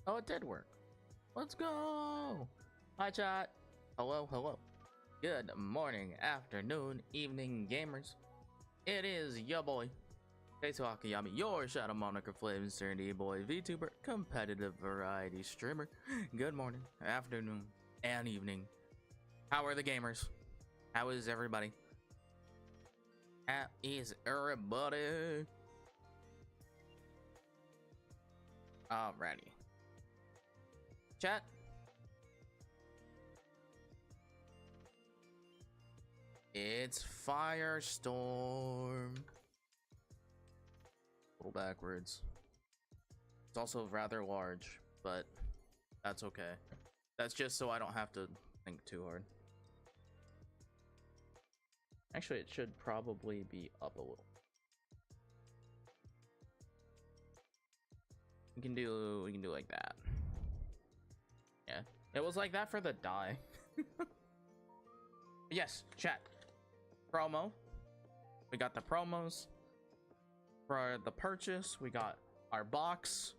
Oh, it did work. Let's go. Hi, chat. Hello, hello. Good morning, afternoon, evening, gamers. It is your boy, Keiso Akiyami, your Shadow Moniker Flame Serenity Boy VTuber, competitive variety streamer. Good morning, afternoon, and evening. How are the gamers? How is everybody? How is everybody? Alrighty. Chat. It's Firestorm. A little backwards. It's also rather large, but that's okay. That's just so I don't have to think too hard. Actually, it should probably be up a little. We can do like that. Yeah, it was like that for the die. Yes, chat. Promo. We got the promos for the purchase. We got our box.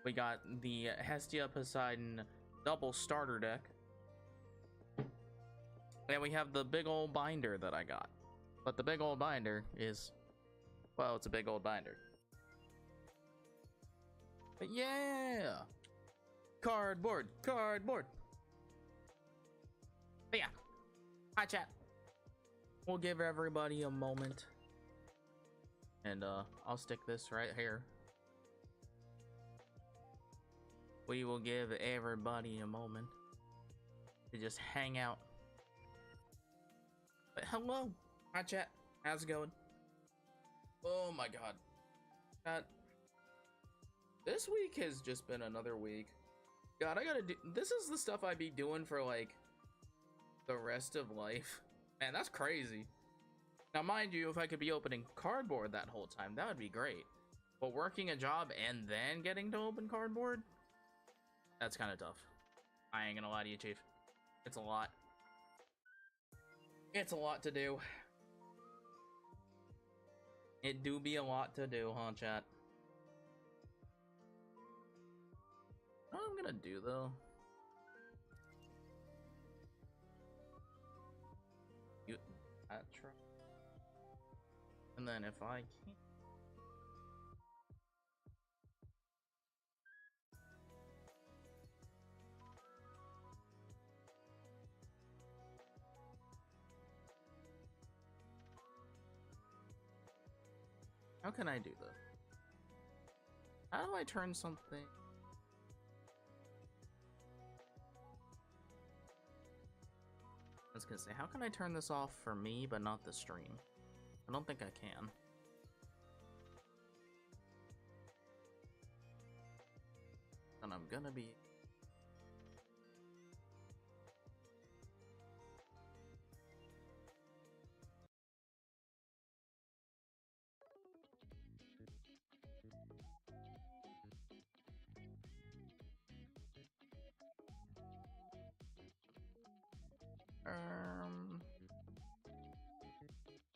We got the Hestia Poseidon double starter deck. And we have the big old binder that I got. But the big old binder is, well, it's a big old binder. But yeah! Cardboard! Cardboard! But yeah. Hi, chat. We'll give everybody a moment. And I'll stick this right here. We will give everybody a moment to just hang out. But hello. Hi, chat. How's it going? Oh my god. God. This week has just been another week. God, I gotta do... This is the stuff I'd be doing for, like, the rest of life. Man, that's crazy. Now, mind you, if I could be opening cardboard that whole time, that would be great. But working a job and then getting to open cardboard? That's kind of tough. I ain't gonna lie to you, Chief. It's a lot. It's a lot to do. It do be a lot to do, huh, chat? What I'm gonna do, though... And then if I can't... How can I do this? How do I turn something? I was gonna say, how can I turn this off for me but not the stream? I don't think I can. And I'm gonna be...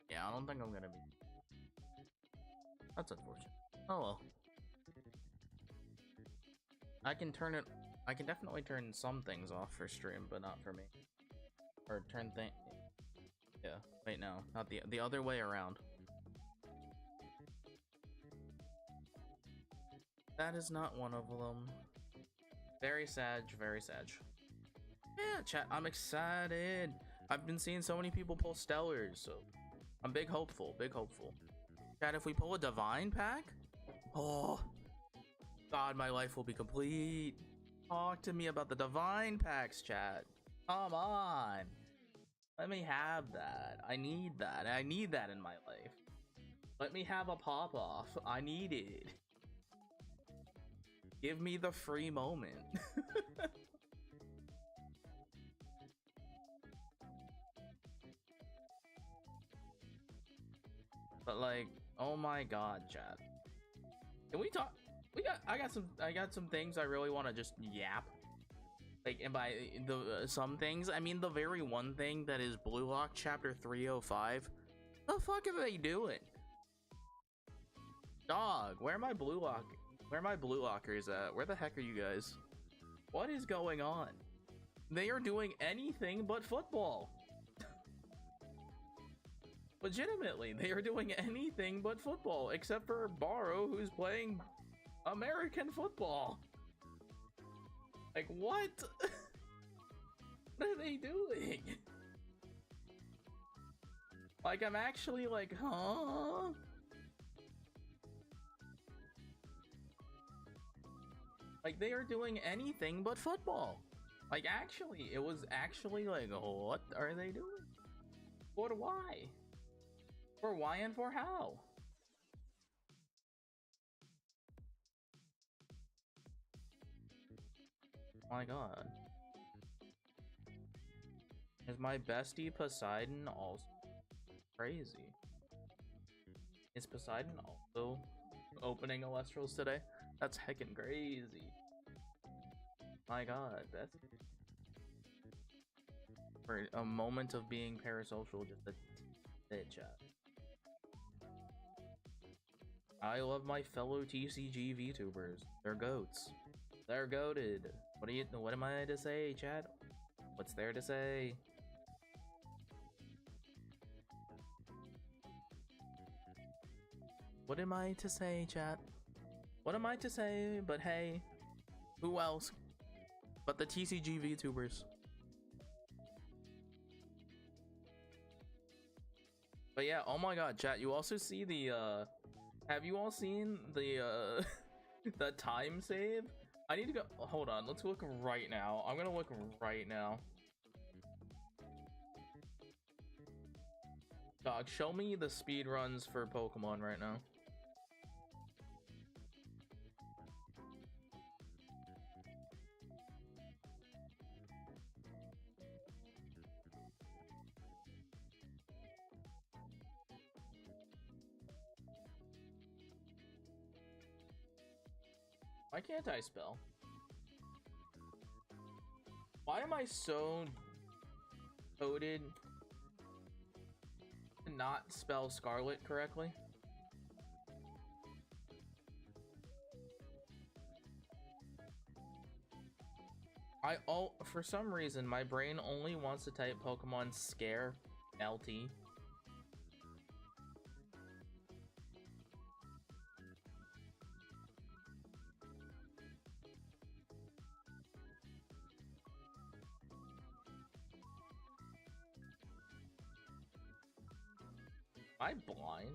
Yeah, I don't think I'm gonna be... That's unfortunate. Oh well. I can turn it... I can definitely turn some things off for stream, but not for me. Or turn things... Yeah, wait, no. Not the other way around. That is not one of them. Very sad, very sad. Yeah, chat, I'm excited. I've been seeing so many people pull Stellars, so I'm big hopeful, big hopeful. Chat, if we pull a Divine pack, oh, God, my life will be complete. Talk to me about the Divine packs, chat. Come on. Let me have that. I need that. I need that in my life. Let me have a pop-off. I need it. Give me the free moment. But like, oh my god, chat. Can we talk? I got some things I really want to just yap. Like, and by the some things, I mean the very one thing that is Blue Lock Chapter 305. The fuck are they doing? Dog, where are my Blue Lock Where are my blue lockers at? Where the heck are you guys? What is going on? They are doing anything but football. Legitimately, they are doing anything but football, except for Borrow, who's playing American football. Like, what? What are they doing? Like, I'm actually like, huh? Like, they are doing anything but football. Like, actually, it was actually like, what are they doing? For why? For why and for how? My god. Is my bestie Poseidon also crazy? Is Poseidon also opening Elestrals today? That's heckin' crazy. My god, that's for a moment of being parasocial, just a bit chat. I love my fellow TCG VTubers. They're goats. They're goated. What am I to say, chat? What's there to say? What am I to say, chat? What am I to say? But hey, who else but the TCG VTubers? But yeah, oh my god, chat, you also see the have you all seen the the time save? I need to go, hold on, let's look right now. I'm gonna look right now. Dog, show me the speed runs for Pokemon right now. Why can't I spell? Why am I so coded to not spell Scarlet correctly? For some reason, my brain only wants to type Pokemon Scare LT. Am I blind?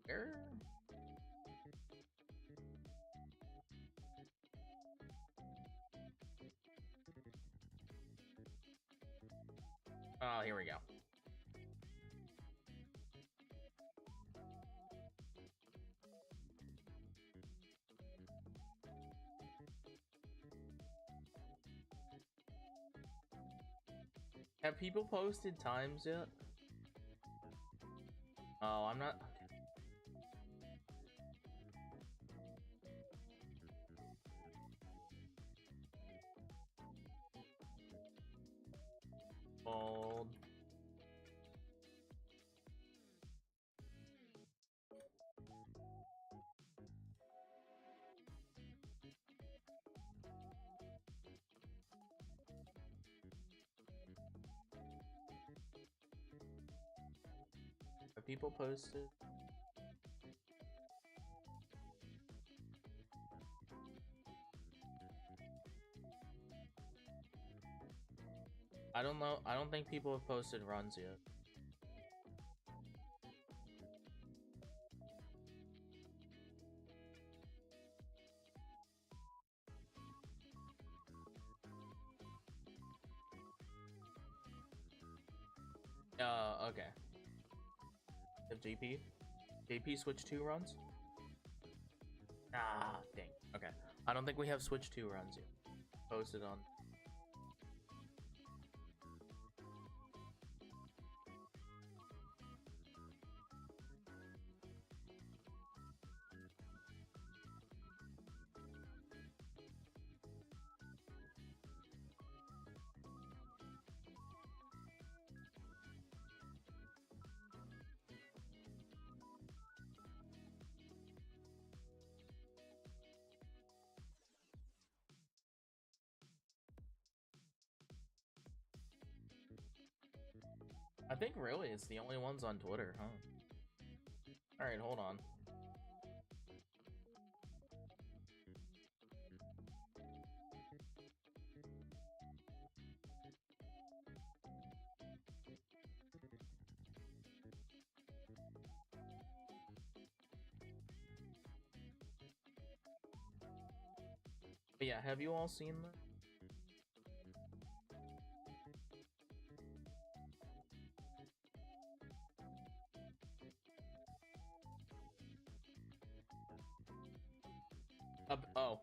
Where? Oh, here we go. Have people posted times yet? Oh, I'm not. Old. Have people posted? I don't know. I don't think people have posted runs yet. Okay. Have JP switch 2 runs? Ah, dang. Okay. I don't think we have switch 2 runs yet. Posted on. I think really it's the only ones on Twitter, huh? Alright, hold on. But yeah, have you all seen that? Oh.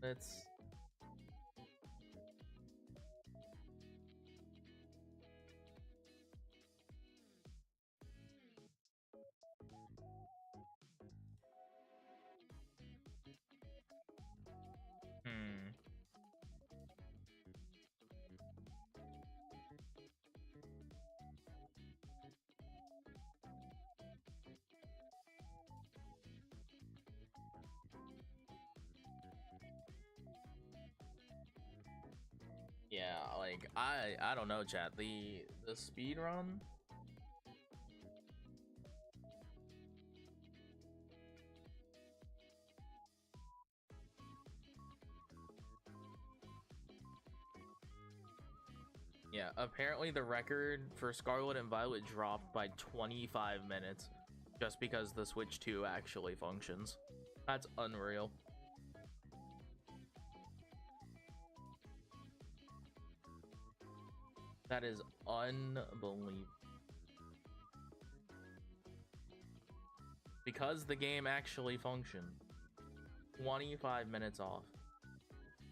That's... Hmm. Yeah, like, I don't know, chat. The speed run... Yeah, apparently the record for Scarlet and Violet dropped by 25 minutes just because the Switch 2 actually functions. That's unreal. That is unbelievable. Because the game actually functioned. 25 minutes off.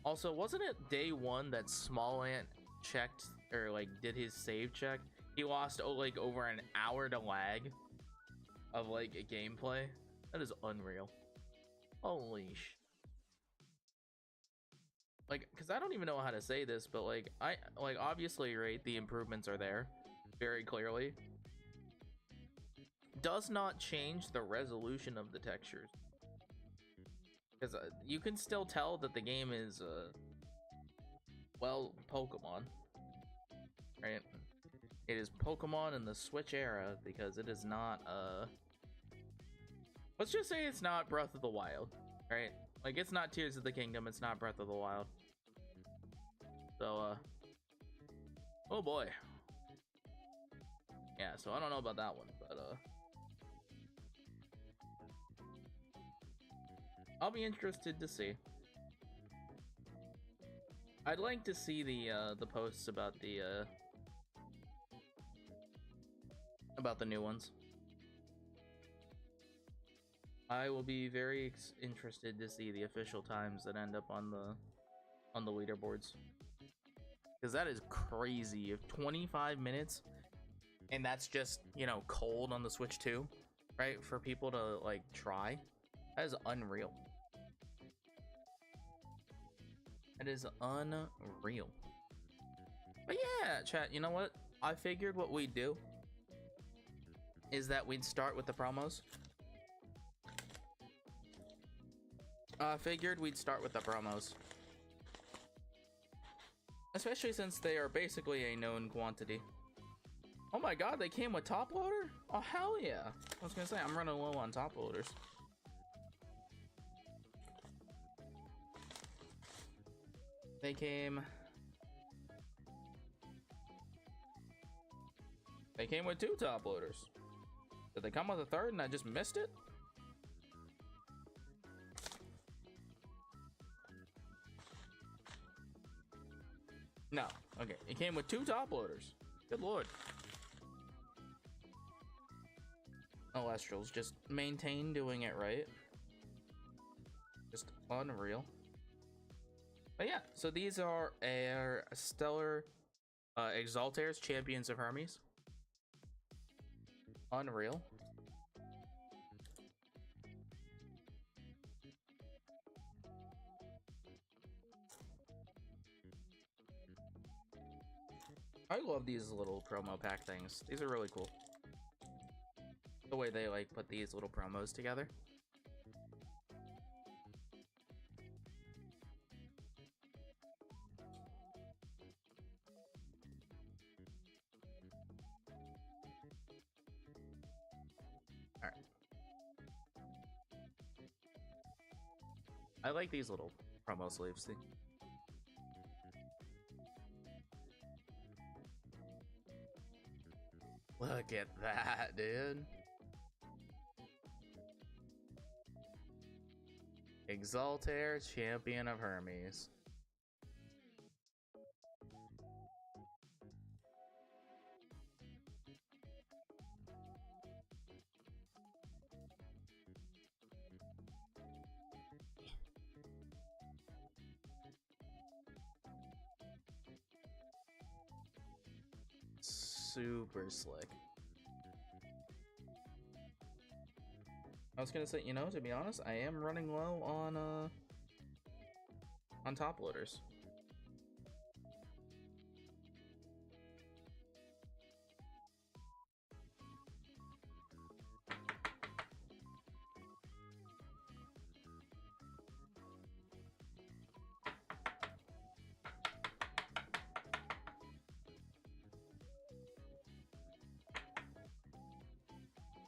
Also, wasn't it day one that Small Ant checked or like did his save check? He lost like over an hour to lag of like a gameplay. That is unreal. Holy sh. Like, because I don't even know how to say this, but like obviously, right, the improvements are there very clearly. Does not change the resolution of the textures, because you can still tell that the game is well, Pokemon, right? It is Pokemon in the Switch era, because it is not let's just say it's not Breath of the Wild, right? Like, it's not Tears of the Kingdom, it's not Breath of the Wild. So oh boy. Yeah, so I don't know about that one, but I'll be interested to see. I'd like to see the posts about the new ones. I will be very interested to see the official times that end up on the leaderboards, because that is crazy. If 25 minutes, and that's just, you know, cold on the Switch 2, right, for people to like try, that is unreal. That is unreal. But yeah, chat, you know what? I figured what we'd do is that we'd start with the promos. Figured we'd start with the promos. Especially since they are basically a known quantity. Oh my god, they came with top loader? Oh hell yeah. I was gonna say, I'm running low on top loaders. They came with 2 top loaders. Did they come with a 3rd and I just missed it? No. Okay, it came with 2 top loaders. Good lord. Elestrals, just maintain doing it right. Just unreal. But yeah, so these are our Stellar Exaltaires, Champions of Hermes. Unreal. I love these little promo pack things. These are really cool. The way they like put these little promos together. I like these little promo sleeves thing. Look at that, dude. Exaltair, Champion of Hermes. Super slick. I was gonna say, you know, to be honest, I am running low on top loaders.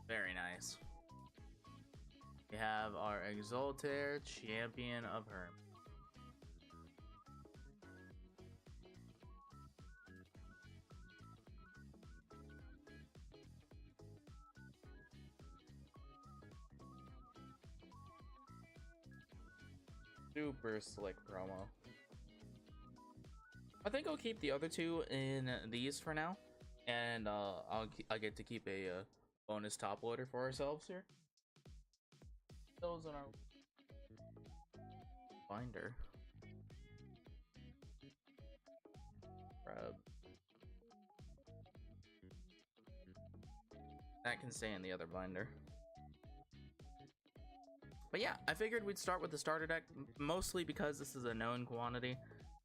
Very nice. We have our Exaltair, Champion of Hermes. Super slick promo. I think I'll keep the other two in these for now, and I'll get to keep a bonus top loader for ourselves here. Those in our binder. Grab. That can stay in the other binder. But yeah, I figured we'd start with the starter deck, mostly because this is a known quantity,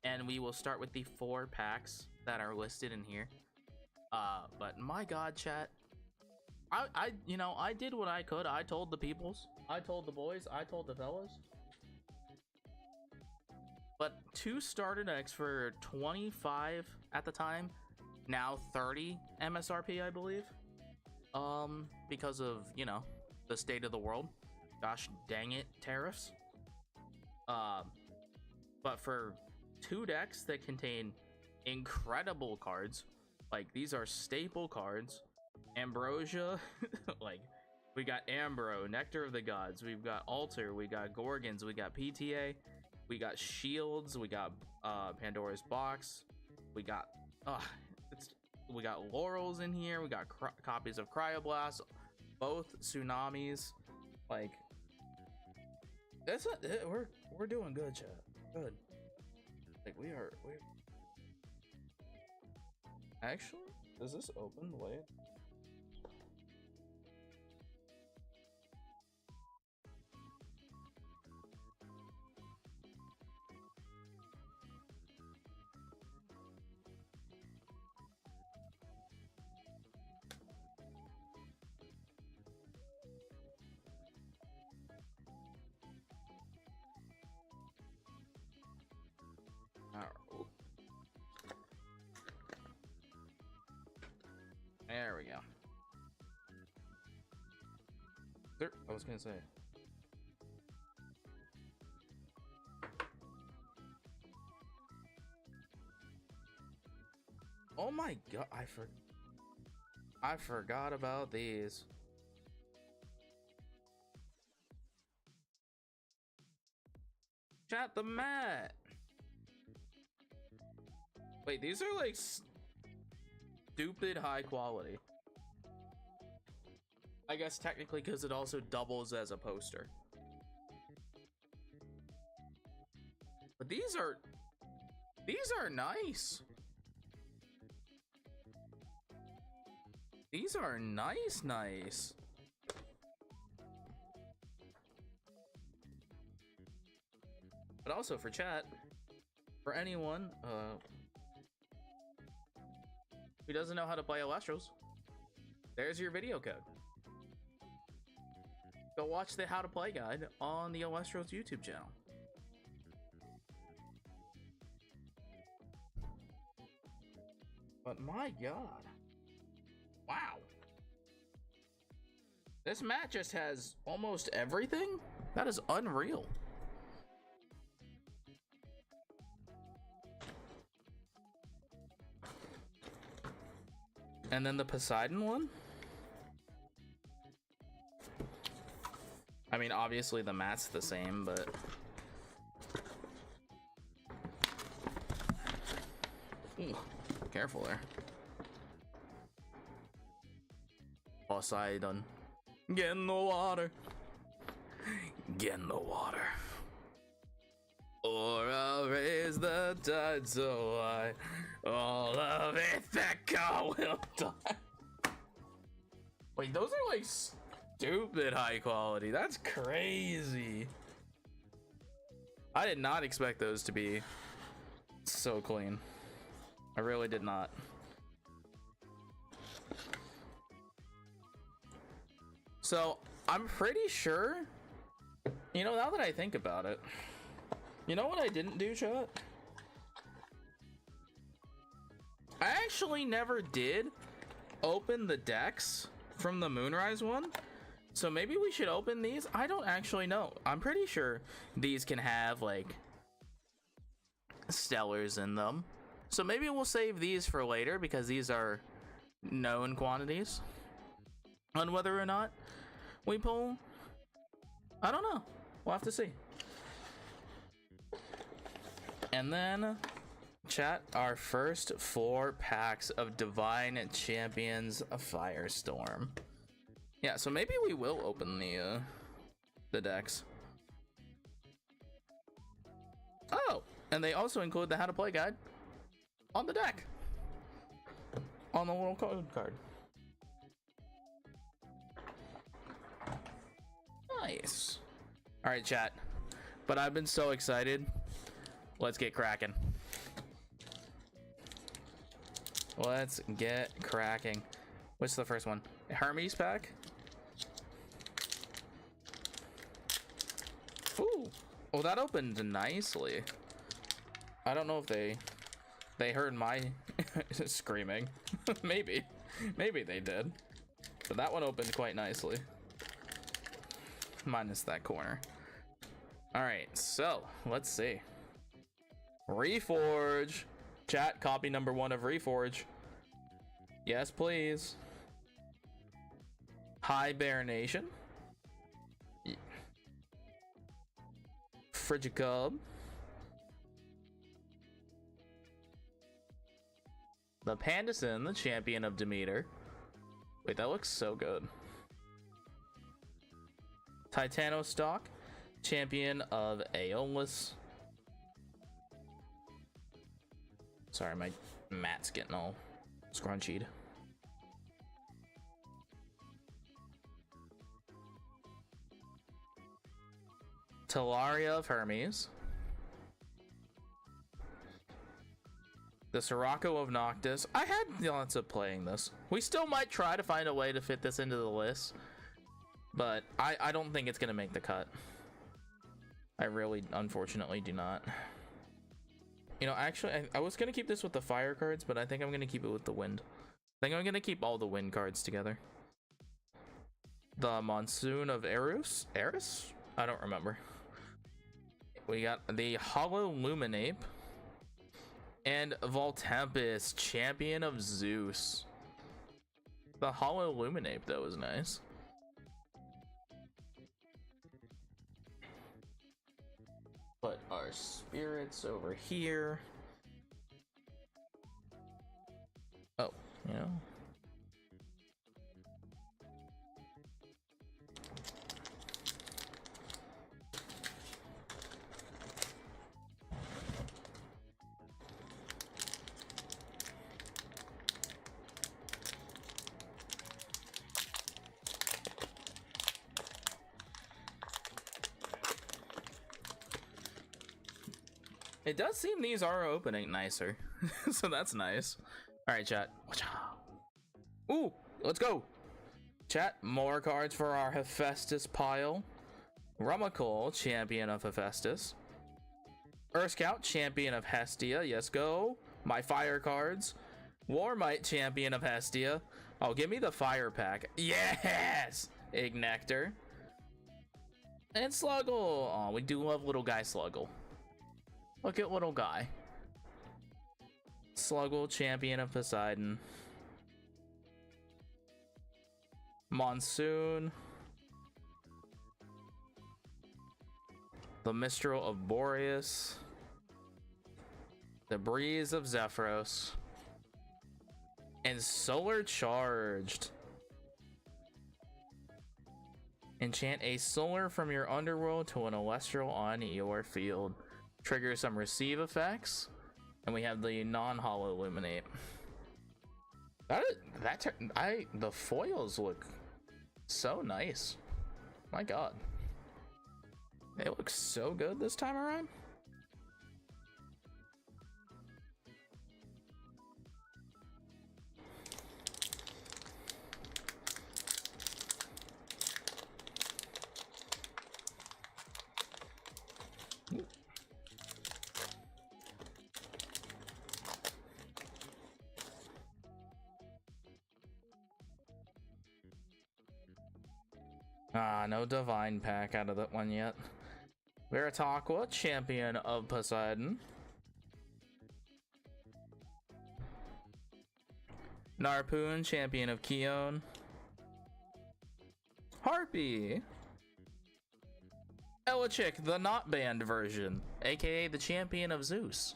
and we will start with the 4 packs that are listed in here. But my god, chat, I did what I could. I told the peoples, I told the boys, I told the fellas. But 2 starter decks for 25 at the time, now 30 MSRP, I believe. Because of, you know, the state of the world. Gosh dang it, tariffs. But for 2 decks that contain incredible cards, like these are staple cards, Ambrosia, like we got Ambro, Nectar of the Gods, we've got Altar, we got Gorgons, we got PTA, we got Shields, we got Pandora's Box, we got Laurels in here, we got copies of Cryoblast, both Tsunamis. Like, that's it. We're doing good, chat. Good. Like we're actually, does this open the way? There we go. There, I was gonna say. Oh my god, I forgot about these. Chat the mat. Wait, these are like stupid high quality. I guess technically because it also doubles as a poster. But these are nice. These are nice. But also for chat, for anyone who doesn't know how to play Elestrals, there's your video code. Go watch the how to play guide on the Elestrals YouTube channel. But my god. Wow. This mat just has almost everything? That is unreal. And then the Poseidon one. I mean, obviously the mat's the same, but ooh, careful there. Poseidon, get in the water. Get in the water. Or I'll raise the tide so high, all of Ithaca will die. Wait, those are like stupid high quality. That's crazy. I did not expect those to be so clean. I really did not. So I'm pretty sure, you know, now that I think about it, you know what I didn't do, chat? I actually never did open the decks from the Moonrise one. So maybe we should open these. I don't actually know. I'm pretty sure these can have like stellars in them. So maybe we'll save these for later because these are known quantities. On whether or not we pull, I don't know. We'll have to see. And then, chat, our first 4 packs of Divine Champions Firestorm. Yeah, so maybe we will open the decks. Oh, and they also include the how to play guide on the deck, on the little code card. Nice. All right, chat. But I've been so excited. Let's get cracking. Let's get cracking. What's the first one? Hermes pack. Ooh. Oh, that opened nicely. I don't know if they heard my screaming. Maybe they did. But that one opened quite nicely. Minus that corner. All right, so let's see. Reforge. Chat, copy number 1 of Reforge. Yes, please. Hibernation. Frigicub. The Pandison, the champion of Demeter. Wait, that looks so good. Titanostalk, champion of Aeolus. Sorry, my mat's getting all scrunchied. Talaria of Hermes. The Sirocco of Noctis. I had lots of playing this. We still might try to find a way to fit this into the list, but I don't think it's gonna make the cut. I really, unfortunately, do not. You know, actually, I was gonna keep this with the fire cards, but I think I'm gonna keep it with the wind. I think I'm gonna keep all the wind cards together. The Monsoon of Eris? Eris? I don't remember. We got the Hollow Luminape. And Voltempest, champion of Zeus. The Hollow Luminape, though, is nice. Put our spirits over here. Oh, you know. It does seem these are opening nicer. So that's nice. All right, chat. Ooh, let's go. Chat, more cards for our Hephaestus pile. Rummikul, champion of Hephaestus. Earth Scout, champion of Hestia. Yes, go. My fire cards. Warmite, champion of Hestia. Oh, give me the fire pack. Yes! Ignector. And Sluggle. Oh, we do love little guy Sluggle. Look at little guy. Sluggle, champion of Poseidon. Monsoon. The Mistral of Boreas. The Breeze of Zephyros. And Solar Charged. Enchant a solar from your underworld to an Elestral on your field. Trigger some receive effects. And we have the non-hollow Illuminate. The foils look so nice. My god. They look so good this time around. No divine pack out of that one yet. Veritaqua, Champion of Poseidon. Narpoon, Champion of Keon. Harpy. Elichick, the not banned version, aka the Champion of Zeus.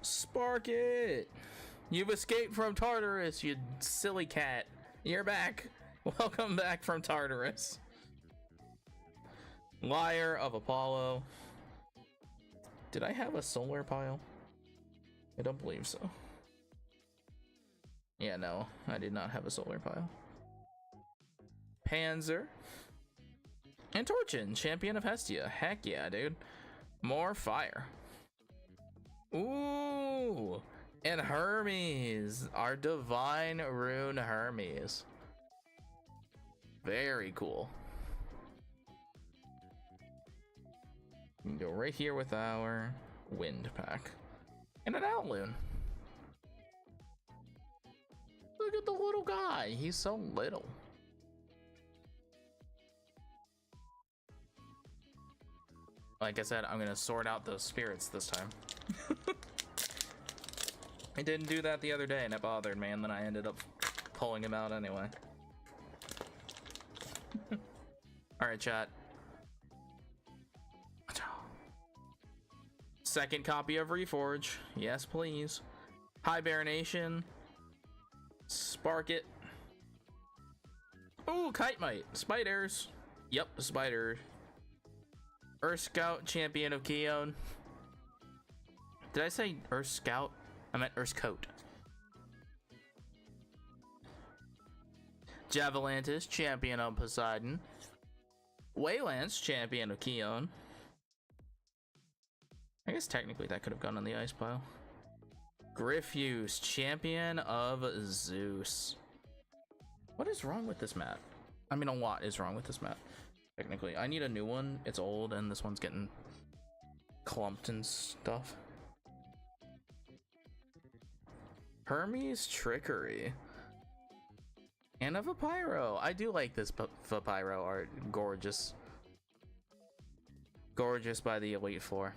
Spark it! You've escaped from Tartarus, you silly cat. You're back. Welcome back from Tartarus. Lyre of Apollo. Did I have a solar pile? I don't believe so. Yeah, no, I did not have a solar pile. Panzer. And Torchin, Champion of Hestia. Heck yeah, dude. More fire. Ooh. And Hermes. Our Divine Rune Hermes. Very cool. We can go right here with our Wind pack. And an Outloon. Look at the little guy. He's so little. Like I said, I'm gonna sort out those spirits this time. I didn't do that the other day and it bothered me, and then I ended up pulling him out anyway. Alright, chat. Second copy of Reforge. Yes, please. Hibernation. Spark it. Ooh, Kite Mite. Spiders. Yep, spider. Earth Scout, Champion of Keon. Did I say Earth Scout? I meant Earth Coat. Javelantis, Champion of Poseidon. Waylance, Champion of Keon. I guess technically that could have gone on the ice pile. Griffuse, Champion of Zeus. What is wrong with this mat? I mean, a lot is wrong with this mat. Technically, I need a new one. It's old and this one's getting clumped and stuff. Hermes Trickery. And a Vapyro. I do like this Vapyro art. Gorgeous. Gorgeous by the Elite Four.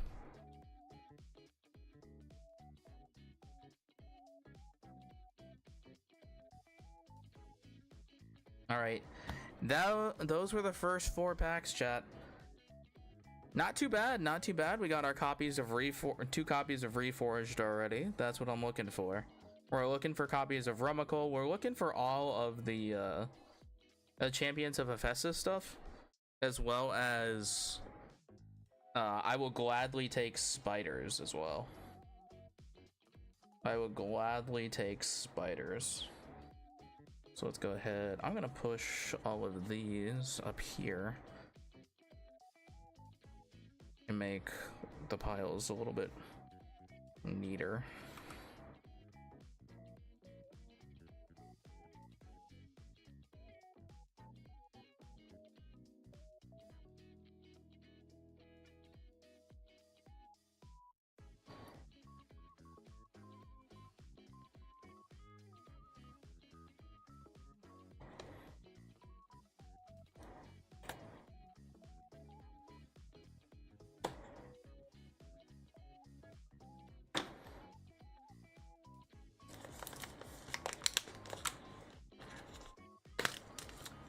Alright. Those were the first 4 packs, chat. Not too bad, not too bad. We got our copies of 2 copies of Reforged already. That's what I'm looking for. We're looking for copies of Rummikle. We're looking for all of the Champions of Hephaestus stuff, as well as I will gladly take spiders as well. I will gladly take spiders. So let's go ahead. I'm gonna push all of these up here and make the piles a little bit neater.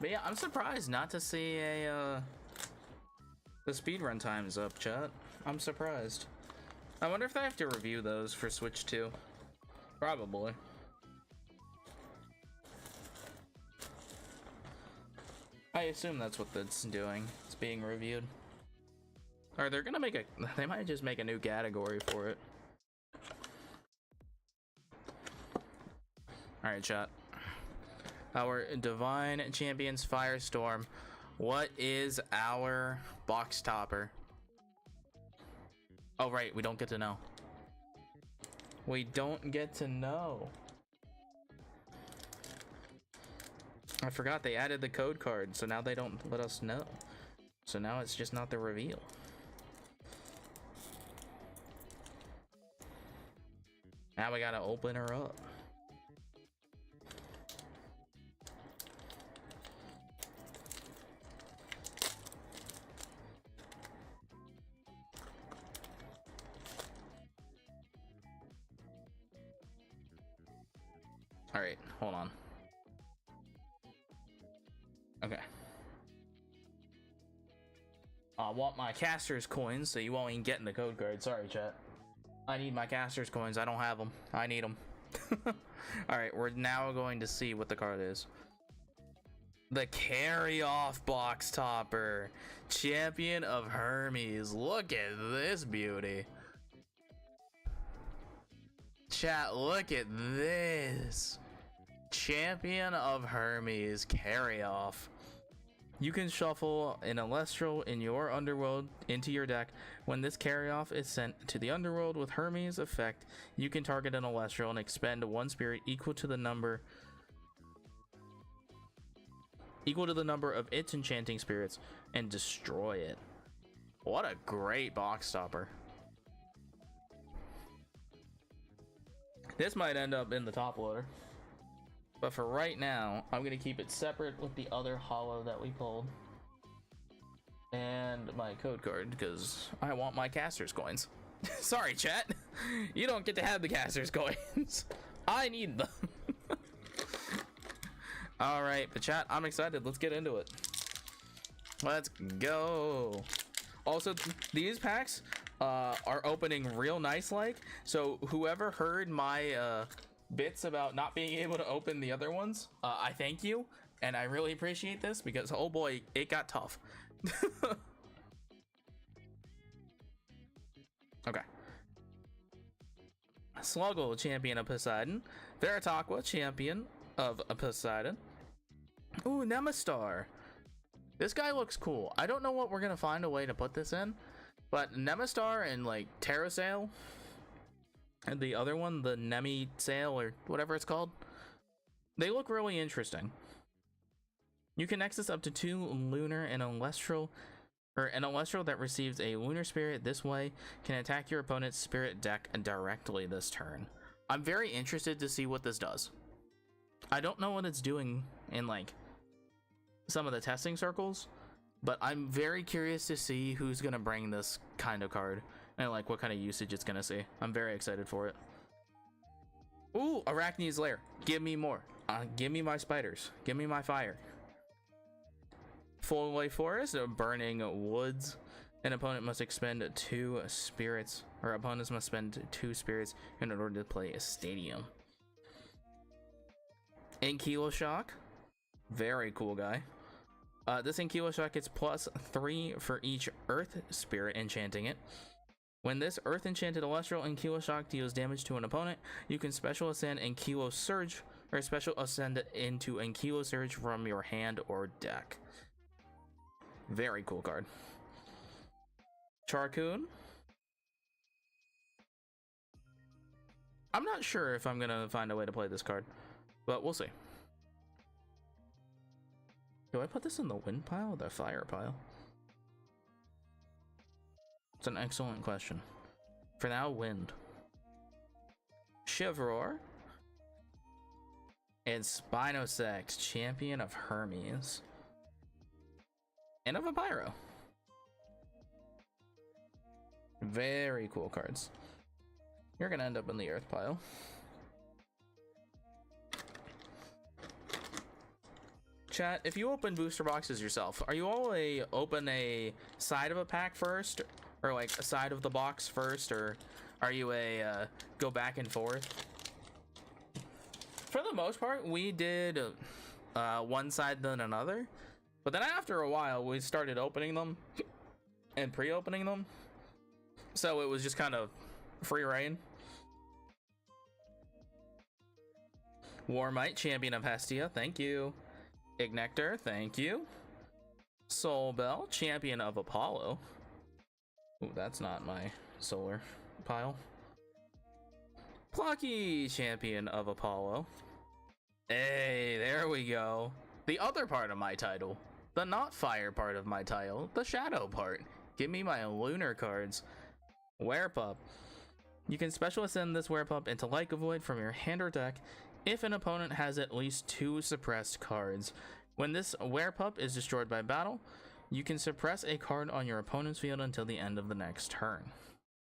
But yeah, I'm surprised not to see a the speedrun times up, chat. I'm surprised. I wonder if they have to review those for Switch 2. Probably. I assume that's what that's doing. It's being reviewed. Or they're gonna make a... They might just make a new category for it. Alright, chat. Our Divine Champions Firestorm. What is our box topper? Oh, right. We don't get to know. We don't get to know. I forgot they added the code card, so now they don't let us know. So now it's just not the reveal. Now we gotta open her up. All right, hold on. Okay. I want my caster's coins, so you won't even get in the code card. Sorry, chat. I need my caster's coins. I don't have them. I need them. All right, we're now going to see what the card is. The carry-off box topper. Champion of Hermes. Look at this beauty. Chat, look at this. Champion of Hermes carry-off. You can shuffle an Elestral in your underworld into your deck. When this carry-off is sent to the underworld with Hermes effect, you can target an Elestral and expend one spirit equal to the number of its enchanting spirits and destroy it. What a great box topper. This might end up in the top loader, but for right now I'm gonna keep it separate with the other holo that we pulled and my code card because I want my caster's coins. Sorry, chat, you don't get to have the caster's coins. I need them. All right, but chat, I'm excited. Let's get into it. Let's go. Also, these packs are opening real nice, like, so whoever heard my bits about not being able to open the other ones, I thank you, and I really appreciate this because oh boy, it got tough. Okay. Sluggle, champion of Poseidon. Veritaqua, champion of Poseidon. Ooh, Nemastar. This guy looks cool. I don't know what we're gonna find a way to put this in, but Nemastar and like Terrasail, and the other one, the Nemi Sail or whatever it's called, they look really interesting. You can nexus up to 2 lunar and Elestral, or an Elestral that receives a lunar spirit this way can attack your opponent's spirit deck directly this turn. I'm very interested to see what this does. I don't know what it's doing in like some of the testing circles, but I'm very curious to see who's gonna bring this kind of card and like what kind of usage it's gonna see. I'm very excited for it. Ooh, Arachne's Lair. Give me more. Give me my spiders. Give me my fire. Full Away Forest, Burning Woods. An opponent must expend 2 spirits, or opponents must spend 2 spirits in order to play a stadium. Ankilo Shock. Very cool guy. This Ankilo Shock gets +3 for each Earth Spirit enchanting it. When this Earth Enchanted Elestral Ankilo Shock deals damage to an opponent, you can special ascend Ankilo Surge, or special ascend into Ankilo Surge from your hand or deck. Very cool card. Charcoon. I'm not sure if I'm gonna find a way to play this card, but we'll see. Do I put this in the wind pile or the fire pile? It's an excellent question. For now, wind. Chevroir. And Spinosax, champion of Hermes. And of a Pyro. Very cool cards. You're gonna end up in the earth pile. chat, if you open booster boxes yourself, are you all open a side of a pack first, or like a side of the box first, or are you go back and forth? For the most part, we did one side then another, but then after a while we started opening them and pre-opening them, so it was just kind of free reign. Warmite, champion of Hestia, thank you. Ignector, thank you. Soul Bell, champion of Apollo. Ooh, that's not my solar pile. Plucky, champion of Apollo. Hey, there we go. The other part of my title. The not fire part of my title. The shadow part. Give me my lunar cards. Werepup. You can special ascend this Werepup into Like a Void from your hand or deck if an opponent has at least 2 suppressed cards. When this Werepup is destroyed by battle, you can suppress a card on your opponent's field until the end of the next turn.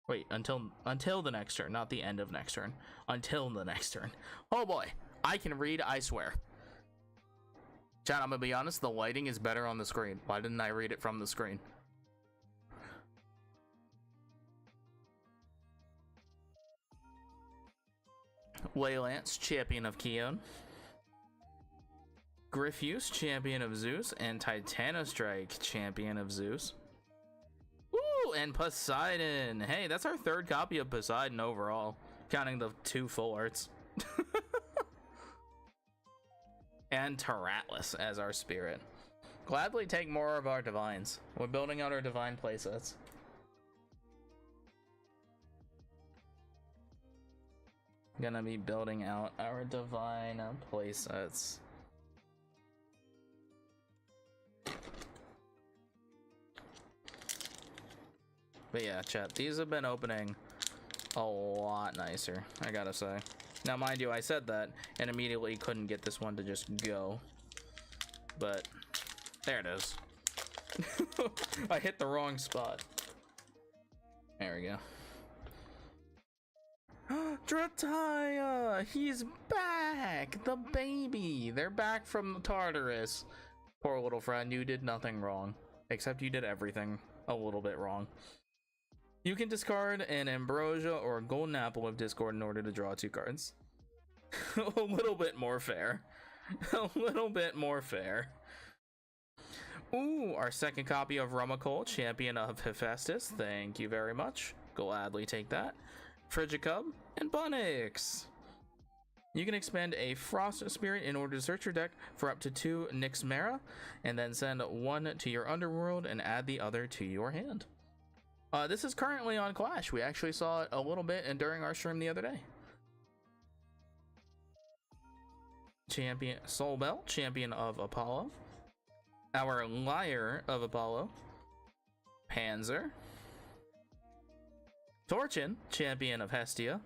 Wait, until the next turn, not the end of next turn. Until the next turn. Oh boy, I can read, I swear. Chat, I'm gonna be honest, the lighting is better on the screen. Why didn't I read it from the screen? Waylance, champion of Keon. Griffuse, champion of Zeus, and Titanostrike, champion of Zeus. Woo! And Poseidon. Hey, that's our 3rd copy of Poseidon overall, counting the 2 full arts. And Taratlus as our spirit. Gladly take more of our divines. We're building out our divine playsets. Gonna be building out our divine playsets. But yeah, chat, these have been opening a lot nicer, I gotta say. Now, mind you, I said that and immediately couldn't get this one to just go. But there it is. I hit the wrong spot. There we go. Drataya! He's back! The baby! They're back from Tartarus. Poor little friend, you did nothing wrong. Except you did everything a little bit wrong. You can discard an Ambrosia or a Golden Apple of Discord in order to draw 2 cards. A little bit more fair. A little bit more fair. Ooh, our 2nd copy of Rumacol, champion of Hephaestus. Thank you very much. Gladly take that. Frigicub, and Bunix. You can expend a Frost Spirit in order to search your deck for up to 2 Nyxmera, and then send 1 to your underworld and add the other to your hand. This is currently on Clash. We actually saw it a little bit and during our stream the other day. Champion Soul Bell, champion of Apollo. Our Lyre of Apollo. Panzer. Torchin, champion of Hestia.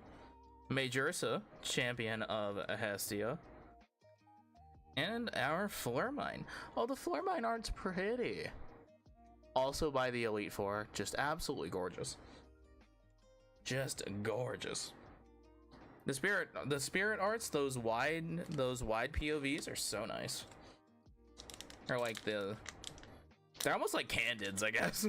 Majorsa, champion of Hestia. And our Flurmine. Oh, the Flurmine art's pretty. Also by the Elite Four, just absolutely gorgeous. Just gorgeous. The spirit arts, those wide POVs are so nice. They're like they're almost like candids, I guess.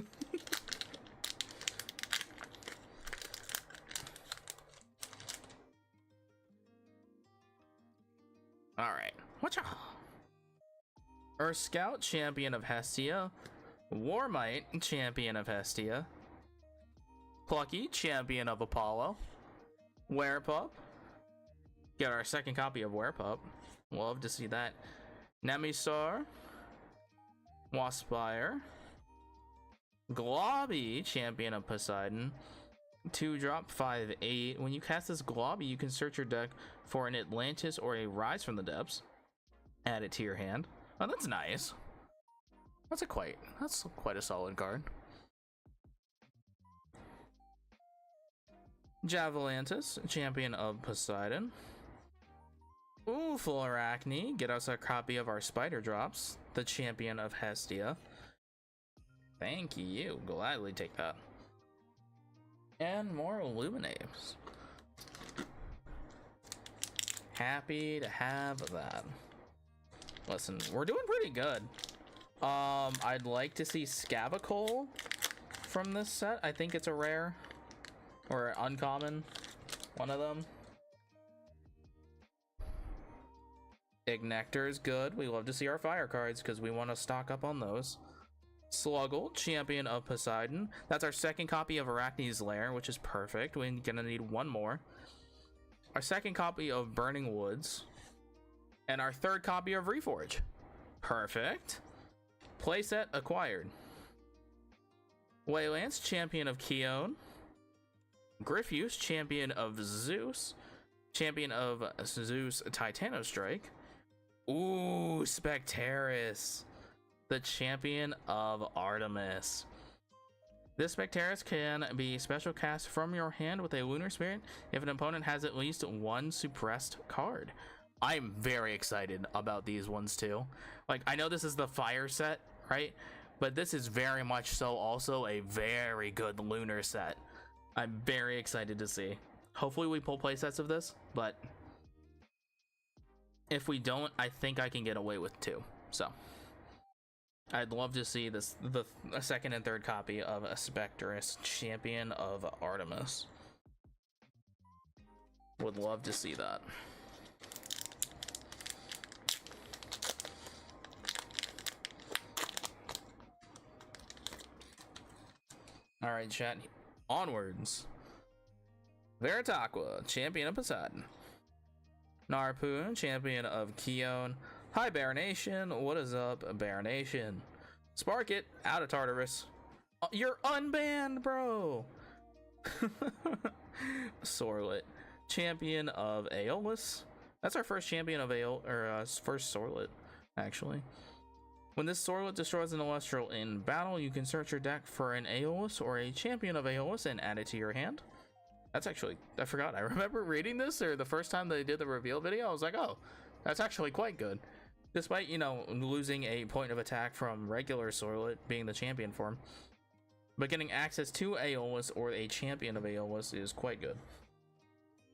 Alright. Whatcha? Earth Scout, champion of Hestia. Warmite, champion of Hestia. Plucky, champion of Apollo. Werepup. Get our 2nd copy of Werepup. Love to see that. Nemisar. Waspire. Globby, champion of Poseidon. 2-drop, 5/8. When you cast this Globby, you can search your deck for an Atlantis or a Rise from the Depths. Add it to your hand. Oh, that's nice. That's quite a solid card. Javalantis, champion of Poseidon. Ooh, full Arachne. Get us a copy of our Spider Drops, the champion of Hestia. Thank you. Gladly take that. And more Illuminates. Happy to have that. Listen, we're doing pretty good. I'd like to see Scavacole from this set. I think it's a rare or uncommon, one of them. Ignector is good. We love to see our fire cards because we want to stock up on those. Sluggle, Champion of Poseidon. That's our second copy of Arachne's Lair, which is perfect. We're gonna need one more. Our second copy of Burning Woods. And our third copy of Reforge. Perfect. Playset acquired. Waylance, Champion of Keone. Griffuse, Champion of Zeus. Champion of Zeus Titanostrike. Ooh, Spectaris, the Champion of Artemis. This Spectaris can be special cast from your hand with a Lunar Spirit if an opponent has at least one suppressed card. I'm very excited about these ones too. Like, I know this is the fire set, right? But this is very much so also a very good lunar set. I'm very excited to see. Hopefully we pull playsets of this, but if we don't, I think I can get away with 2. So I'd love to see this, the second and third copy of a Spectaris, Champion of Artemis. Would love to see that. All right, chat. Onwards. Veritaqua, Champion of Poseidon. Narpoon, Champion of Keone. Hi, Bear Nation. What is up, Bear Nation? Spark it, out of Tartarus. You're unbanned, bro. Sorlet, Champion of Aeolus. That's our first champion of first Sorlet, actually. When this Sorlet destroys an Elestral in battle, you can search your deck for an Aeolus or a Champion of Aeolus and add it to your hand. That's actually, I forgot. I remember reading this, or the first time they did the reveal video, I was like, oh, that's actually quite good. Despite, you know, losing a point of attack from regular Sorlet being the champion form. But getting access to Aeolus or a Champion of Aeolus is quite good.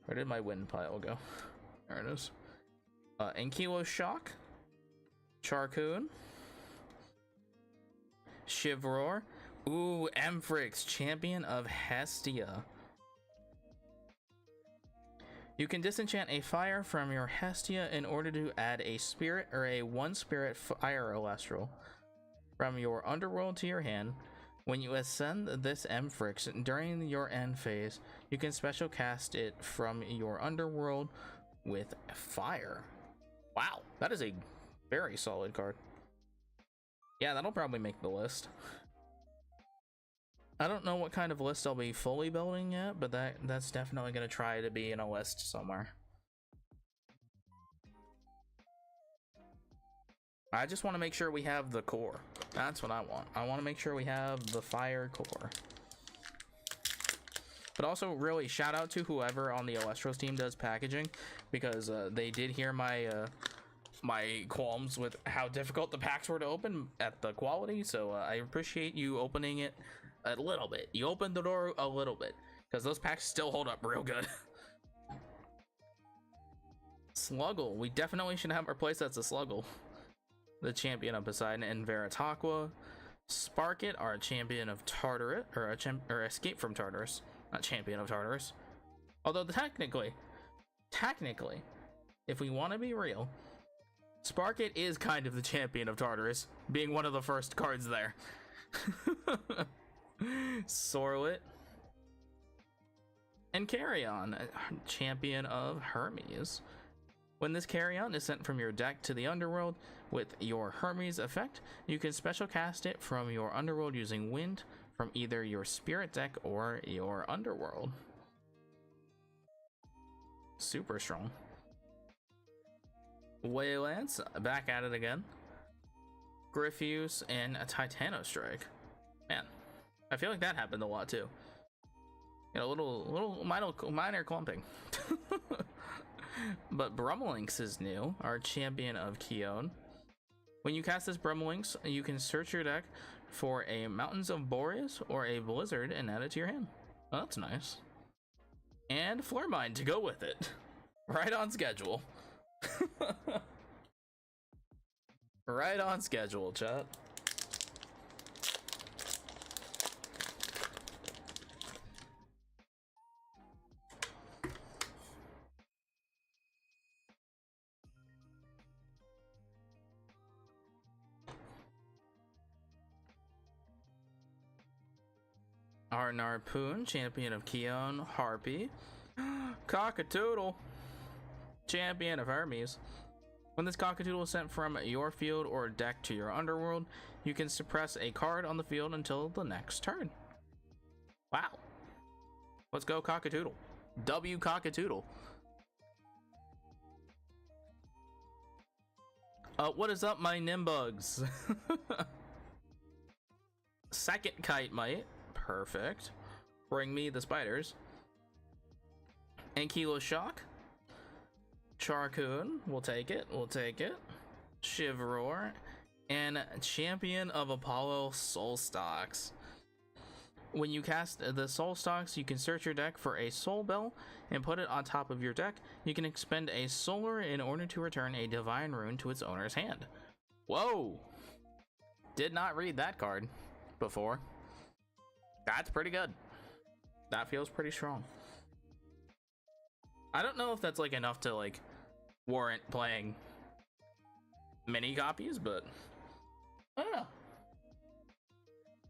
Where did my wind pile go? There it is. Ankylo Shock. Charcoon. Chivroar. Ooh, Amphrix, Champion of Hestia. You can disenchant a fire from your Hestia in order to add a spirit or a 1-spirit fire Elestral from your underworld to your hand. When you ascend this Amphrix during your end phase, you can special cast it from your underworld with fire. Wow, that is a very solid card. Yeah, that'll probably make the list. I don't know what kind of list I'll be fully building yet, but that's definitely going to try to be in a list somewhere. I just want to make sure we have the core. That's what I want. I want to make sure we have the fire core. But also, really, shout out to whoever on the Elestrals team does packaging, because they did hear my my qualms with how difficult the packs were to open at the quality, so I appreciate you opening it a little bit. You opened the door a little bit, because those packs still hold up real good. Sluggle, we definitely should have our playsets of Sluggle, the Champion of Poseidon, and Veritaqua. Spark it, our Champion of Tartarus, or Escape from Tartarus, not Champion of Tartarus. Although technically, if we want to be real, Spark it is kind of the Champion of Tartarus, being one of the first cards there. Sorlet. And Carrion, Champion of Hermes. When this Carrion is sent from your deck to the underworld with your Hermes effect, you can special cast it from your underworld using wind from either your spirit deck or your underworld. Super strong. Waylance, back at it again. Griffuse and a Titanostrike. Man, I feel like that happened a lot too. You know, a little minor clumping. But Brummelinx is new, our Champion of Keone. When you cast this Brummelinx, you can search your deck for a Mountains of Boreas or a Blizzard and add it to your hand. Oh, that's nice. And Flormine to go with it. Right on schedule. Right on schedule, chat. Arnarpoon, champion of Keon, Harpy. Cockatoodle, champion of Hermes. When this Cockatoodle is sent from your field or deck to your underworld, you can suppress a card on the field until the next turn. Wow. Let's go Cockatoodle. W Cockatoodle. What is up, my Nimbugs? Second Kite Mite. Perfect. Bring me the spiders. Ankilo Shock. Charcoon. We'll take it. We'll take it. Shiveroar. And Champion of Apollo Soul Stocks. When you cast the Soul Stocks, you can search your deck for a Soul Bell and put it on top of your deck. You can expend a Solar in order to return a Divine Rune to its owner's hand. Whoa! Did not read that card before. That's pretty good. That feels pretty strong. I don't know if that's like enough to like warrant playing mini copies, but I don't know.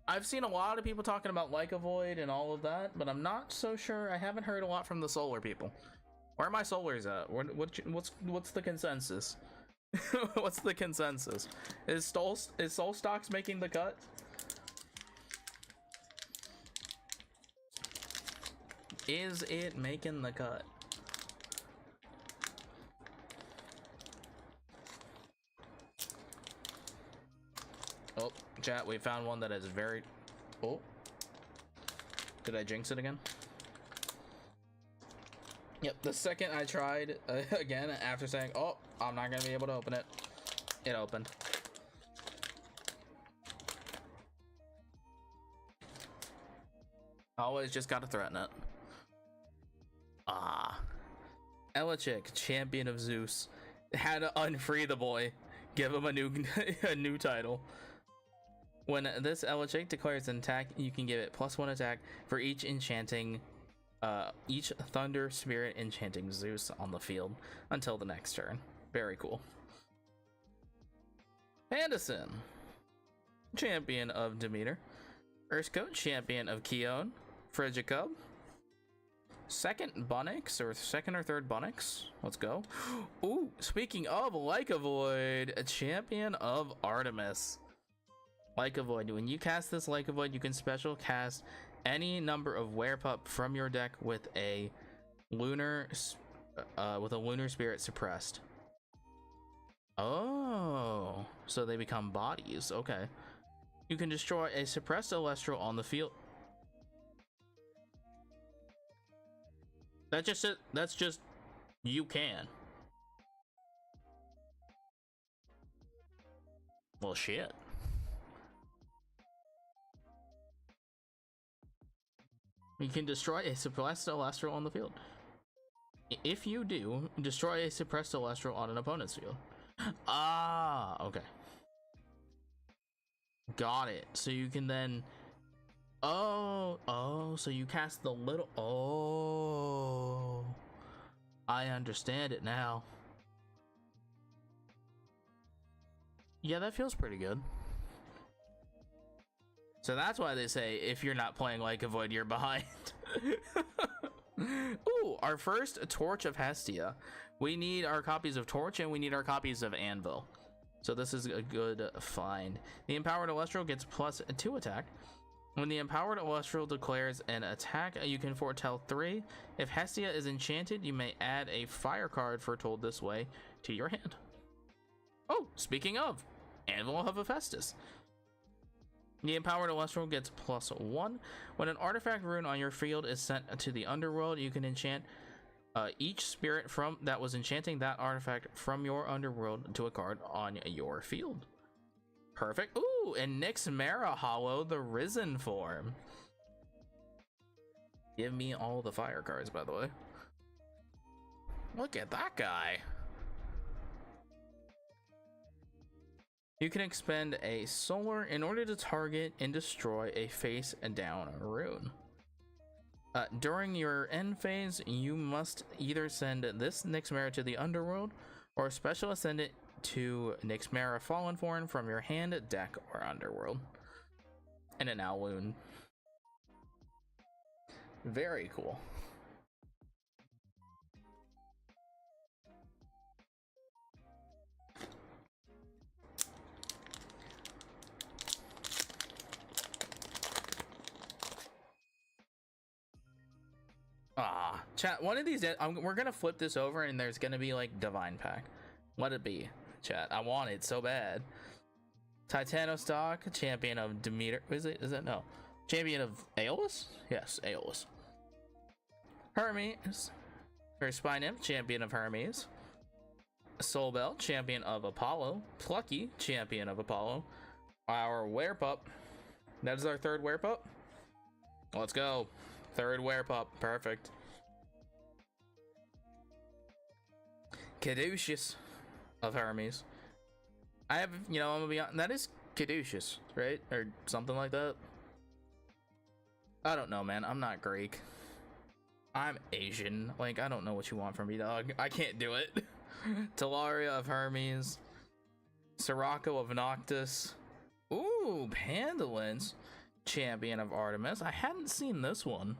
I've seen a lot of people talking about Like a Void and all of that, but I'm not so sure. I haven't heard a lot from the Solar people. Where are my Solars at? What's the consensus? What's the consensus? Is Soul Stocks making the cut? Is it making the cut? Oh, chat, we found one that is very... Oh. Did I jinx it again? Yep, the second I tried again after saying, oh, I'm not going to be able to open it, it opened. Always just got to threaten it. Ah. Elechick, champion of Zeus. Had to unfree the boy. Give him a new title. When this Elechick declares an attack, you can give it +1 attack for each each Thunder Spirit enchanting Zeus on the field until the next turn. Very cool. Anderson, champion of Demeter. Urskot, champion of Keon. Frigicub. Second Bunnix, or second or third Bunnix. Let's go. Ooh, speaking of Like a Void, a champion of Artemis. Like a Void. When you cast this Like a Void, you can special cast any number of Werepup from your deck with a lunar spirit suppressed. Oh, so they become bodies. Okay. You can destroy a suppressed Elestral on the field. That's just you can. Well, shit. You can destroy a suppressed Elestral on the field. If you do, destroy a suppressed Elestral on an opponent's field. Ah, okay. Got it. So you can then... Oh, so you cast the little... Oh, I understand it now. Yeah, that feels pretty good. So that's why they say if you're not playing Like a Void, you're behind. Ooh, our first Torch of Hestia. We need our copies of Torch and we need our copies of Anvil. So this is a good find. The Empowered Elestral gets +2 attack. When the Empowered Elestral declares an attack, you can foretell 3. If Hestia is enchanted, you may add a fire card foretold this way to your hand. Oh, speaking of, Anvil of Hephaestus. The Empowered Elestral gets +1. When an artifact rune on your field is sent to the underworld, you can enchant each spirit that was enchanting that artifact from your underworld to a card on your field. Perfect. Ooh, and Nyx Mara Hollow, the Risen form. Give me all the fire cards, by the way. Look at that guy. You can expend a solar in order to target and destroy a face down rune. During your end phase, you must either send this Nyxmera to the underworld or special ascend it to Nyxmera Fallen Form from your hand, deck, or underworld. And an owl wound. Very cool. Chat, one of these days, we're gonna flip this over and there's gonna be like Divine Pack. Let it be, chat. I want it so bad. Titanostock, champion of Demeter. Is it? No. Champion of Aeolus? Yes, Aeolus. Hermes. Or Spine Imp, champion of Hermes. Soulbell, champion of Apollo. Plucky, champion of Apollo. Our Werepup. That is our third Werepup. Let's go. Third Werepup. Perfect. Caduceus of Hermes. I have, I'm gonna be honest, that is Caduceus, right? Or something like that. I don't know, man. I'm not Greek. I'm Asian. Like, I don't know what you want from me, dog. I can't do it. Talaria of Hermes. Sirocco of Noctis. Ooh, Pandalins. Champion of Artemis. I hadn't seen this one.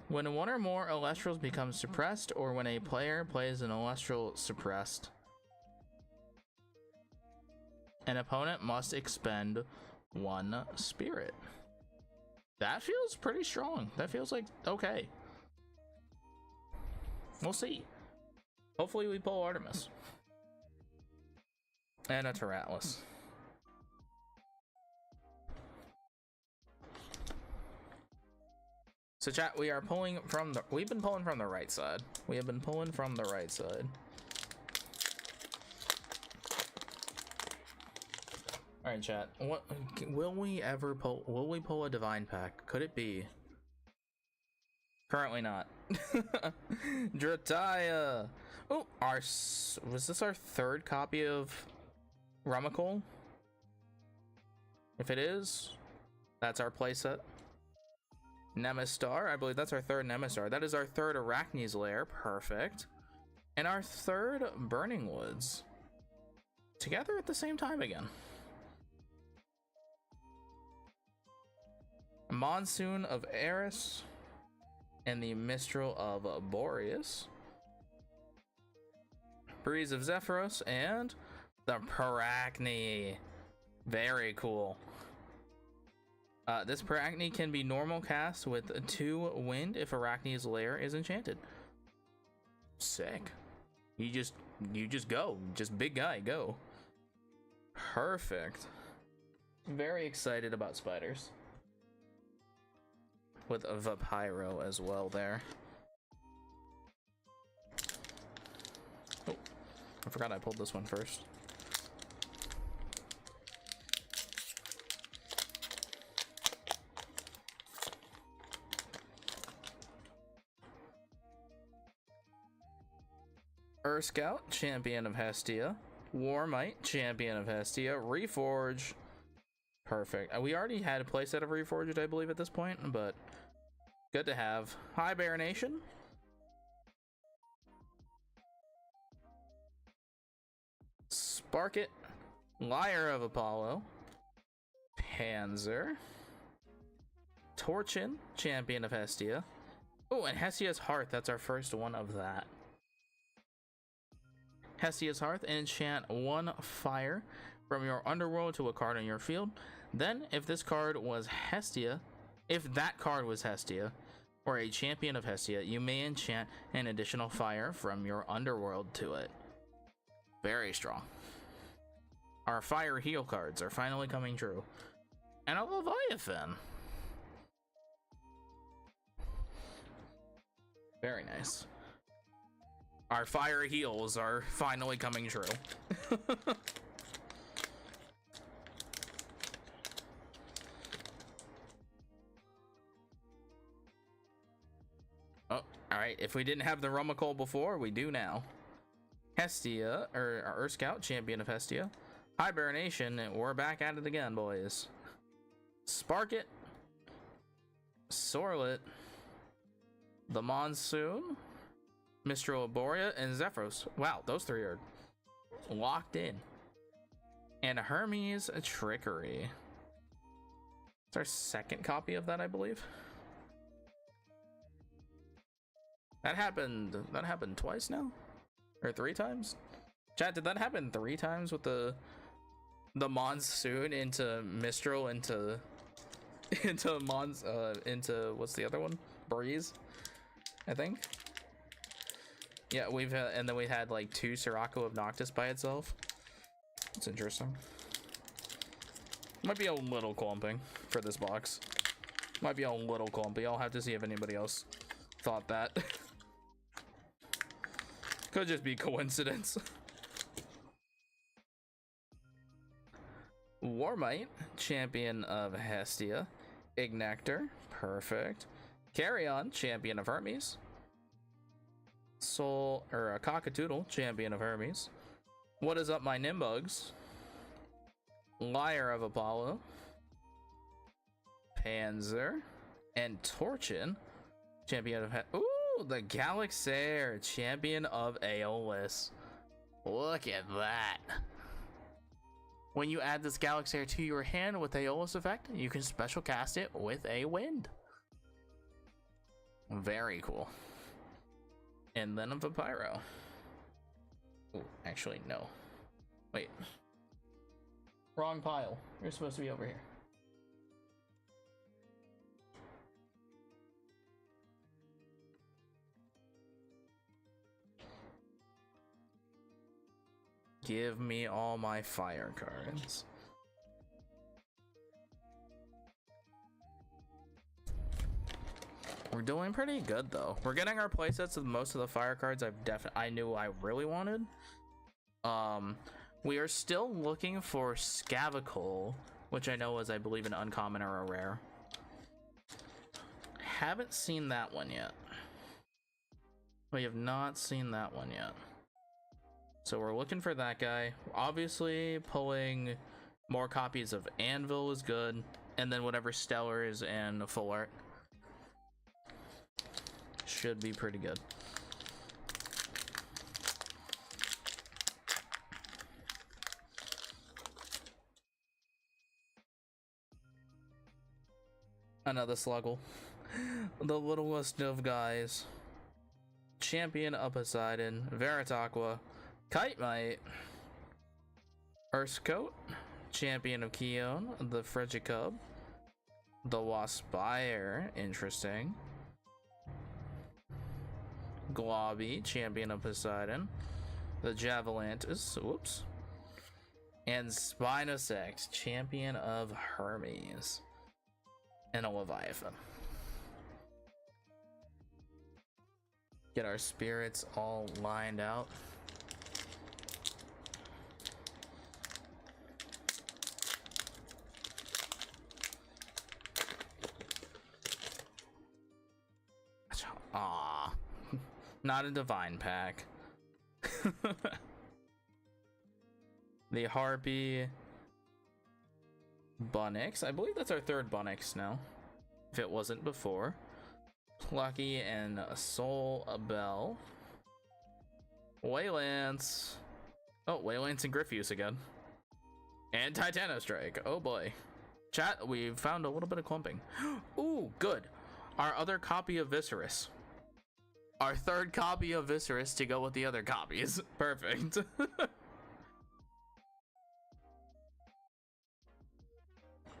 When one or more Elestrals become suppressed, or when a player plays an Elestral suppressed, an opponent must expend one spirit. That feels pretty strong. That feels like okay. We'll see. Hopefully we pull Artemis. And a Terratlas. So chat, we are pulling from the, we've been pulling from the right side. We have been pulling from the right side. All right, chat. What will we ever pull? Will we pull a Divine Pack? Could it be? Currently not. Drataya. Oh, was this our third copy of Rumicole? If it is, that's our playset. Nemistar, I believe that's our third Nemistar. That is our third Arachne's Lair, perfect. And our third Burning Woods. Together at the same time again. Monsoon of Eris. And the Mistral of Boreas. Breeze of Zephyros, and the Parachne. Very cool. This Parachne can be normal cast with 2 wind if Arachne's Lair is enchanted. Sick. You just go. Just big guy, go. Perfect. Very excited about spiders. With a Vapyro as well there. Oh, I forgot I pulled this one first. Scout, champion of Hestia. Warmite, champion of Hestia. Reforge. Perfect. We already had a playset of Reforged, I believe, at this point, but good to have. Hi, Baronation. Sparkit. Lyre of Apollo. Panzer. Torchin, champion of Hestia. Oh, and Hestia's Hearth. That's our first one of that. Hestia's Hearth, enchant 1 fire from your underworld to a card on your field. Then, if this card was Hestia, if that card was Hestia, or a champion of Hestia, you may enchant an additional fire from your underworld to it. Very strong. Our fire heal cards are finally coming true. And a Leviathan. Very nice. Our fire heals are finally coming true. Oh, alright. If we didn't have the Rumicole before, we do now. Hestia, or Earth Scout, champion of Hestia. Hibernation, we're back at it again, boys. Sparkit, Sorlet, the Monsoon, Mistral Borea, and Zephyros. Wow, those three are locked in. And Hermes Trickery. It's our second copy of that, I believe. That happened twice now? Or 3 times? Chat, did that happen 3 times with the Monsoon into Mistral into into what's the other one? Breeze, I think. Yeah, we've and then we had like 2 Sirocco of Noctis by itself. It's interesting. Might be a little clumping for this box. Might be a little clumpy. I'll have to see if anybody else thought that. Could just be coincidence. Warmite, champion of Hestia. Ignactor, perfect. Carrion, champion of Hermes. Soul, or a Cockatoodle, champion of Hermes. What is up, my Nimbugs? Lyre of Apollo. Panzer. And Torchin, champion of ooh, the Galaxair, champion of Aeolus. Look at that. When you add this Galaxair to your hand with Aeolus effect, you can special cast it with a wind. Very cool. And then a Vampiro. Ooh, actually, no. Wait. Wrong pile. You're supposed to be over here. Give me all my fire cards. We're doing pretty good though. We're getting our playsets with most of the fire cards I knew I really wanted. We are still looking for Scavicle, which I know is, I believe, an uncommon or a rare. Haven't seen that one yet. We have not seen that one yet. So we're looking for that guy. Obviously, pulling more copies of Anvil is good, and then whatever Stellars and Full Art should be pretty good. Another Sluggle. The littlest of guys. Champion of Poseidon. Veritaqua. Kite Mite. Urskote. Champion of Keon. The Frigicub. The Waspire. Interesting. Globby. Champion of Poseidon. The Javalantis. Whoops. And Spinosect. Champion of Hermes. And a Leviathan. Get our spirits all lined out. Ah, not a divine pack. The Harpy. Bunnix. I believe that's our 3rd Bunnix now, if it wasn't before. Plucky and Soul Bell. Waylance. Oh, Waylance and Griffius again. And Titanostrike. Oh boy. Chat, we found a little bit of clumping. Ooh, good. Our other copy of Viscerus. Our 3rd copy of Viscerus to go with the other copies. Perfect.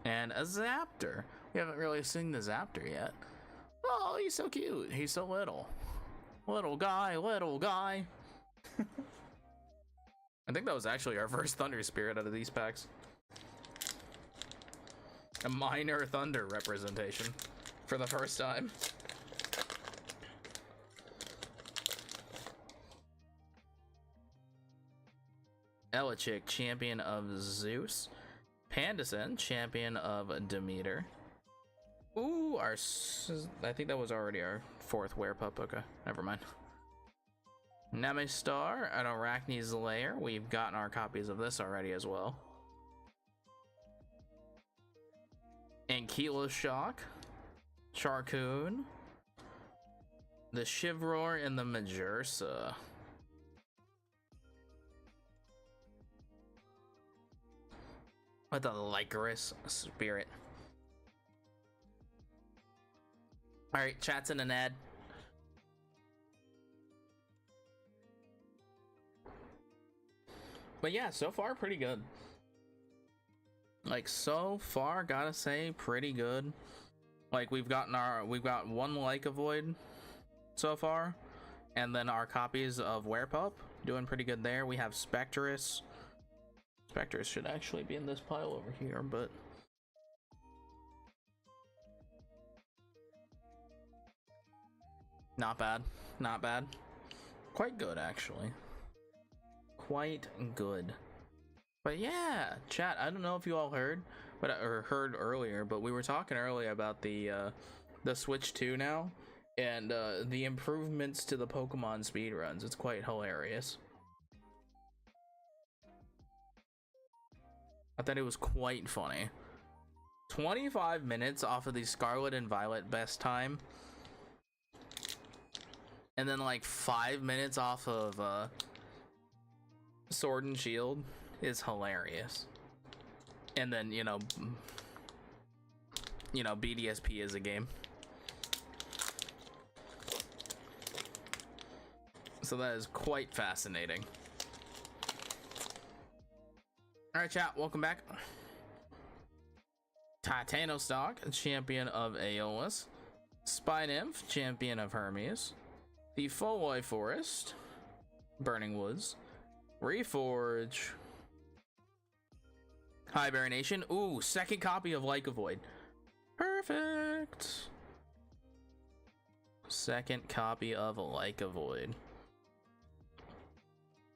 And a Zaptor. We haven't really seen the Zaptor yet. Oh, he's so cute. He's so little. Little guy, little guy. I think that was actually our first Thunder Spirit out of these packs. A minor Thunder representation for the first time. Elichick, champion of Zeus. Pandison, champion of Demeter. Ooh, I think that was already our 4th Werewolf. Okay, never mind. Nemistar, an Arachne's Lair. We've gotten our copies of this already as well. Ankyloshock, Shock, Charcoon, the Chivroar, and the Majursa. With the Lycoris Spirit. Alright, chat's in an ad. But yeah, so far pretty good. Like, so far, gotta say, pretty good. Like, we've got one Lycovoid so far, and then our copies of Werepup doing pretty good there. We have Spectrus. Spectrus should actually be in this pile over here, but not bad, not bad. Quite good, actually. Quite good. But yeah, chat, I don't know if you all heard, or heard earlier, but we were talking earlier about the Switch 2 now, and the improvements to the Pokemon speedruns. It's quite hilarious. I thought it was quite funny. 25 minutes off of the Scarlet and Violet best time, and then like 5 minutes off of Sword and Shield is hilarious. And then you know BDSP is a game, so that is quite fascinating. All right, chat, welcome back. Titanostalk, champion of Aeolus. Spynymph, champion of Hermes. The Foloi Forest, Burning Woods. Reforge. Hibernation. Ooh, second copy of Lycovoid. Perfect. Second copy of Lycovoid.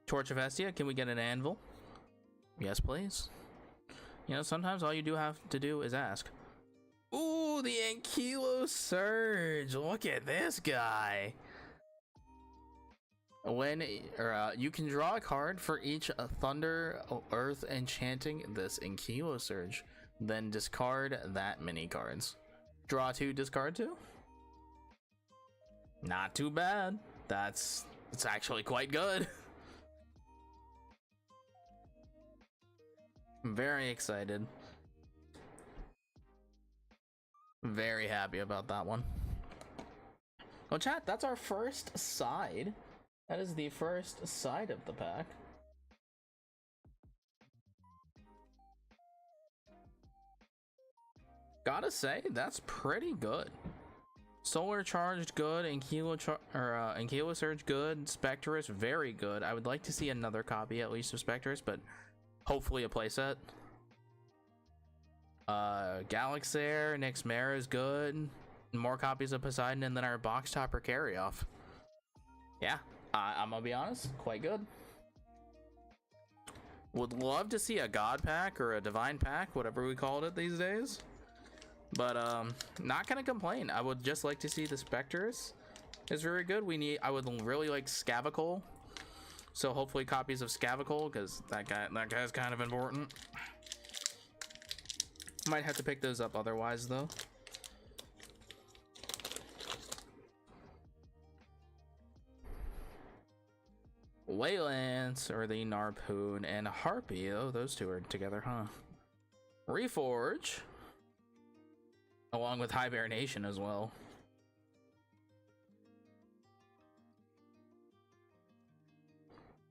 Torch of Hestia, can we get an anvil? Yes, please. You know, sometimes all you do have to do is ask. Ooh, the Ankylo Surge. Look at this guy. When you can draw a card for each Thunder, Earth enchanting this Ankylo Surge, then discard that many cards. Draw 2, discard 2. Not too bad. It's actually quite good. I'm very excited. Very happy about that one. Well, chat, that's our first side. That is the first side of the pack. Gotta say, that's pretty good. Solar Charged good, Ankylo Surge good, Spectrus very good. I would like to see another copy at least of Spectrus, but hopefully a playset. Galaxair, Nixmera is good. More copies of Poseidon, and then our box topper carry off. Yeah, I'm gonna be honest, quite good. Would love to see a God pack or a Divine pack, whatever we called it these days. But not gonna complain. I would just like to see the Spectrus is very good. I would really like Scavicle. So hopefully copies of Scavicle, because that guy's kind of important. Might have to pick those up otherwise though. Waylance, or the Narpoon, and Harpy. Oh, those two are together, huh? Reforge, along with Hibernation as well.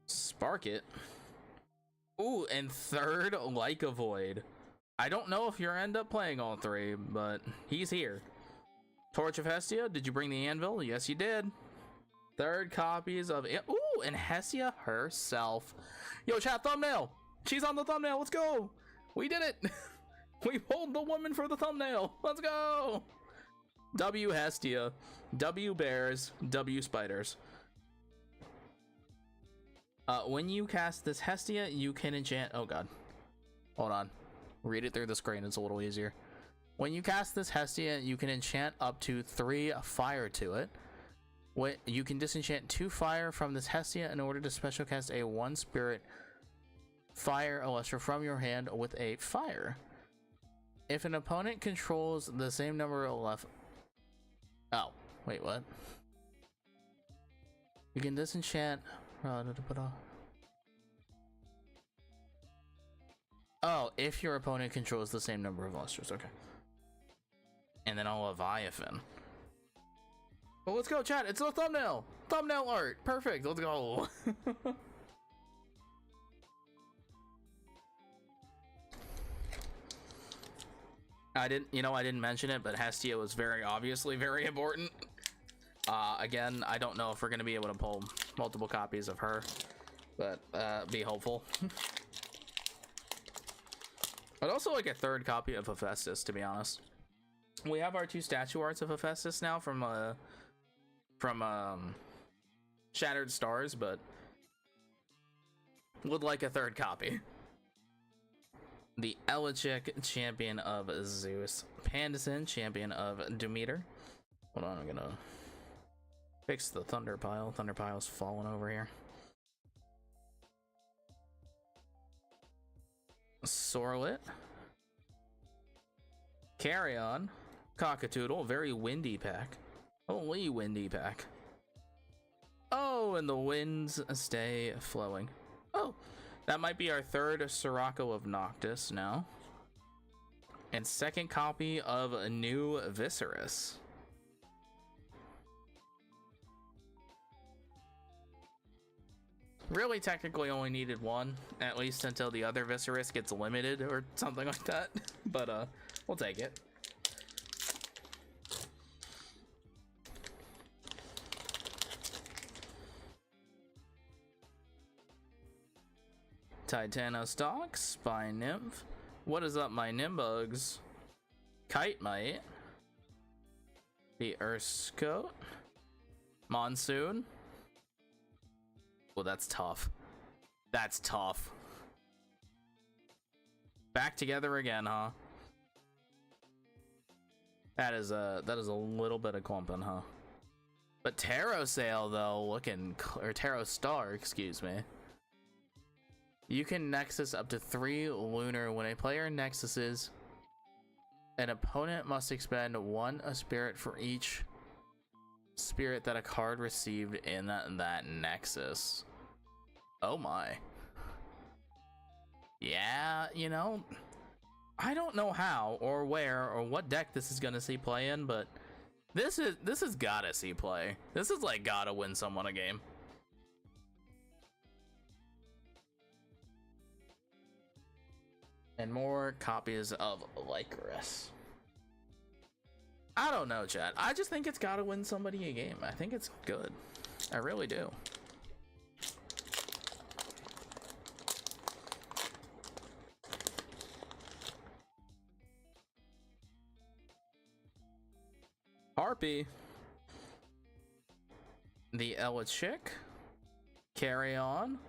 Spark it. Ooh, and third Lycovoid. I don't know if you'll end up playing all three, but he's here. Torch of Hestia, did you bring the anvil? Yes, you did. Third copies of it. Ooh, and Hestia herself. Yo, chat, thumbnail. She's on the thumbnail. Let's go. We did it. We pulled the woman for the thumbnail. Let's go. W Hestia, W Bears, W Spiders. When you cast this Hestia, you can enchant. Oh god. Hold on. Read it through the screen. It's a little easier. When you cast this Hestia, you can enchant up to 3 fire to it. You can disenchant 2 fire from this Hestia in order to special cast a 1 spirit fire Elestral from your hand with a fire. If an opponent controls the same number of left. Oh, wait, what? You can disenchant. Oh, if your opponent controls the same number of Elestrals, okay. And then a Leviathan. Well, let's go, chat. It's a thumbnail. Thumbnail art. Perfect. Let's go. I didn't mention it, but Hestia was very obviously very important. Again, I don't know if we're gonna be able to pull multiple copies of her, but be hopeful. I'd also like a 3rd copy of Hephaestus, to be honest. We have our 2 statue arts of Hephaestus now from Shattered Stars, but would like a 3rd copy. The Elechic, champion of Zeus. Pandison, champion of Demeter. Hold on, I'm gonna fix the thunder pile. Thunder pile's falling over here. Sorlet. Carrion. Cockatoodle, very windy pack. Holy windy pack. Oh, and the winds stay flowing. Oh, that might be our 3rd Sirocco of Noctis now. And 2nd copy of a new Viserys. Really technically only needed 1, at least until the other Viserys gets limited or something like that. But we'll take it. Titanostock, Spy Nymph. What is up, my Nimbugs? Kite Mite. The Urskote. Monsoon. Well, that's tough. That's tough. Back together again, huh? That is a little bit of clumping, huh? But Tarot Sail though, or Tarot Star, excuse me. You can Nexus up to 3 lunar. When a player Nexuses, an opponent must expend 1 spirit for each spirit that a card received in that Nexus. Oh my. Yeah, you know, I don't know how or where or what deck this is gonna see play in, but this is gotta see play. This is like gotta win someone a game. And more copies of Lycoris. I don't know, chat. I just think it's gotta win somebody a game. I think it's good. I really do. Harpy. The Elechic. Carrion.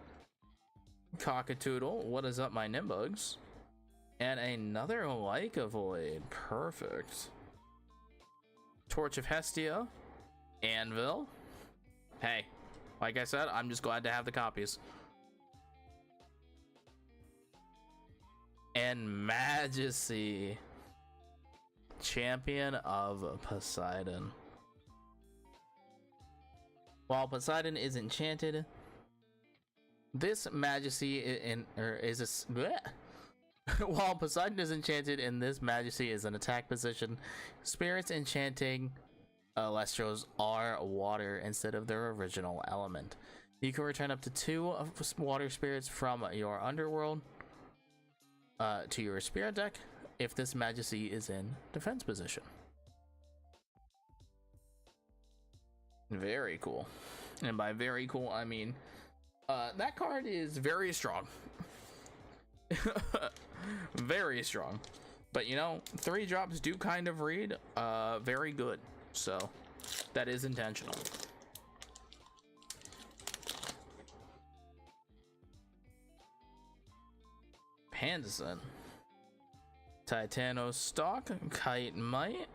Cockatoodle. What is up, my Nimbugs? And another Leica Void. Perfect. Torch of Hestia. Anvil. Hey, like I said, I'm just glad to have the copies. And Majesty. Champion of Poseidon. While Poseidon is enchanted, this Majesty while Poseidon is enchanted and this Majesty is an attack position, spirits enchanting Elestrals are water instead of their original element. You can return up to 2 water spirits from your underworld to your spirit deck if this Majesty is in defense position. Very cool. And by very cool, I mean that card is very strong. Very strong. But you know, 3 drops do kind of read very good. So that is intentional. Pandison. Titanostock, Kite Mite,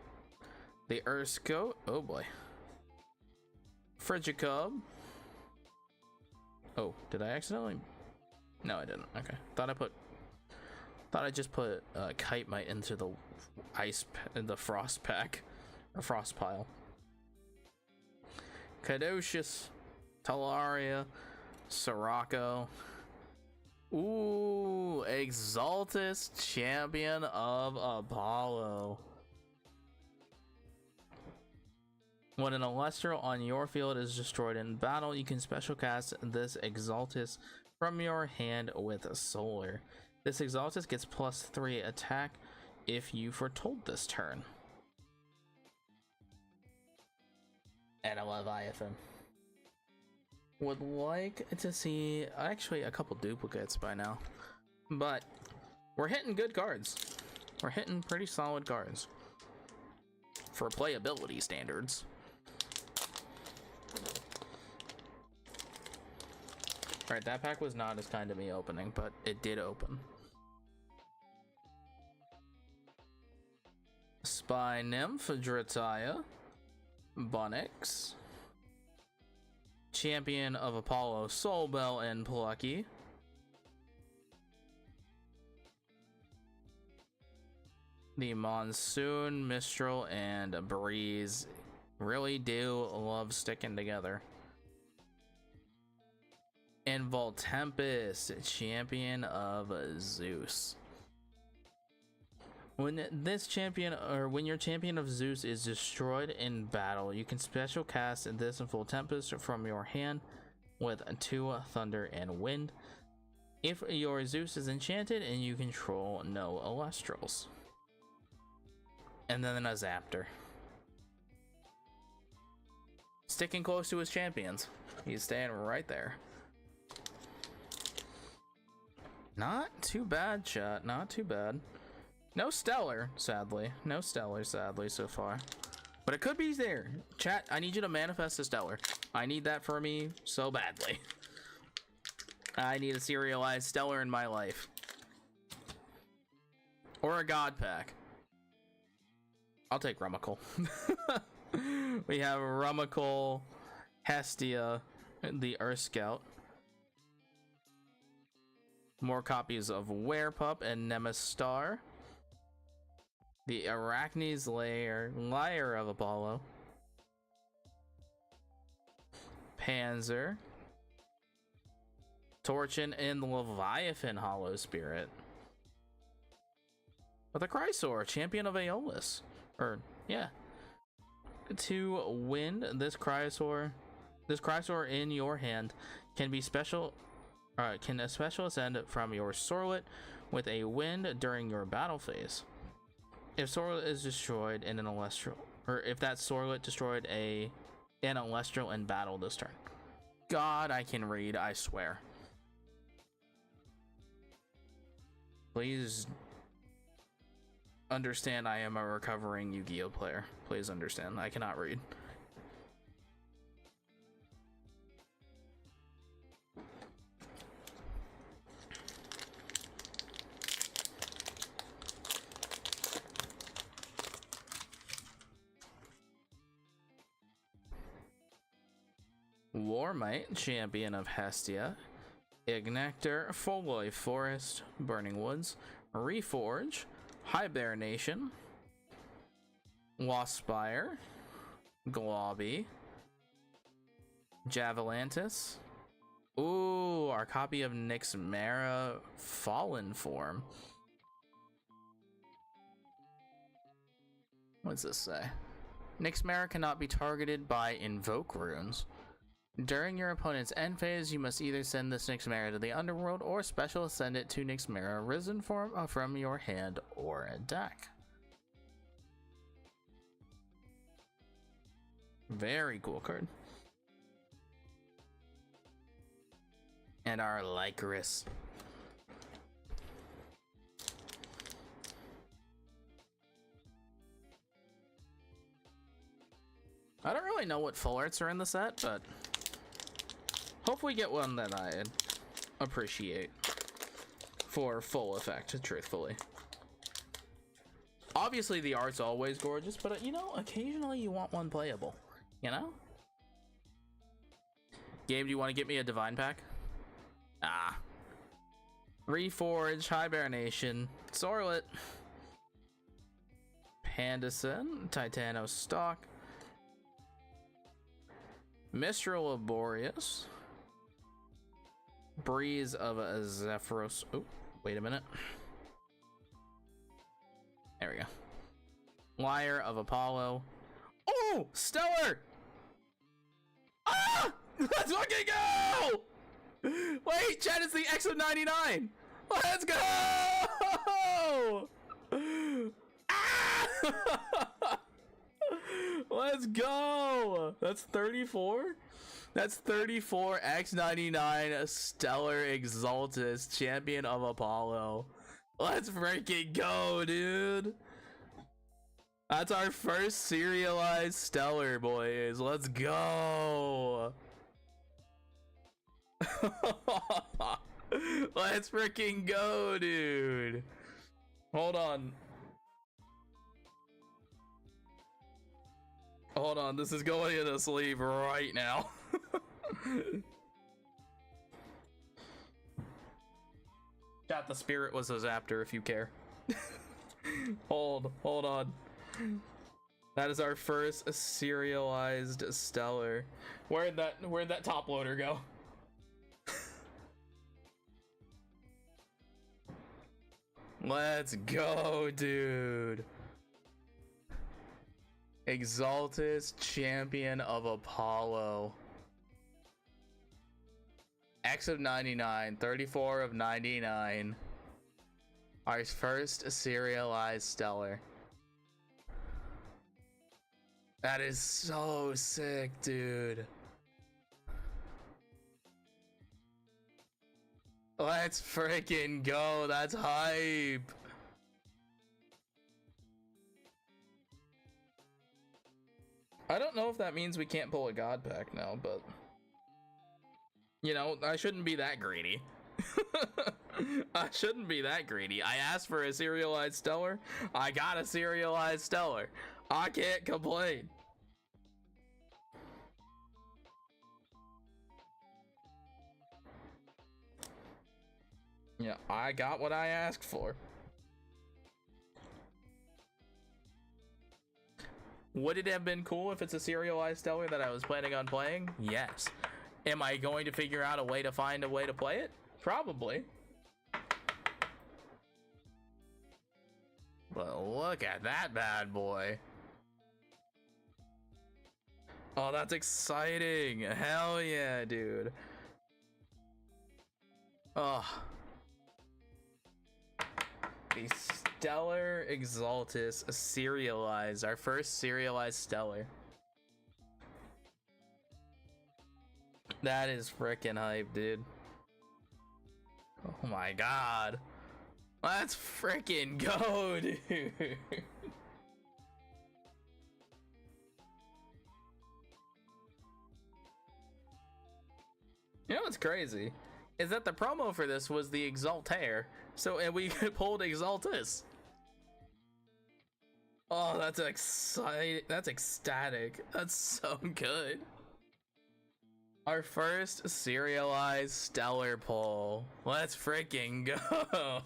the Urskote, oh boy. Frigicub. Oh, did I accidentally? No, I didn't. Okay, thought I just put Kite Mite into the the frost pack or frost pile. Caduceus, Talaria, Sirocco. Ooh, Exaltus, Champion of Apollo. When an Elestral on your field is destroyed in battle, you can special cast this Exaltus from your hand with a Solar. This Exaltus gets +3 attack if you foretold this turn. And a Leviathan. Would like to see actually a couple duplicates by now, but we're hitting good cards. We're hitting pretty solid cards for playability standards. All right, that pack was not as kind to me opening, but it did open. Spy Nymph, Drataya, Bunnix, Champion of Apollo, Soulbell, and Plucky. The Monsoon, Mistral, and Breeze really do love sticking together. And Voltempest, Champion of Zeus. When this champion, or when your Champion of Zeus is destroyed in battle, you can special cast this Voltempest from your hand with 2 Thunder and Wind. If your Zeus is enchanted and you control no Elestrals. And then a Zaptor. Sticking close to his champions. He's staying right there. Not too bad, chat. Not too bad. No stellar, sadly. No stellar, sadly, so far. But it could be there. Chat, I need you to manifest a stellar. I need that for me so badly. I need a serialized stellar in my life. Or a god pack. I'll take Rummikle. We have Rummikle, Hestia, the Earth Scout. More copies of Werepup and Nemastar. The Arachne's Lyre of Apollo. Panzer. Torchin and the Leviathan Hollow Spirit. With a Chrysaor, Champion of Aeolus. Or, yeah. To win this Chrysaor in your hand can be can a special ascend from your Sorlet with a wind during your battle phase. If Sorlet is destroyed in an Elestral, or if that Sorlet destroyed an Elestral in battle this turn. God, I can read, I swear. Please understand I am a recovering Yu-Gi-Oh player. Please understand, I cannot read. Warmite, Champion of Hestia, Ignector, Foloi Forest, Burning Woods, Reforge, Hibernation, Waspire, Globby, Javelantis. Ooh, our copy of Nyxmera Fallen Form. What does this say? Nyxmera cannot be targeted by invoke runes. During your opponent's end phase, you must either send this Nyxmera to the underworld or special send it to Nyxmera Risen form from your hand or a deck. Very cool card. And our Lycoris. I don't really know what full arts are in the set, but hopefully get one that I appreciate for full effect, truthfully. Obviously the art's always gorgeous, but you know, occasionally you want one playable, you know? Game, do you want to get me a divine pack? Ah. Reforge, Hibernation, Sorlet, Pandison, Titano Stock, Mistral of Boreas, Breeze of a Zephyros. Oh, wait a minute. There we go. Lyre of Apollo. Oh, Stellar! Ah! Let's fucking go! Wait, chat, it's the X of 99. Let's go! Ah! Let's go! That's 34? That's 34 X99 Stellar Exaltus, Champion of Apollo. Let's freaking go, dude. That's our first serialized Stellar, boys. Let's go. Let's freaking go, dude. Hold on. Hold on, this is going in a sleeve right now. Got the spirit was a Zaptor if you care. Hold on. That is our first serialized Stellar. Where'd that top loader go? Let's go, dude. Exaltus, Champion of Apollo. X of 99, 34 of 99. Our first serialized Stellar. That is so sick, dude. Let's freaking go. That's hype. I don't know if that means we can't pull a God pack now, but you know, I shouldn't be that greedy. I shouldn't be that greedy. I asked for a serialized Stellar. I got a serialized Stellar. I can't complain. Yeah, I got what I asked for. Would it have been cool if it's a serialized Stellar that I was planning on playing? Yes. Am I going to figure out a way to find a way to play it? Probably. But look at that bad boy. Oh, that's exciting. Hell yeah, dude. Oh. The Stellar Exaltus serialized. Our first serialized Stellar. That is freaking hype, dude. Oh my god. Let's freaking go, dude. You know what's crazy? Is that the promo for this was the Exaltair. So, and we pulled Exaltus. Oh, that's exciting. That's ecstatic. That's so good. Our first serialized Stellar pull. Let's freaking go.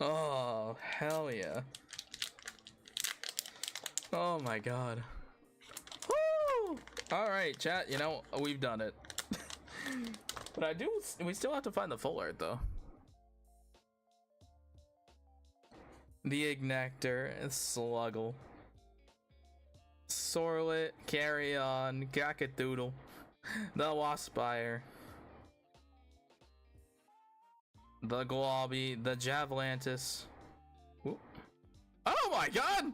Oh, hell yeah. Oh my god. Woo! Alright, chat, you know, we've done it. But we still have to find the full art though. The Ignector, Sluggle, Sorlet, Carry On, Gakadoodle, the Waspire, the Globby, the Javelantis. Ooh. Oh my god!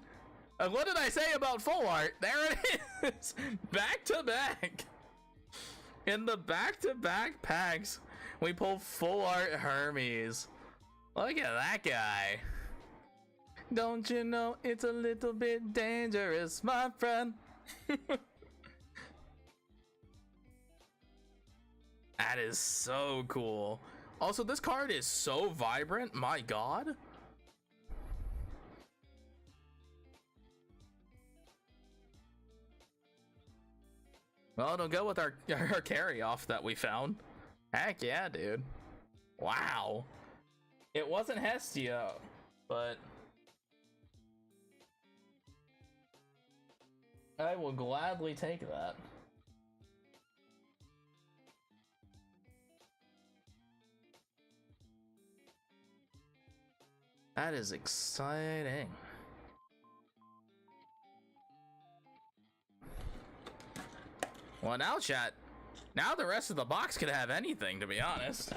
What did I say about full art? There it is! Back to back! In the back-to-back packs, we pull full art Hermes. Look at that guy. Don't you know it's a little bit dangerous, my friend? That is so cool. Also, this card is so vibrant, my god. Well, it'll go with our carry off that we found. Heck yeah, dude. Wow. It wasn't Hestia, but I will gladly take that. That is exciting. Well, now, chat. Now the rest of the box could have anything, to be honest.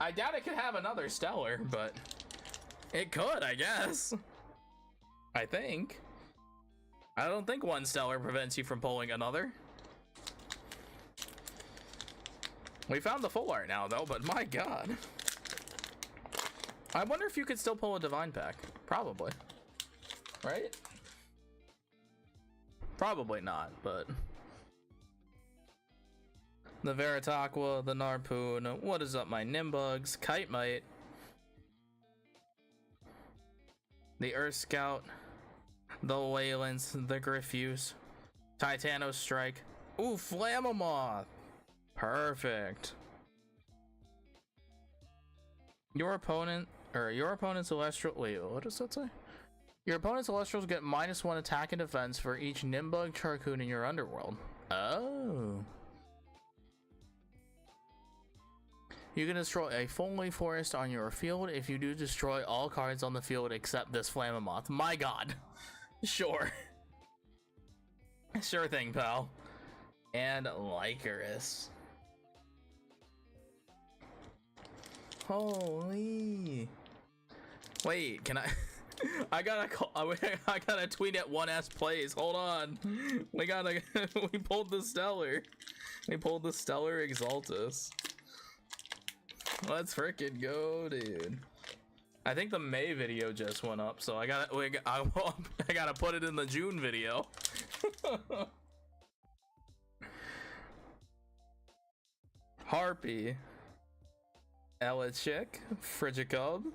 I doubt it could have another stellar, but it could, I guess. I think. I don't think one stellar prevents you from pulling another. We found the full art now, though, but my god. I wonder if you could still pull a divine pack. Probably. Right? Probably not, but... The Veritaqua, the Narpoon, what is up my Nimbugs, Kite Mite, the Earth Scout, the Waylands, the Griffuse, Titano Strike, ooh, Flammomoth, perfect. Your opponent's Celestial, wait, what does that say? Your opponent's Elestrals get -1 attack and defense for each Nimbug Charcoon in your underworld. Oh. You can destroy a Foliage Forest on your field. If you do, destroy all cards on the field except this Flammomoth. My god. Sure. Sure thing, pal. And Lycaris. Holy. Wait, can I... I gotta tweet at 1S plays. Hold on. We pulled the Stellar. We pulled the Stellar Exaltus. Let's freaking go, dude. I think the May video just went up, so I gotta put it in the June video. Harpy, Elichick, Frigicub,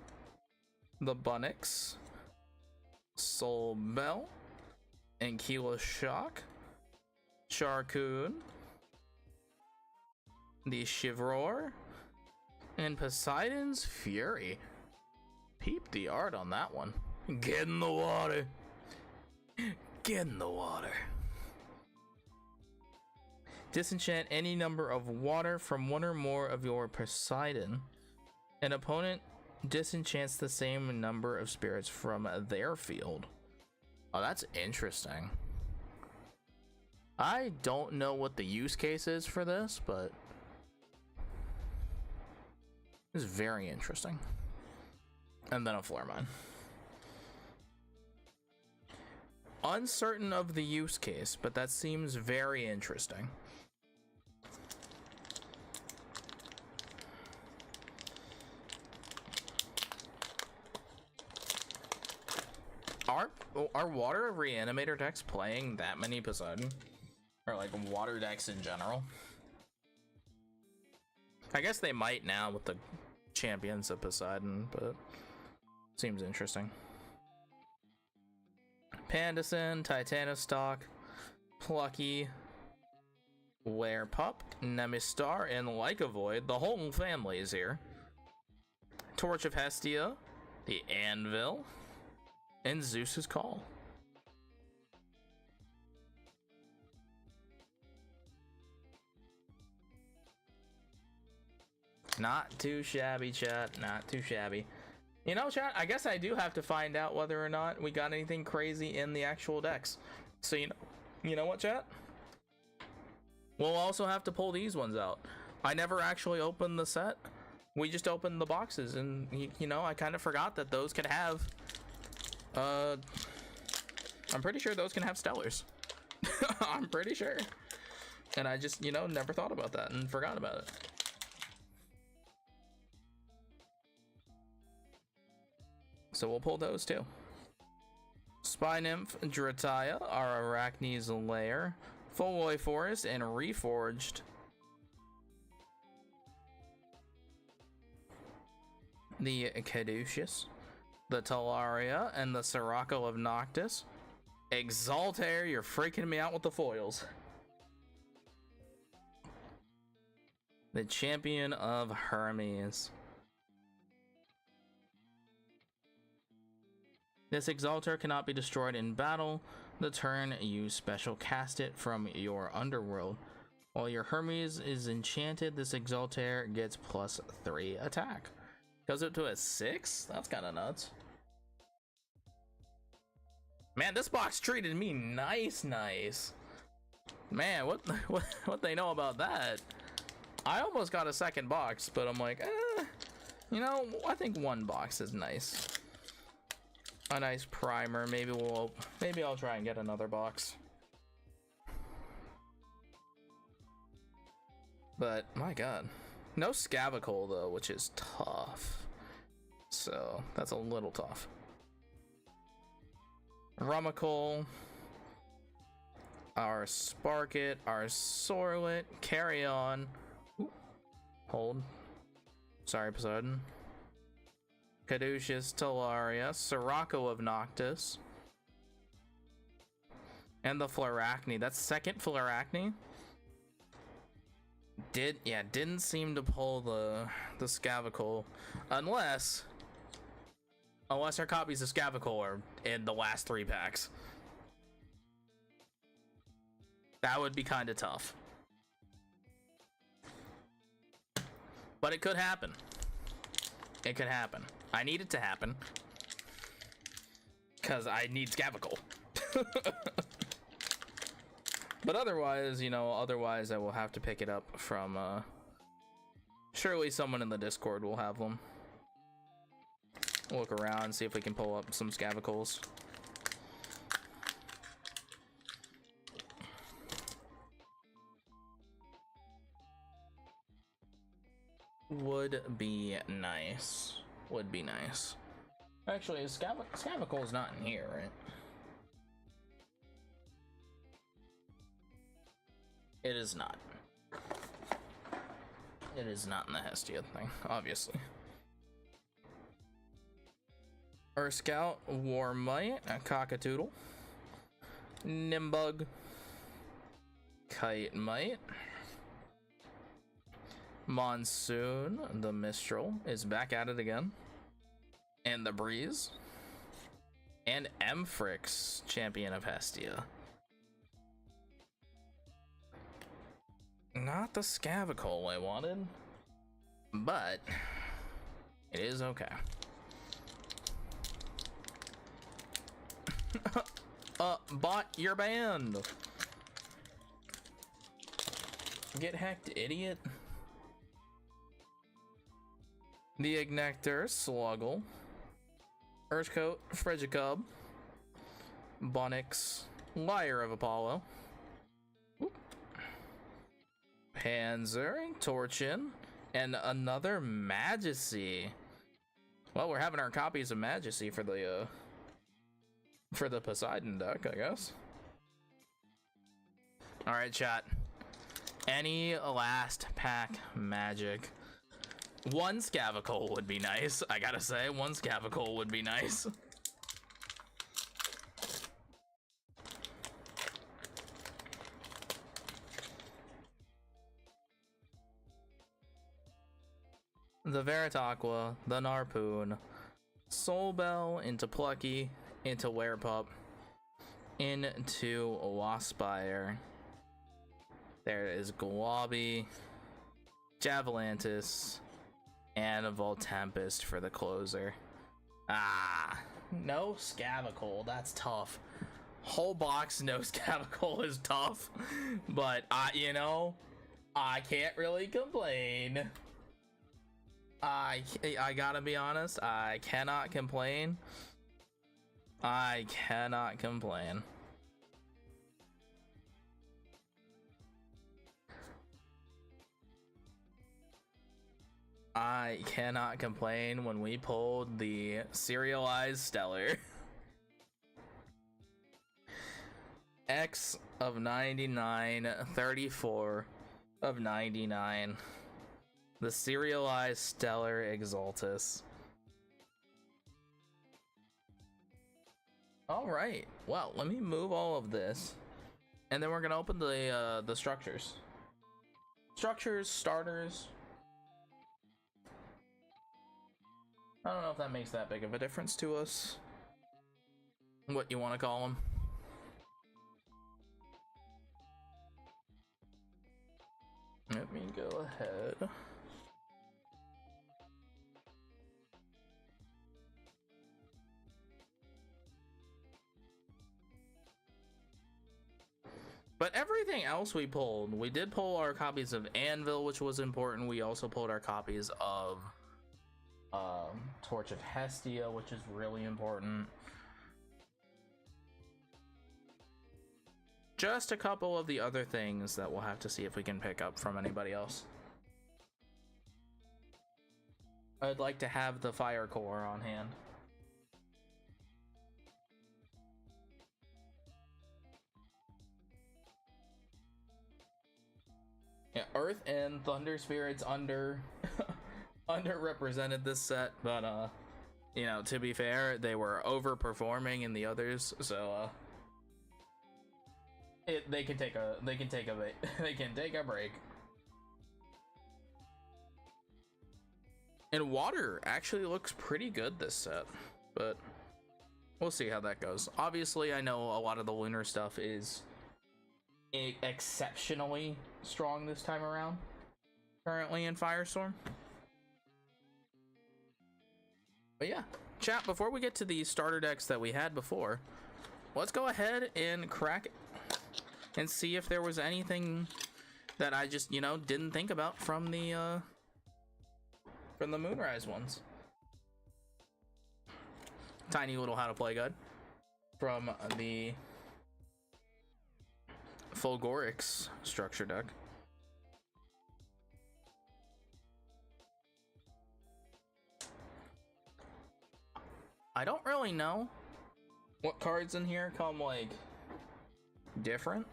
the Bunnix, Soul Bell, Ankylo Shock, Charcoon, the Chivroar, and Poseidon's Fury. Peep the art on that one. Get in the water. Get in the water. Disenchant any number of water from one or more of your Poseidon. An opponent disenchants the same number of spirits from their field. Oh, that's interesting. I don't know what the use case is for this, but it's very interesting. And then a floor mine. Uncertain of the use case, but that seems very interesting. Are water reanimator decks playing that many Poseidon? Or like water decks in general? I guess they might now with the champions of Poseidon, but seems interesting. Pandison, Titanostock, Plucky, Werepup, Nemistar, and Lycavoid. The whole family is here. Torch of Hestia, the Anvil, and Zeus's Call. Not too shabby, chat. Not too shabby. You know, chat, I guess I do have to find out whether or not we got anything crazy in the actual decks. So, you know what, chat? We'll also have to pull these ones out. I never actually opened the set. We just opened the boxes, and, you know, I kind of forgot that those could have... I'm pretty sure those can have Stellars. I'm pretty sure. And I just, you know, never thought about that and forgot about it. So we'll pull those too. Spy Nymph, Drataya, our Arachne's Lair, Foliage Forest, and Reforged. The Caduceus, the Talaria, and the Sirocco of Noctis. Exaltair, you're freaking me out with the foils. the champion of Hermes. This Exalter cannot be destroyed in battle. The turn you special cast it from your underworld. While your Hermes is enchanted, this Exalter gets +3 attack. Goes up to a 6? That's kind of nuts. Man, this box treated me nice. Man, what they know about that? I almost got a second box, but I'm like, you know, I think one box is nice. A nice primer. Maybe I'll try and get another box. But my god, no Scavicle though, which is tough. So that's a little tough. Rumicle, our Sparkit, our Sorlet, Carry On. Ooh. Hold. Sorry, Poseidon. Caduceus, Talaria, Sirocco of Noctis, and the Flaracne. That's second Flaracne. Didn't seem to pull the Scavicle, unless our copies of Scavicle are in the last 3 packs. That would be kind of tough, but it could happen. It could happen. I need it to happen because I need Scavicle. But otherwise, you know, I will have to pick it up from surely someone in the Discord will have them. We'll look around, see if we can pull up some Scavicles. Would be nice. Would be nice. Actually, Scavicle is not in here, right? It is not. It is not in the Hestia thing, obviously. Earth Scout, Warmite, Cockatoodle, Nimbug, Kite Mite, Monsoon, the Mistral is back at it again, and the Breeze, and Amphrix, champion of Hestia. Not the Scavicle I wanted, but it is okay. Bot, you're banned. Get hacked, idiot. The Ignector, Sluggle, Urshcoat, Frigicub, Bonix, Lyre of Apollo, Panzer, Torchin, and another Majesty. Well, we're having our copies of Majesty for the Poseidon deck, I guess. All right, chat. Any last pack magic? One Scavicle would be nice. I gotta say, one Scavicle would be nice. The Veritaqua, the Narpoon, Soulbell into Plucky, into Werepup, into Waspire. There is Globby, Javelantis, and a Voltempest for the closer. Ah, no Scavicle. That's tough. Whole box, no Scavicle is tough. But, you know, I can't really complain. I gotta be honest, I cannot complain. I cannot complain. I cannot complain when we pulled the serialized Stellar. X of 99, 34 of 99. The serialized Stellar Exaltus. All right. Well, let me move all of this, and then we're gonna open the structures. Structures, starters. I don't know if that makes that big of a difference to us. What you want to call them. Let me go ahead. But everything else we pulled, we did pull our copies of Anvil, which was important. We also pulled our copies of Torch of Hestia, which is really important. Just a couple of the other things that we'll have to see if we can pick up from anybody else. I'd like to have the Fire Core on hand. Yeah, Earth and Thunder Spirits underrepresented this set, but you know, to be fair, they were overperforming in the others, so they can take a break. And water actually looks pretty good this set, but we'll see how that goes. Obviously, I know a lot of the lunar stuff is exceptionally strong this time around, currently in Firestorm. But yeah, chat, before we get to the starter decks that we had before, let's go ahead and crack and see if there was anything that I just, you know, didn't think about from the Moonrise ones. Tiny little how to play guide from the Fulgorix structure deck. I don't really know what cards in here come like different,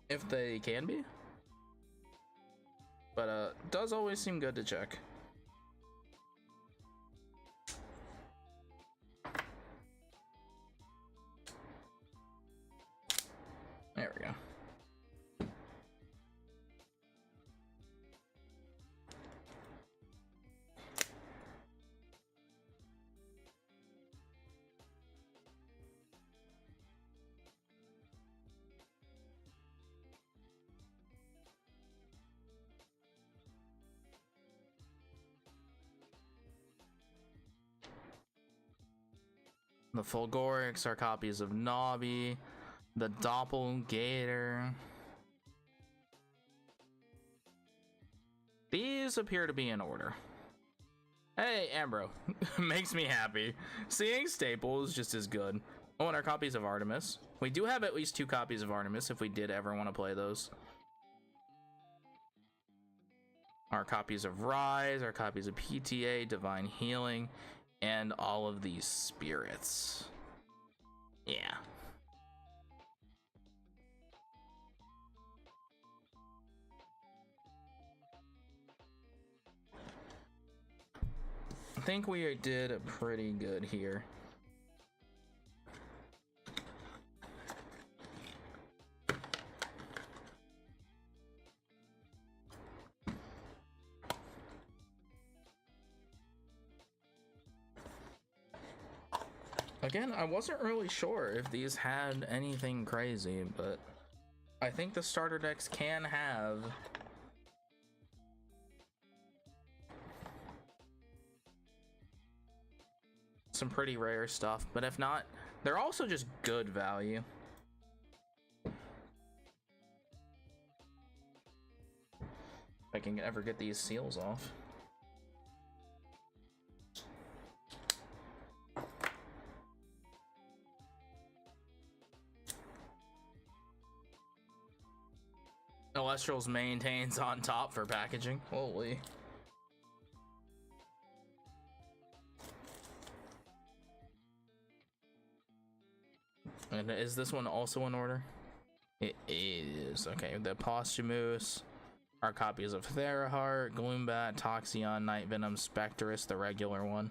if they can be, but does always seem good to check. There we go. The Fulgorix are copies of Nobby, the Doppelgator. These appear to be in order. Hey, Ambro, makes me happy. Seeing Staple is just as good. Oh, and our copies of Artemis. We do have at least 2 copies of Artemis if we did ever want to play those. Our copies of Rise, our copies of PTA, Divine Healing, and all of these spirits. Yeah. I think we did pretty good here. Again, I wasn't really sure if these had anything crazy, but I think the starter decks can have some pretty rare stuff, but if not, they're also just good value. If I can ever get these seals off. Elestrals maintains on top for packaging. Holy. And is this one also in order? It is. Okay, the Posthumous, our copies of Theraheart, Gloombat, Toxion, Night Venom, Spectrus, the regular one,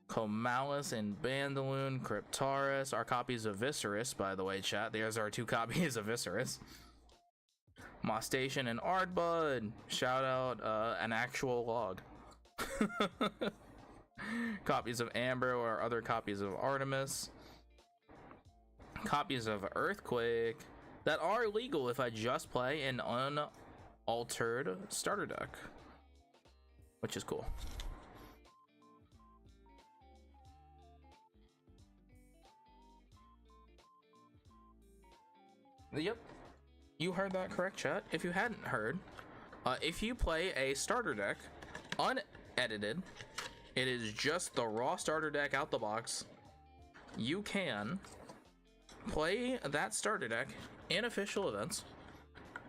Comalis and Bandaloon, Cryptaris, our copies of Viscerus, by the way, chat. There's our 2 copies of Viscerus. My station and Ardbud. Shout out an actual log. Copies of Amber or other copies of Artemis. Copies of Earthquake that are legal if I just play an unaltered starter deck, which is cool. Yep, you heard that correct, chat. If you hadn't heard, if you play a starter deck unedited, it is just the raw starter deck out the box, you can play that starter deck in official events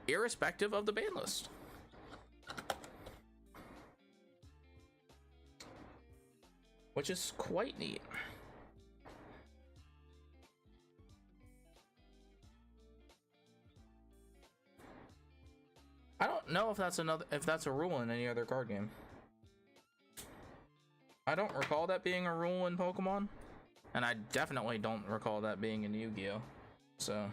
irrespective of the ban list. Which is quite neat. I don't know if that's a rule in any other card game. I don't recall that being a rule in Pokemon, and I definitely don't recall that being in Yu-Gi-Oh. So,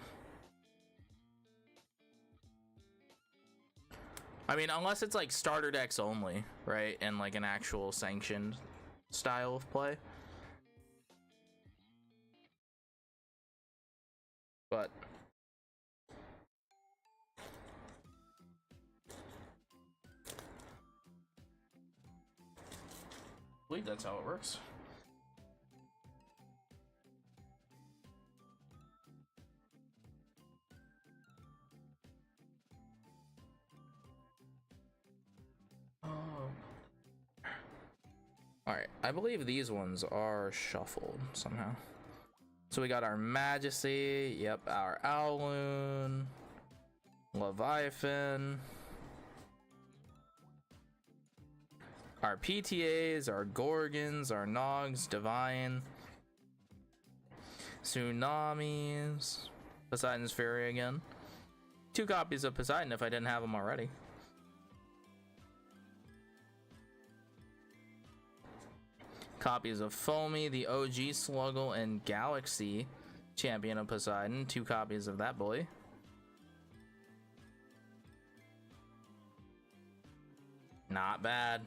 I mean, unless it's like starter decks only, right, and like an actual sanctioned style of play. But I believe that's how it works. Oh. Alright, I believe these ones are shuffled somehow. So we got our Majesty, yep, our Owloon, Leviathan, our PTAs, our Gorgons, our Nogs, Divine, Tsunamis, Poseidon's Fury again. 2 copies of Poseidon if I didn't have them already. Copies of Foamy, the OG Sluggle, and Galaxy Champion of Poseidon. 2 copies of that boy. Not bad.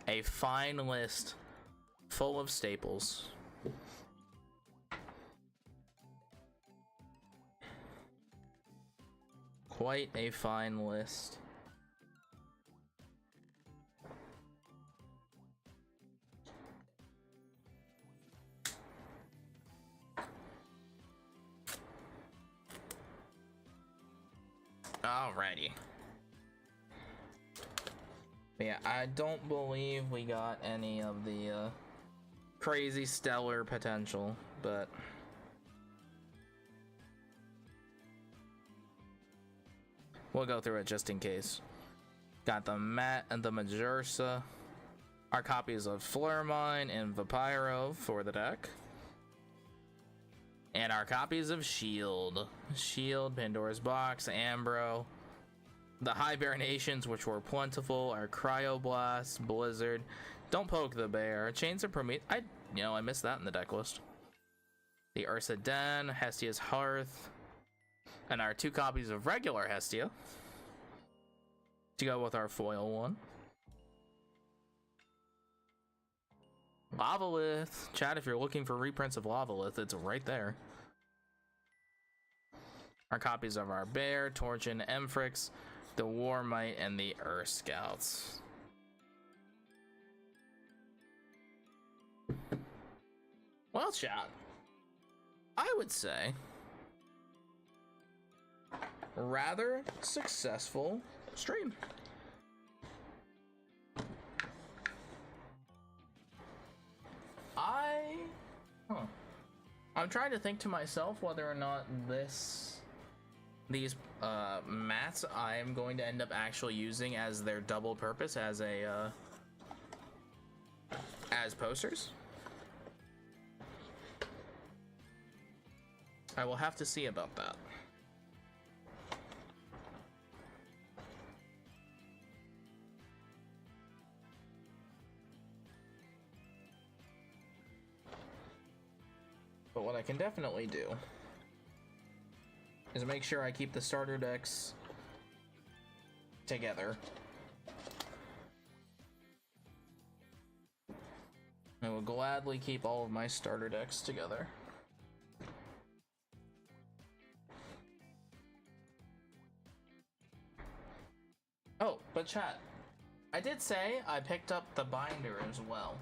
A fine list full of staples. Quite a fine list. Alrighty. Yeah, I don't believe we got any of the crazy stellar potential, but we'll go through it just in case. Got the Matt and the Majursa. Our copies of Flurmine and Vampiro for the deck. And our copies of Shield, Pandora's Box, Ambro, the Hibernations, which were plentiful, our Cryoblast, Blizzard, Don't Poke the Bear, Chains of Prometheus, I missed that in the deck list. The Ursa Den, Hestia's Hearth, and our 2 copies of regular Hestia to go with our foil one. Lavalith, chat, if you're looking for reprints of Lavalith, it's right there. Our copies of our Bear, Torchin, Emfrix, the Warmite, and the Earth Scouts. Well, chat, I would say rather successful stream. I'm trying to think to myself whether or not these mats I am going to end up actually using as their double purpose as posters. I will have to see about that. What I can definitely do is make sure I keep the starter decks together. I will gladly keep all of my starter decks together. Oh, but chat, I did say I picked up the binder as well.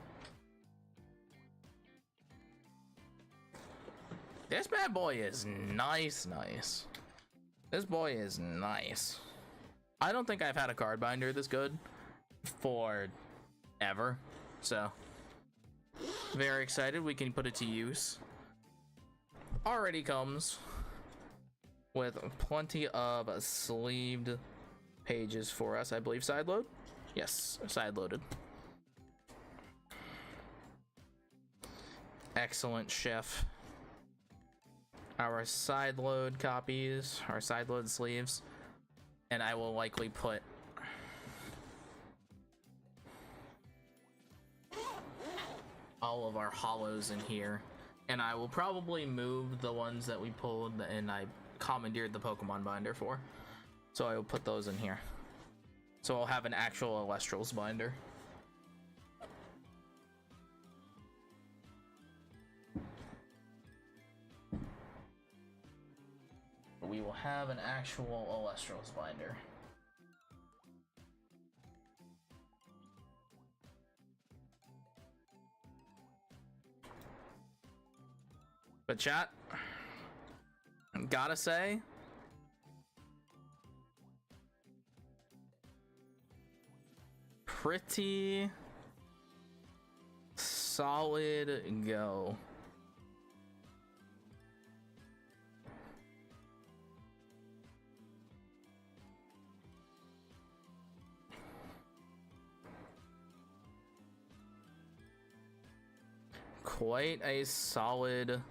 This bad boy is nice. This boy is nice. I don't think I've had a card binder this good for ever, so very excited we can put it to use. Already comes with plenty of sleeved pages for us, I believe. Side load? Yes, side loaded. Excellent, chef. Our side load copies, our side load sleeves, and I will likely put all of our hollows in here, and I will probably move the ones that we pulled and I commandeered the Pokemon binder for, so I will put those in here, so I'll have an actual Elestrals binder. We will have an actual Elestrals binder. But chat, gotta say, pretty solid go. Quite a solid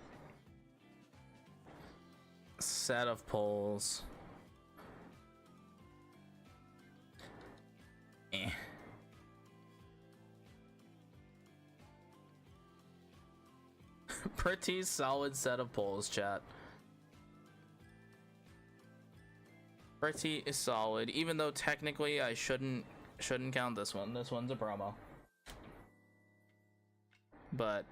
set of pulls. Pretty solid set of pulls, chat. Pretty solid, even though technically I shouldn't count this one. This one's a promo. But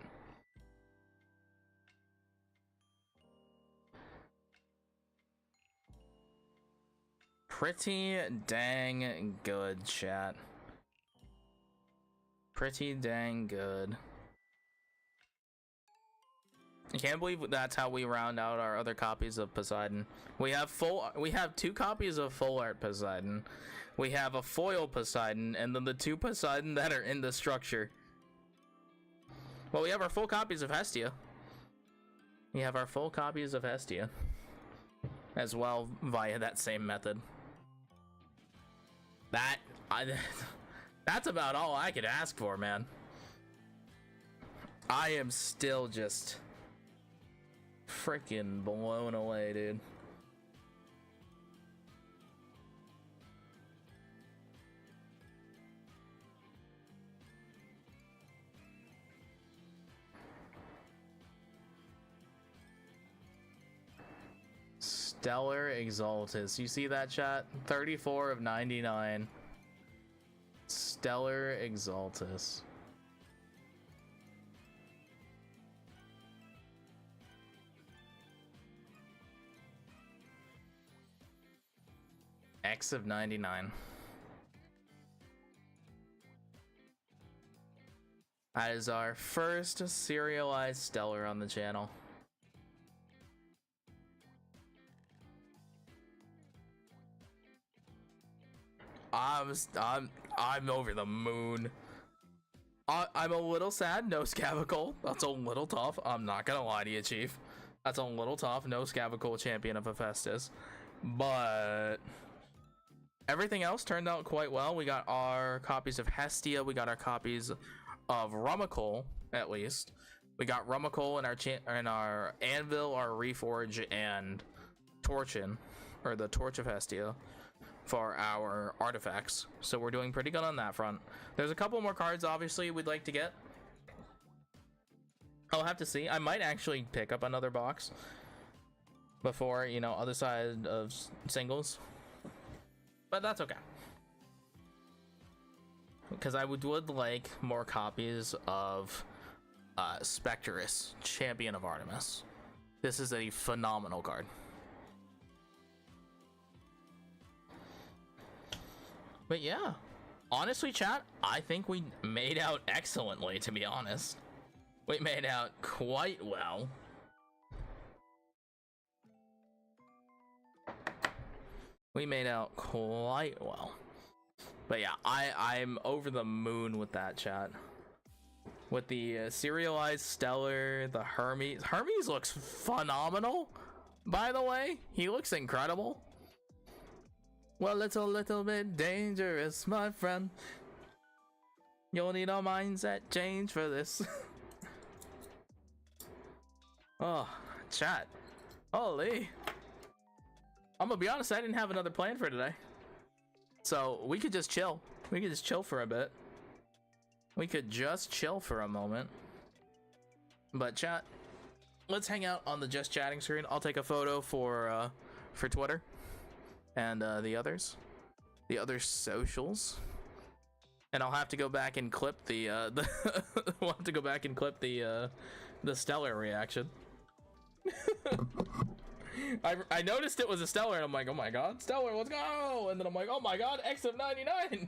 pretty dang good, chat. Pretty dang good. I can't believe that's how we round out our other copies of Poseidon. We have 2 copies of full art Poseidon. We have a foil Poseidon, and then the 2 Poseidon that are in the structure. Well, we have our full copies of Hestia. We have our full copies of Hestia as well via that same method. That's about all I could ask for, man. I am still just freaking blown away, dude. Stellar Exaltus. You see that, chat? 34 of 99. Stellar Exaltus. X of 99. That is our first serialized Stellar on the channel. I'm over the moon. I'm a little sad, no Scavicle. That's a little tough. I'm not gonna lie to you, Chief. That's a little tough, no Scavicle, champion of Hephaestus. But everything else turned out quite well. We got our copies of Hestia. We got our copies of Rummikul, at least. We got Rummikul in our Anvil, our Reforge, and Torchin, or the Torch of Hestia, for our artifacts. So we're doing pretty good on that front. There's a couple more cards, obviously, we'd like to get. I'll have to see. I might actually pick up another box before, you know, other side of singles. But that's okay. because I would like more copies of Spectrus, Champion of Artemis. This is a phenomenal card. But yeah, honestly, chat, I think we made out excellently, to be honest. We made out quite well. We made out quite well. But yeah, I'm over the moon with that, chat. With the serialized Stellar, the Hermes. Hermes looks phenomenal, by the way. He looks incredible. Well, it's a little bit dangerous, my friend. You'll need a mindset change for this. Oh, chat. Holy. I'm gonna be honest, I didn't have another plan for today. So we could just chill. We could just chill for a bit. We could just chill for a moment. But chat, let's hang out on the just chatting screen. I'll take a photo for Twitter and the other socials. And I'll have to go back and clip the we'll have to go back and clip the Stellar reaction. I noticed it was a Stellar and I'm like, oh my god, Stellar, let's go! And then I'm like, oh my god, X of 99.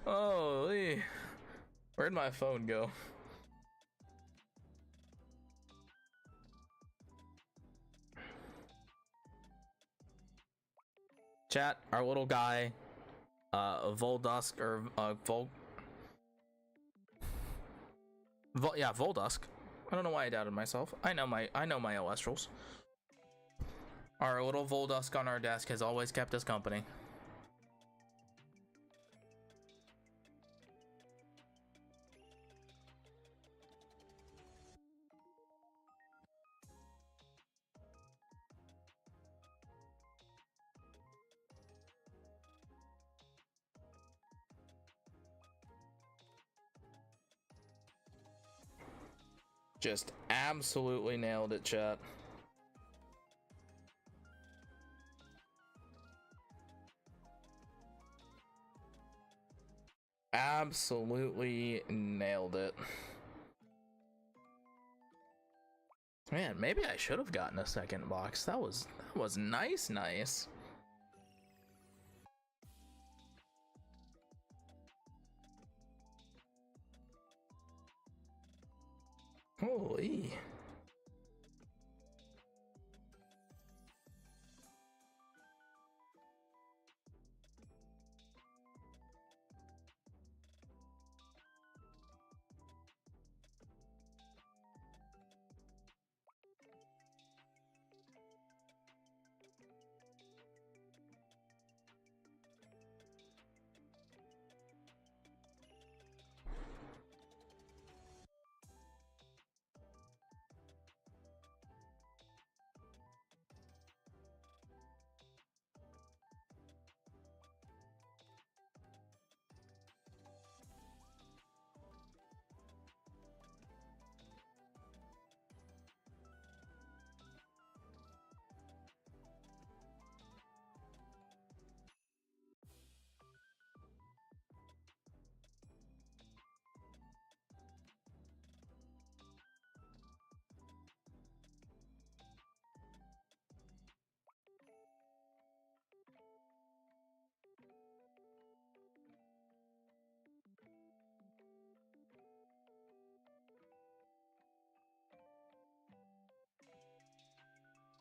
Holy, where'd my phone go? Chat, our little guy, Voldusk, or yeah, Voldusk. I don't know why I doubted myself. I know my Elestrals. Our little Voldusk on our desk has always kept us company. Just absolutely nailed it, chat. Absolutely nailed it. Man, maybe I should have gotten a second box. That was nice. Holy.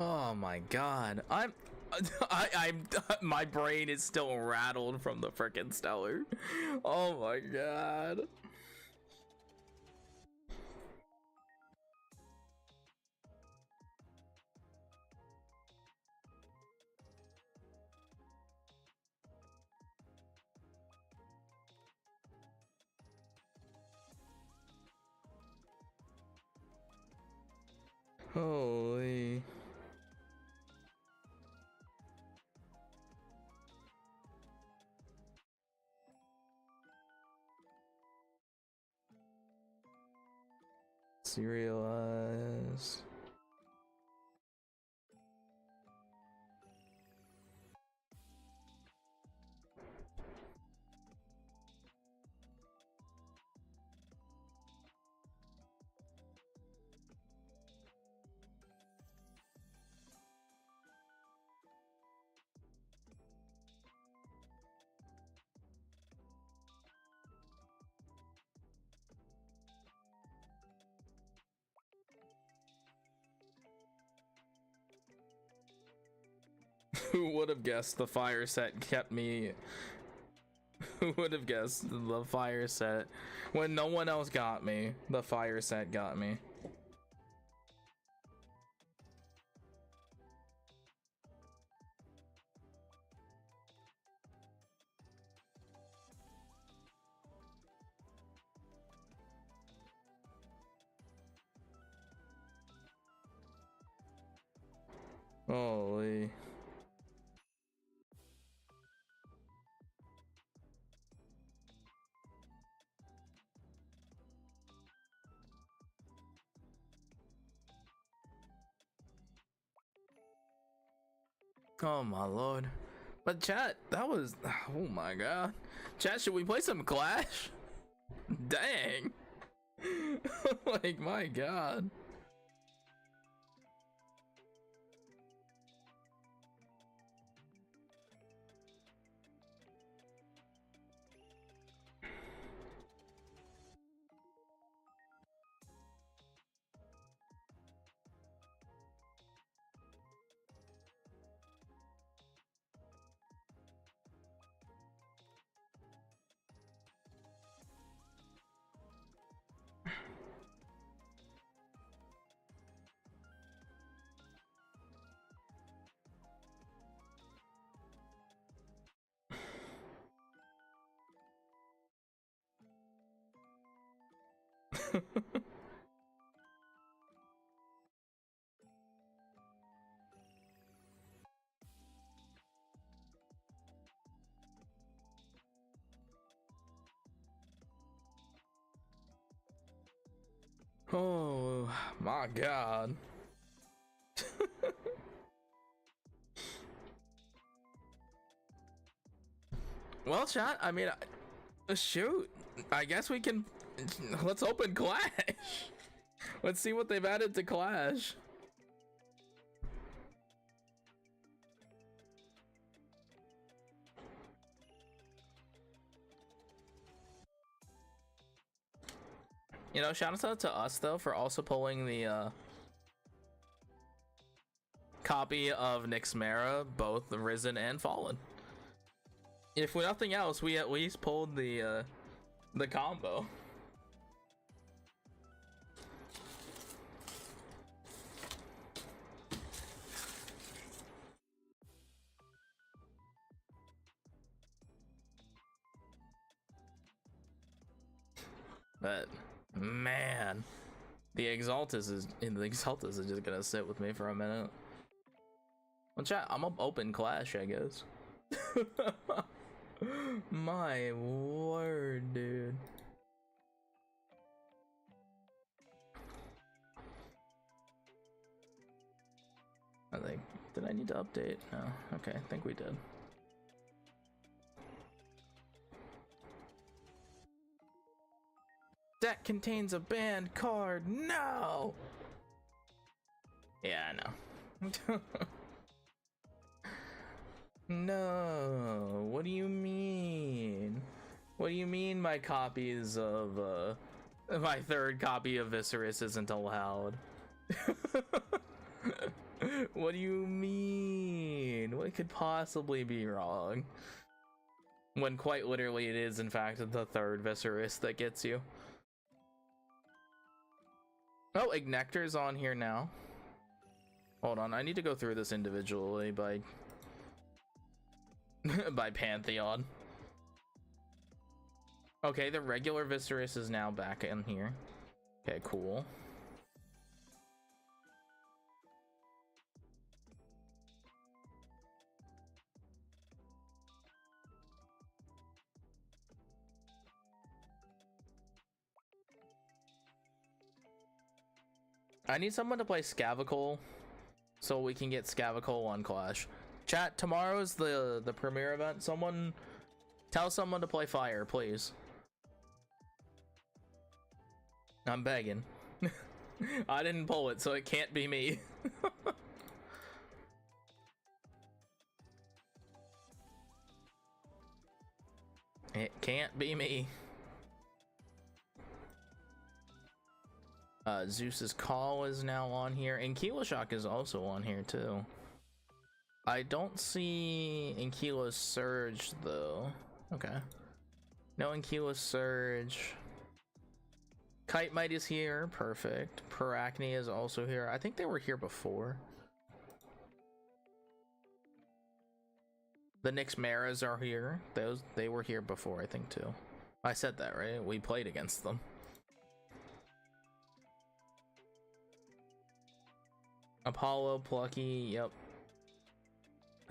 Oh my god. I'm my brain is still rattled from the frickin' Stellar. Oh my god. Holy. Serialize. Who would have guessed the fire set kept me? Who would have guessed the fire set when no one else got me? The fire set got me. Holy. Oh my lord. But chat, that was, oh my god. Chat, should we play some Clash? Dang. Like, my god. Oh my god. Well, chat, I mean, shoot, I guess we can, let's open Clash. Let's see what they've added to Clash. You know, shout out to us though for also pulling the copy of Nixmera, both Risen and Fallen. If for nothing else, we at least pulled the combo. But man, the Exaltus is just gonna sit with me for a minute. Well, chat, I'm up open Clash, I guess. My word, dude. I think, did I need to update? No. Okay, I think we did. Deck contains a banned card. No. Yeah, I know. No. What do you mean? What do you mean my copies of my third copy of Viserys isn't allowed? What do you mean? What could possibly be wrong? When quite literally it is in fact the third Viserys that gets you. Oh, Ignector's on here now. Hold on, I need to go through this individually by by Pantheon. Okay, the regular Viserys is now back in here. Okay, cool. I need someone to play Scavical so we can get Scavical on Clash. Chat, tomorrow's the premiere event. Someone tell someone to play Fire, please. I'm begging. I didn't pull it, so it can't be me. It can't be me. Zeus's Call is now on here, and Keyloshock is also on here too. I don't see Ankylo's Surge though. Okay. No Ankylo's Surge. Kite Might is here. Perfect. Paracne is also here. I think they were here before. The Nyx Maras are here. They were here before, I think, too. I said that, right? We played against them. Apollo, Plucky, yep.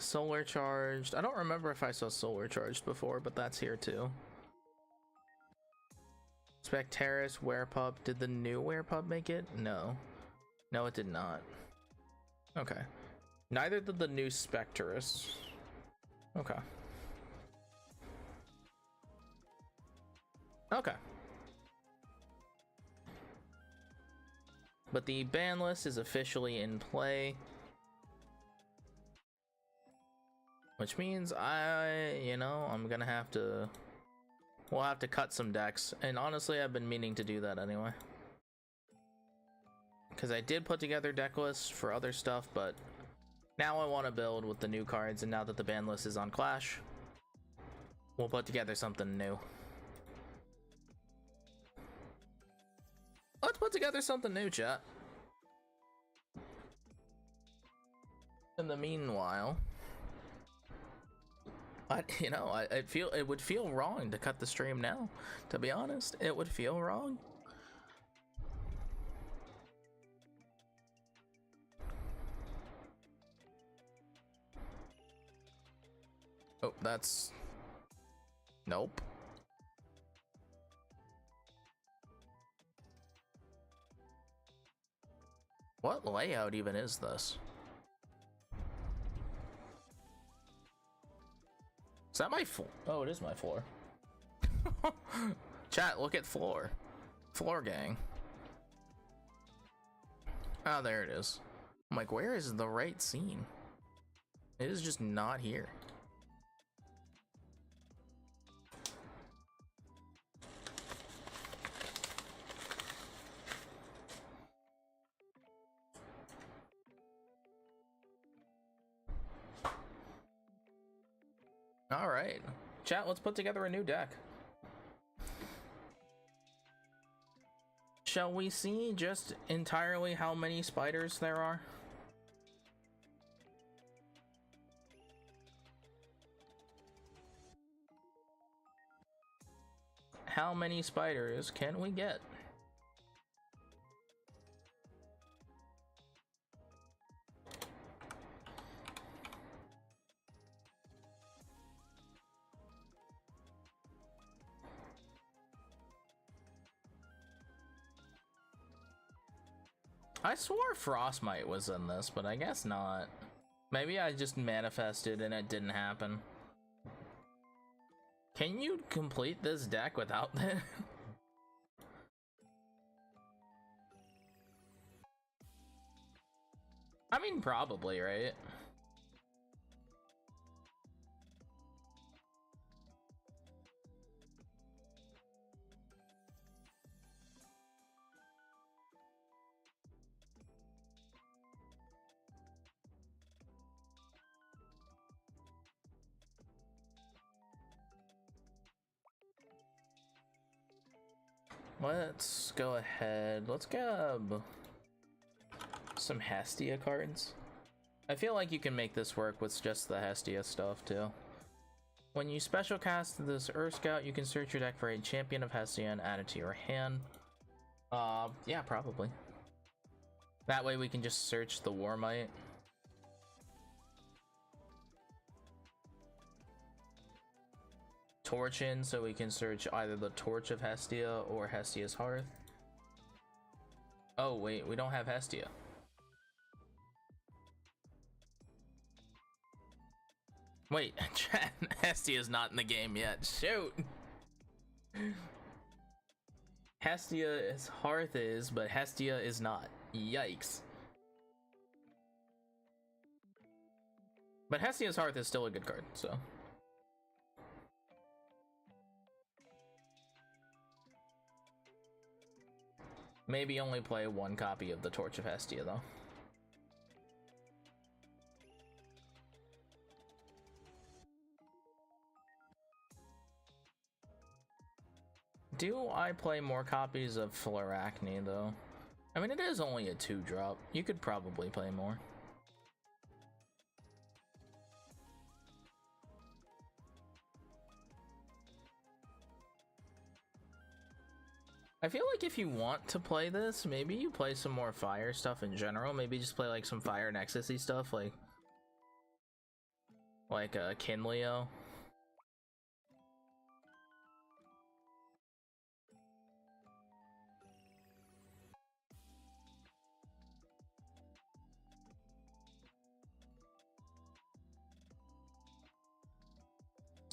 Solar Charged. I don't remember if I saw Solar Charged before, but that's here too. Spectaris, Werepup. Did the new Werepup make it? No. No, it did not. Okay. Neither did the new Spectaris. Okay. Okay. But the ban list is officially in play. Which means I'm gonna have to... We'll have to cut some decks. And honestly, I've been meaning to do that anyway. Because I did put together deck lists for other stuff, but now I want to build with the new cards, and now that the ban list is on Clash, we'll put together something new. Let's put together something new, chat. In the meanwhile, it would feel wrong to cut the stream now. To be honest, it would feel wrong. Oh, that's... Nope. What layout even is this? Is that my floor? Oh, it is my floor. Chat, look at floor. Floor gang. Oh, there it is. I'm like, where is the right scene? It is just not here. All right, chat, let's put together a new deck. Shall we see just entirely how many spiders there are? How many spiders can we get? I swore Frostmite was in this, but I guess not. Maybe I just manifested and it didn't happen. Can you complete this deck without that? I mean, probably, right? Let's go ahead. Let's grab some Hestia cards. I feel like you can make this work with just the Hestia stuff too. When you special cast this Earth Scout, you can search your deck for a champion of Hestia and add it to your hand. Yeah, probably. That way we can just search the Warmite. Torch in, so we can search either the Torch of Hestia or Hestia's Hearth. Oh wait, we don't have Hestia. Wait, Hestia's not in the game yet. Shoot! Hestia's Hearth is, but Hestia is not. Yikes. But Hestia's Hearth is still a good card, so... Maybe only play one copy of the Torch of Hestia, though. Do I play more copies of Fluoracne though? I mean, it is only a 2-drop. You could probably play more. I feel like if you want to play this, maybe you play some more fire stuff in general. Maybe just play like some fire nexus-y stuff, like Kinleo.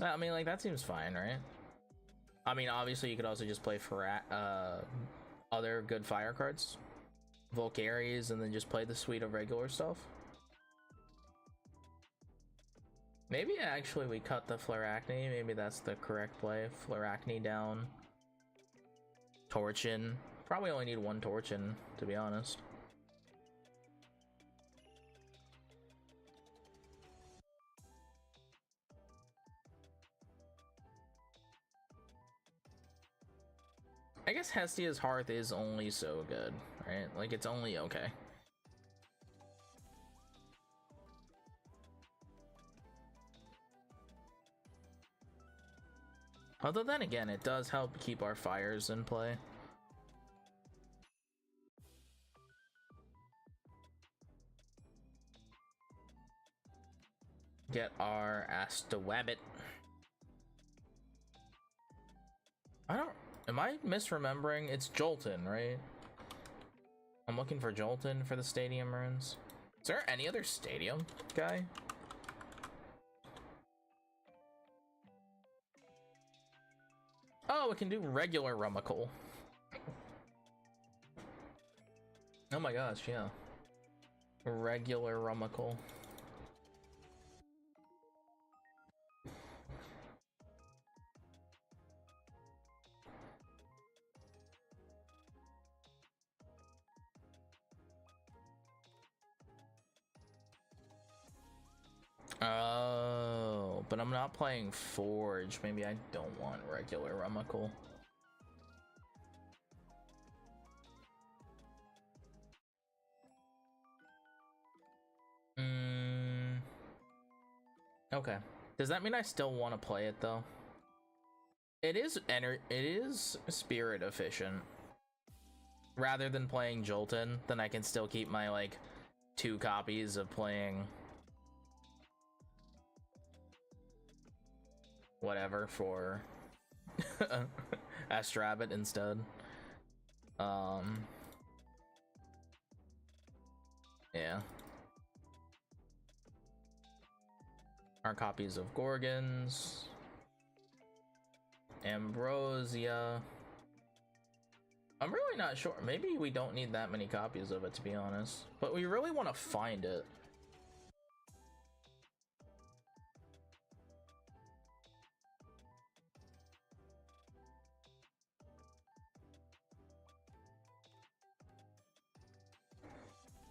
I mean, like, that seems fine, right? I mean, obviously you could also just play for other good fire cards, Volcaries, and then just play the suite of regular stuff. Maybe actually we cut the Fluoracne. Maybe that's the correct play. Fluoracne down. Torchin. Probably only need one Torchin, to be honest. I guess Hestia's Hearth is only so good, right? Like, it's only okay. Although then again, it does help keep our fires in play. Get our Astawabbit. Am I misremembering? It's Jolton, right? I'm looking for Jolton for the stadium runes. Is there any other stadium guy? Oh, it can do regular Rummikle. Oh my gosh, yeah. Regular Rummikle. Oh, but I'm not playing Forge. Maybe I don't want regular Rummikle. Okay. Does that mean I still want to play it though? It is spirit efficient. Rather than playing Jolton, then I can still keep my like 2 copies of playing whatever for Astrabbit instead. Yeah. Our copies of Gorgons, Ambrosia. I'm really not sure. Maybe we don't need that many copies of it, to be honest. But we really want to find it.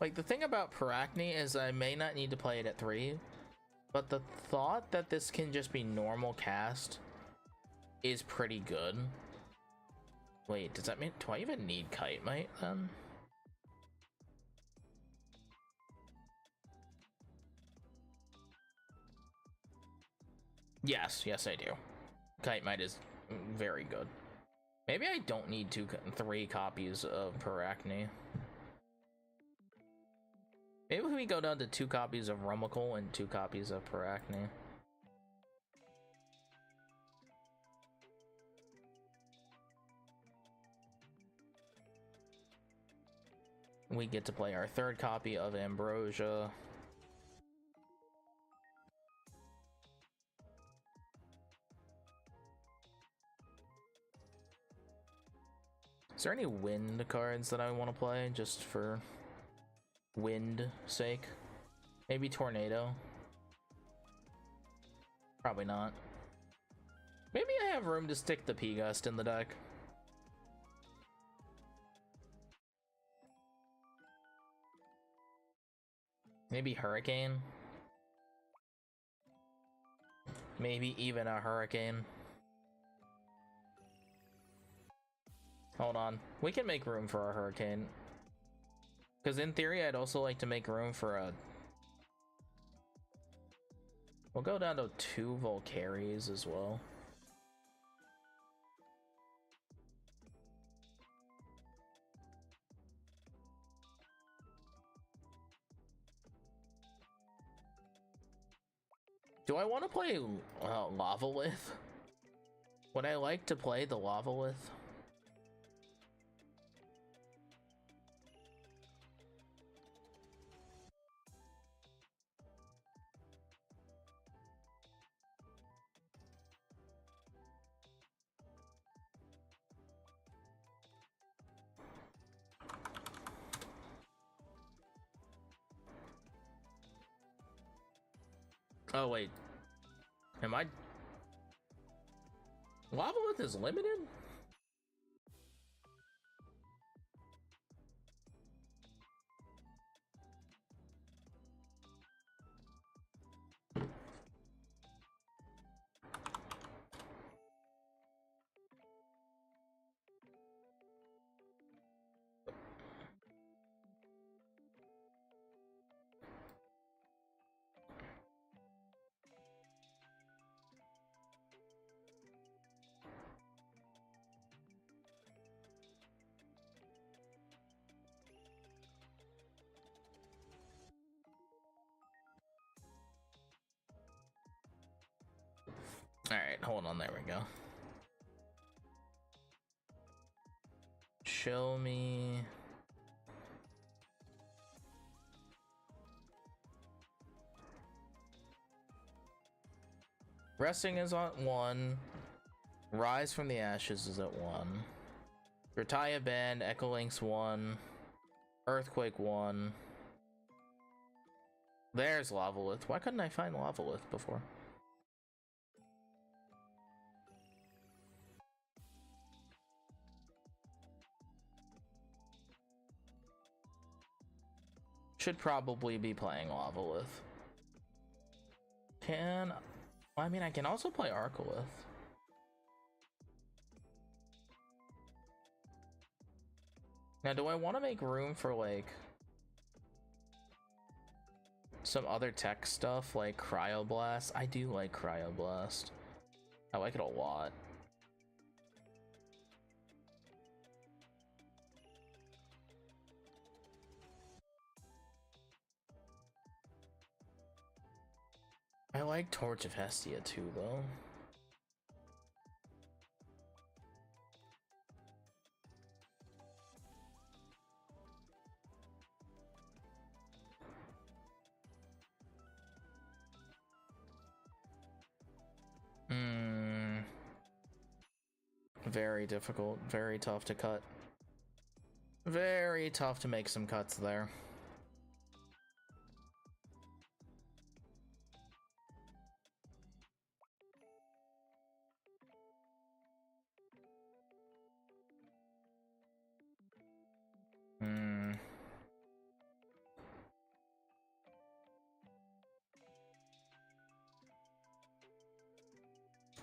Like, the thing about Paracne is I may not need to play it at 3, but the thought that this can just be normal cast is pretty good. Wait, does that mean, do I even need Kite Mite then? Yes, I do. Kite Mite is very good. Maybe I don't need 3 copies of Paracne. Maybe we go down to 2 copies of Rummikle and 2 copies of Paracne. We get to play our 3rd copy of Ambrosia. Is there any wind cards that I want to play just for wind sake? Maybe Tornado. Probably not. Maybe I have room to stick the P-Gust in the deck. Maybe Hurricane. Maybe even a Hurricane. Hold on. We can make room for a hurricane. Because in theory, I'd also like to make room for a... We'll go down to 2 Volcaries as well. Do I want to play Lavalith? Would I like to play the Lavalith? Oh wait, am I? Lavalith is limited? Alright, hold on, there we go. Show me... Resting is at 1. Rise from the Ashes is at 1. Retire Band, Echo Links 1. Earthquake 1. There's Lavalith. Why couldn't I find Lavalith before? Should probably be playing Lavalith. I mean, I can also play Arcolith. Now, do I want to make room for, like, some other tech stuff, like Cryoblast? I do like Cryoblast. I like it a lot. I like Torch of Hestia too, though. Very difficult, very tough to cut. Very tough to make some cuts there.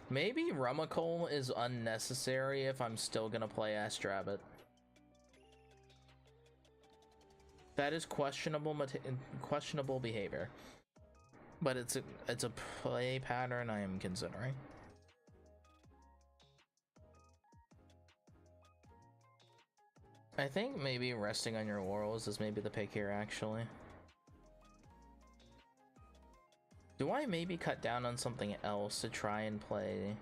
Maybe Rummikole is unnecessary if I'm still gonna play Astrabbit. That is questionable behavior, but it's a play pattern I am considering. I think maybe resting on your laurels is maybe the pick here, actually. Do I maybe cut down on something else to try and play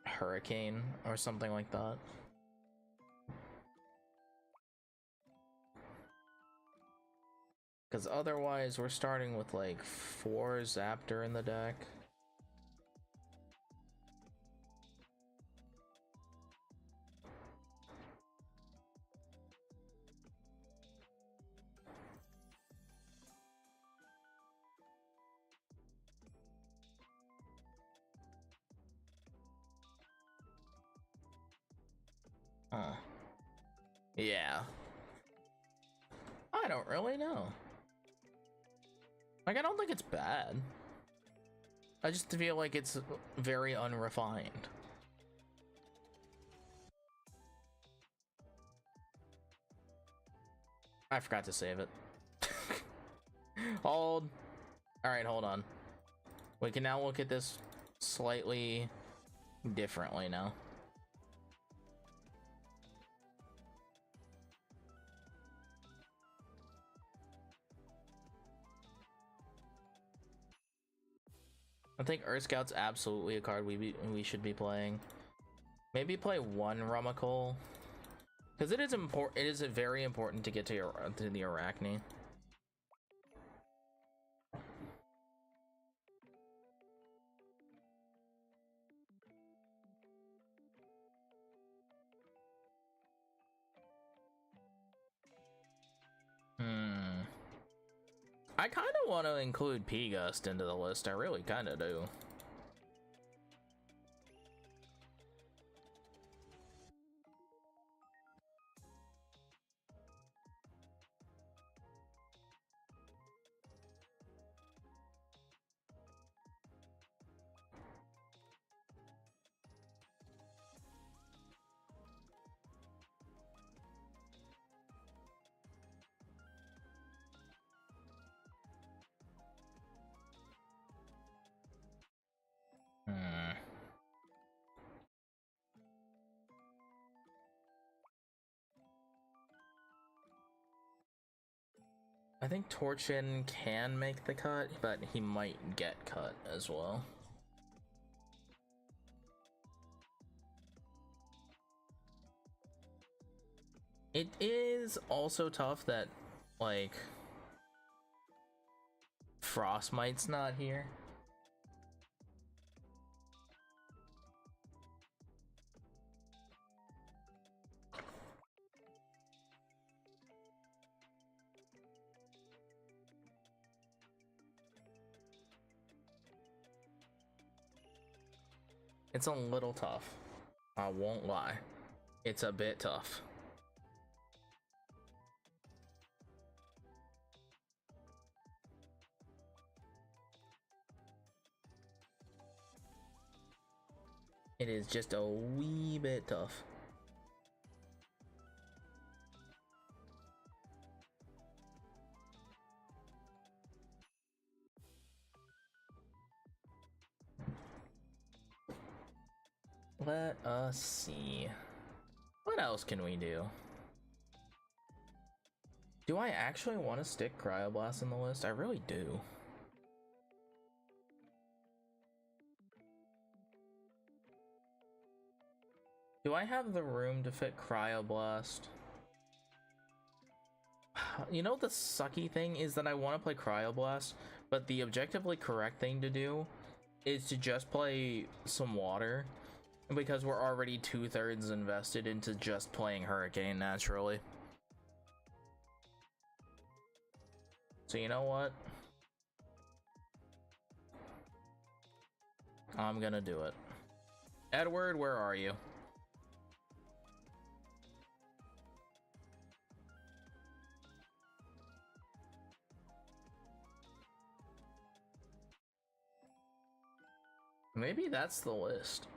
Hurricane or something like that? Because otherwise we're starting with like 4 Zaptor in the deck. Yeah. I don't really know. Like, I don't think it's bad. I just feel like it's very unrefined. I forgot to save it. Hold. Alright, hold on. We can now look at this slightly differently now. I think Earth Scout's absolutely a card we should be playing. Maybe play one Rummikle, because it is important. It is very important to get to the Arachne. I kind of want to include P-Gust into the list. I really kind of do. I think Torchin can make the cut, but he might get cut as well. It is also tough that, like, Frostmite's not here. It's a little tough. I won't lie. It's a bit tough. It is just a wee bit tough. Let us see. What else can we do? Do I actually want to stick Cryoblast in the list? I really do. Do I have the room to fit Cryoblast? You know, the sucky thing is that I want to play Cryoblast, but the objectively correct thing to do is to just play some water, because we're already 2/3 invested into just playing Hurricane naturally. So you know what? I'm gonna do it. Edward, where are you? Maybe that's the list.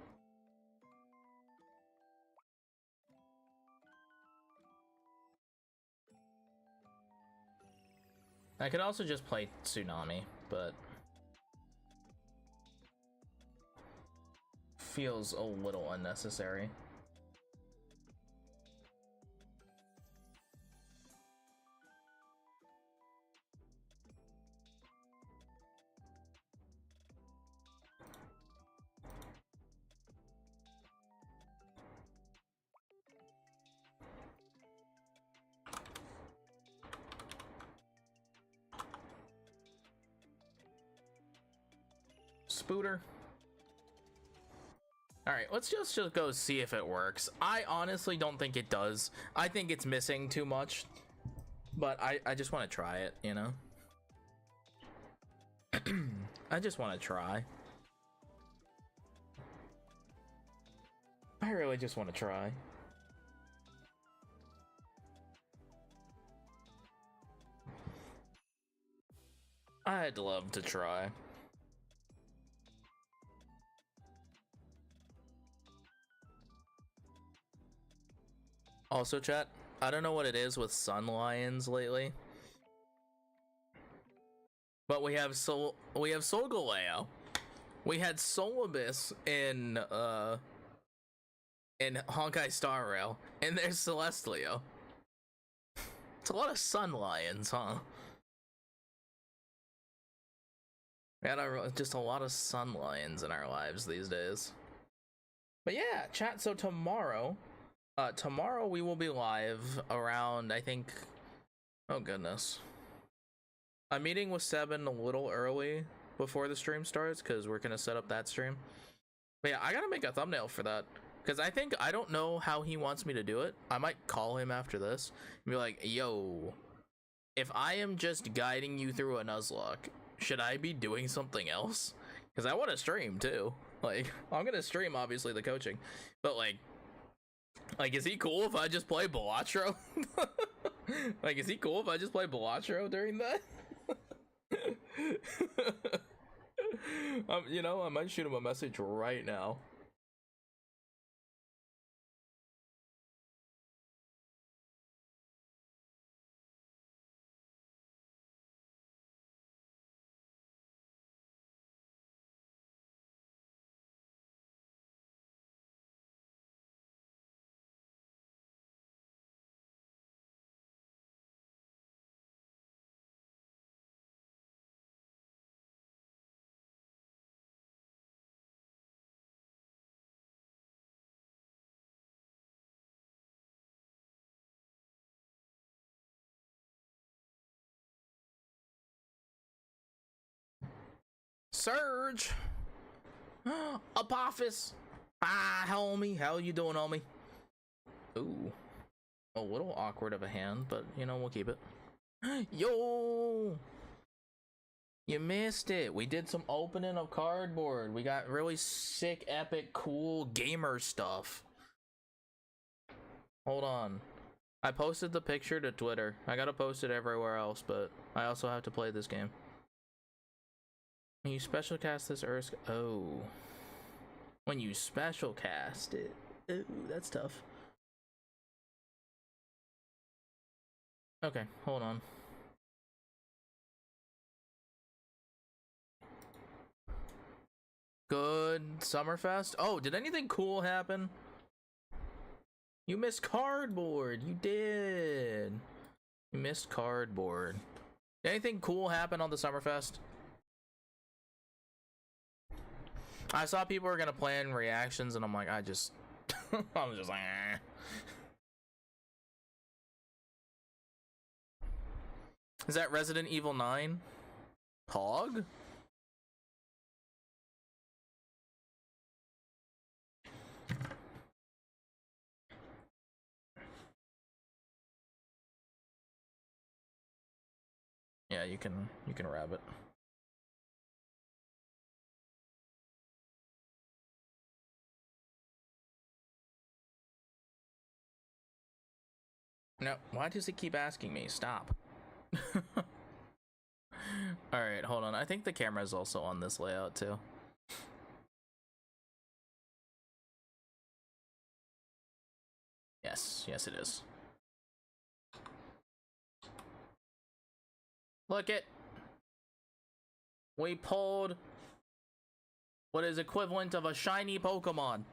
I could also just play Tsunami, but feels a little unnecessary. Spooter. Alright, let's just go see if it works. I honestly don't think it does. I think it's missing too much. But I just want to try it, you know? I just want to try. I really just want to try. I'd love to try. Also, chat, I don't know what it is with Sun Lions lately, but we have Solgaleo. We had Solibus in Honkai Star Rail, and there's Celestlio. It's a lot of Sun Lions, huh? We had just a lot of Sun Lions in our lives these days. But yeah, chat, so tomorrow we will be live around, I think, oh goodness. I'm meeting with Seven a little early before the stream starts because we're gonna set up that stream. But yeah, I gotta make a thumbnail for that because I don't know how he wants me to do it. I might call him after this and be like, yo, if I am just guiding you through a Nuzlocke, should I be doing something else? Because I want to stream too. Like, I'm gonna stream obviously the coaching, but like is he cool if I just play Balatro? Like, is he cool if I just play Balatro during that? You know, I might shoot him a message right now. Surge! Apophis! Ah, homie. How you doing, homie? Ooh. A little awkward of a hand, but, you know, we'll keep it. Yo! You missed it. We did some opening of cardboard. We got really sick, epic, cool gamer stuff. Hold on. I posted the picture to Twitter. I gotta post it everywhere else, but I also have to play this game. When you special cast this Ursk, oh. When you special cast it. Ooh, that's tough. Okay, hold on. Good Summerfest. Oh, did anything cool happen? You missed cardboard. You did. You missed cardboard. Did anything cool happen on the Summerfest? I saw people were gonna plan reactions, and I'm like, I'm just like, eh. Is that Resident Evil 9? Hog? Yeah, you can wrap it. No, why does it keep asking me? Stop. Alright, hold on. I think the camera is also on this layout too. Yes it is. Look it. We pulled what is equivalent of a shiny Pokemon.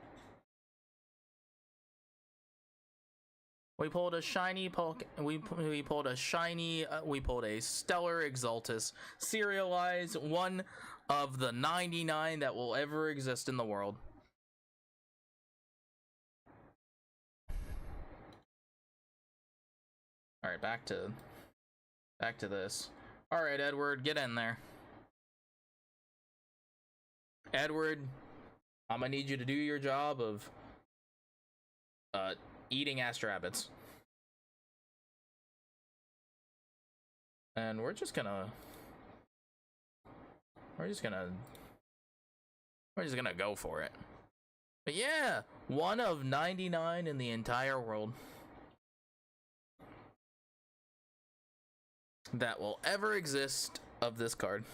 We pulled a shiny we pulled a Stellar Exaltus, serialized, one of the 99 that will ever exist in the world. All right, back to this. All right, Edward, get in there. Edward, I'm gonna need you to do your job of eating Astrabbits. And we're just gonna go for it. But yeah, one of 99 in the entire world that will ever exist of this card.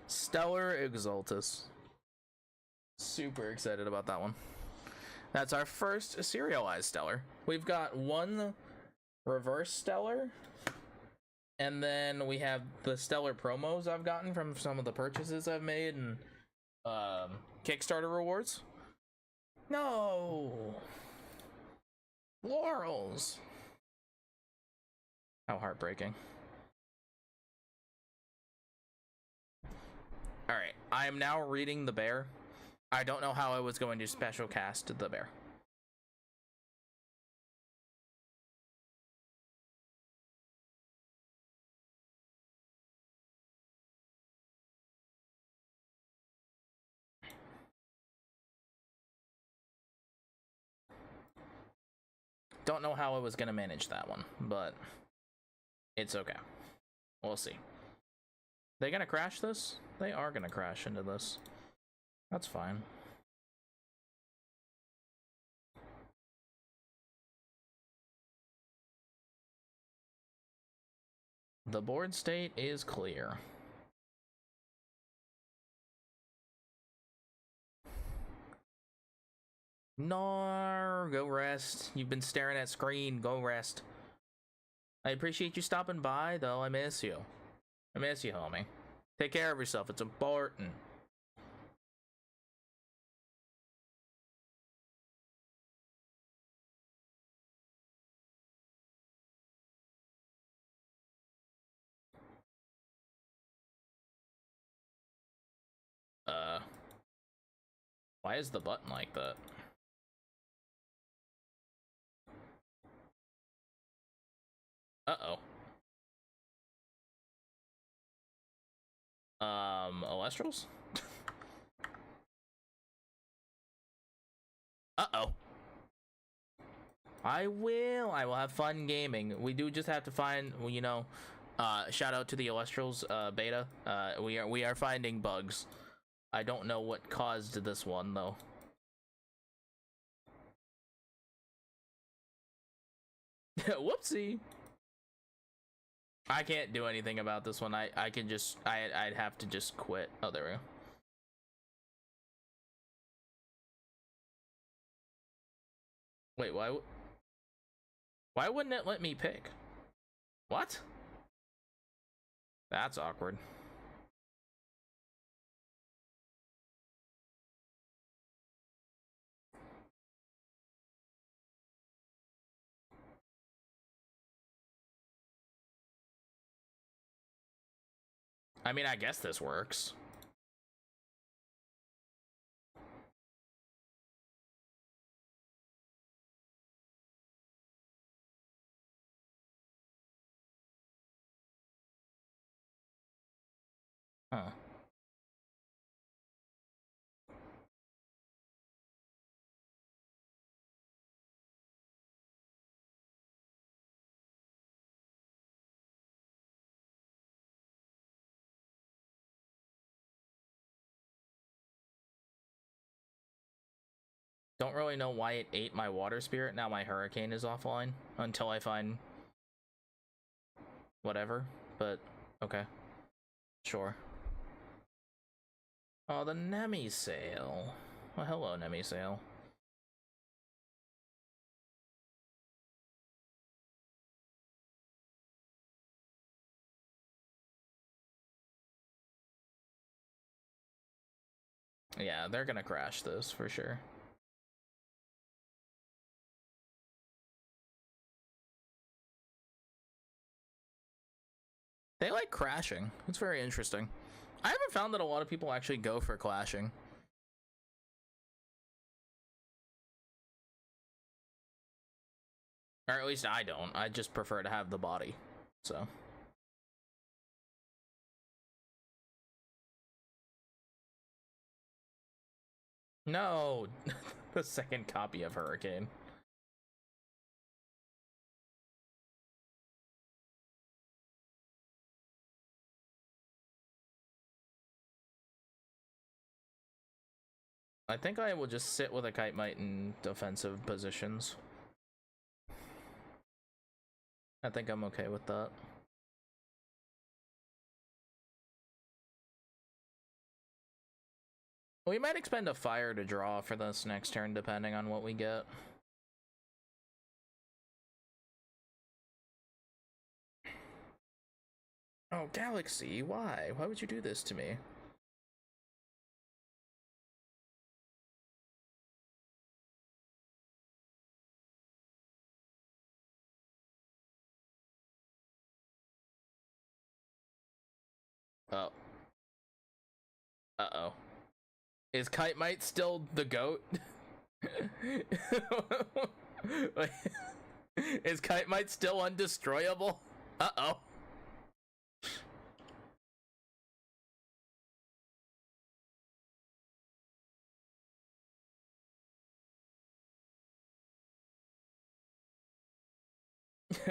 Stellar Exaltus. Super excited about that one. That's our first serialized stellar. We've got one reverse stellar, and then we have the stellar promos I've gotten from some of the purchases I've made and Kickstarter rewards. No! Laurels! How heartbreaking. Alright, I am now reading the bear. I don't know how I was going to special cast the bear. Don't know how I was gonna manage that one, but it's okay. We'll see. They gonna crash this? They are gonna crash into this. That's fine. The board state is clear. No, go rest. You've been staring at screen. Go rest. I appreciate you stopping by, though. I miss you. I miss you, homie. Take care of yourself. It's important. Why is the button like that? Uh-oh. Elestrals? Uh-oh. I will have fun gaming. We do just have to find, you know, shout out to the Elestrals beta. We are finding bugs. I don't know what caused this one though. Whoopsie. I can't do anything about this one. I can just I'd have to just quit. Oh, there we go. Wait, why wouldn't it let me pick? What? That's awkward. I mean, I guess this works. Huh. Don't really know why it ate my water spirit. Now my hurricane is offline until I find whatever, but okay. Sure. Oh, the Nemi sale. Well, hello, Nemi sale. Yeah, they're gonna crash this for sure. They like crashing. It's very interesting. I haven't found that a lot of people actually go for clashing. Or at least I don't. I just prefer to have the body. So. No! The second copy of Hurricane. I think I will just sit with a Kite Mite in defensive positions. I think I'm okay with that. We might expend a fire to draw for this next turn, depending on what we get. Oh, Galaxy, why? Why would you do this to me? Oh. Uh-oh. Is Kite Mite still the GOAT? Is Kite Mite still undestroyable? Uh-oh.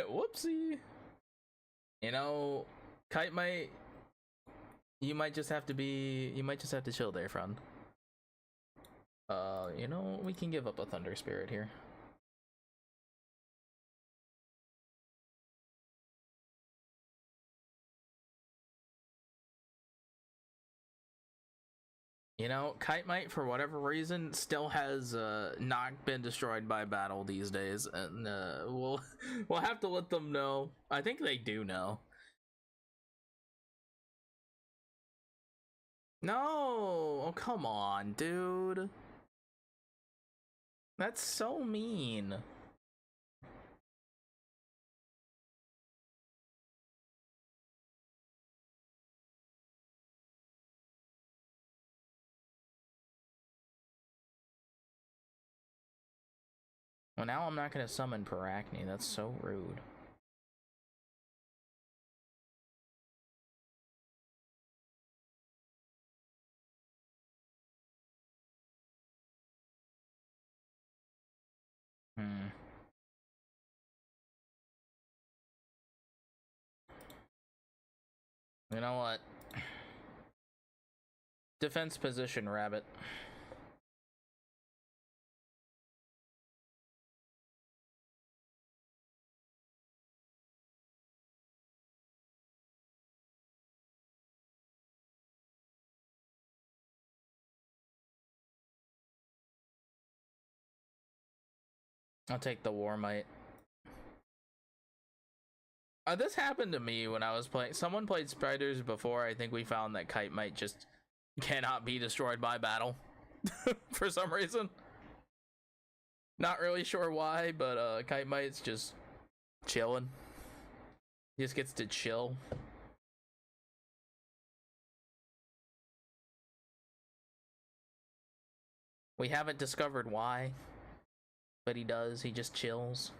Whoopsie. You know, Kite Mite, you might just have to chill there, friend. You know, we can give up a Thunder Spirit here. You know, Kite Mite, for whatever reason, still has not been destroyed by battle these days, and we'll have to let them know. I think they do know. No! Oh, come on, dude. That's so mean. Well, now I'm not gonna summon Paracne. That's so rude. Hmm. You know what? Defense position, rabbit. I'll take the Warmite. This happened to me when I was playing. Someone played Spiders before. I think we found that Kite Mite just cannot be destroyed by battle for some reason. Not really sure why, but Kite Mite's just chilling. He just gets to chill. We haven't discovered why, but he does. He just chills.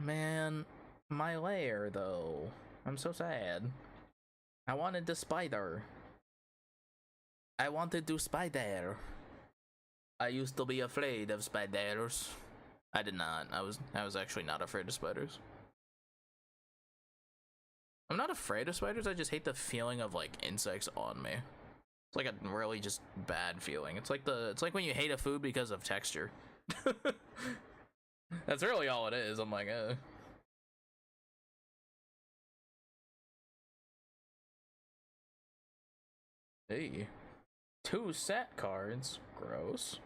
Man, my lair, though. I'm so sad. I wanted the spider. I wanted to spider. I used to be afraid of spiders. I did not. I was actually not afraid of spiders. I'm not afraid of spiders, I just hate the feeling of like insects on me. It's like a really just bad feeling. It's like when you hate a food because of texture. That's really all it is. I'm like, Hey. 2 set cards. Gross.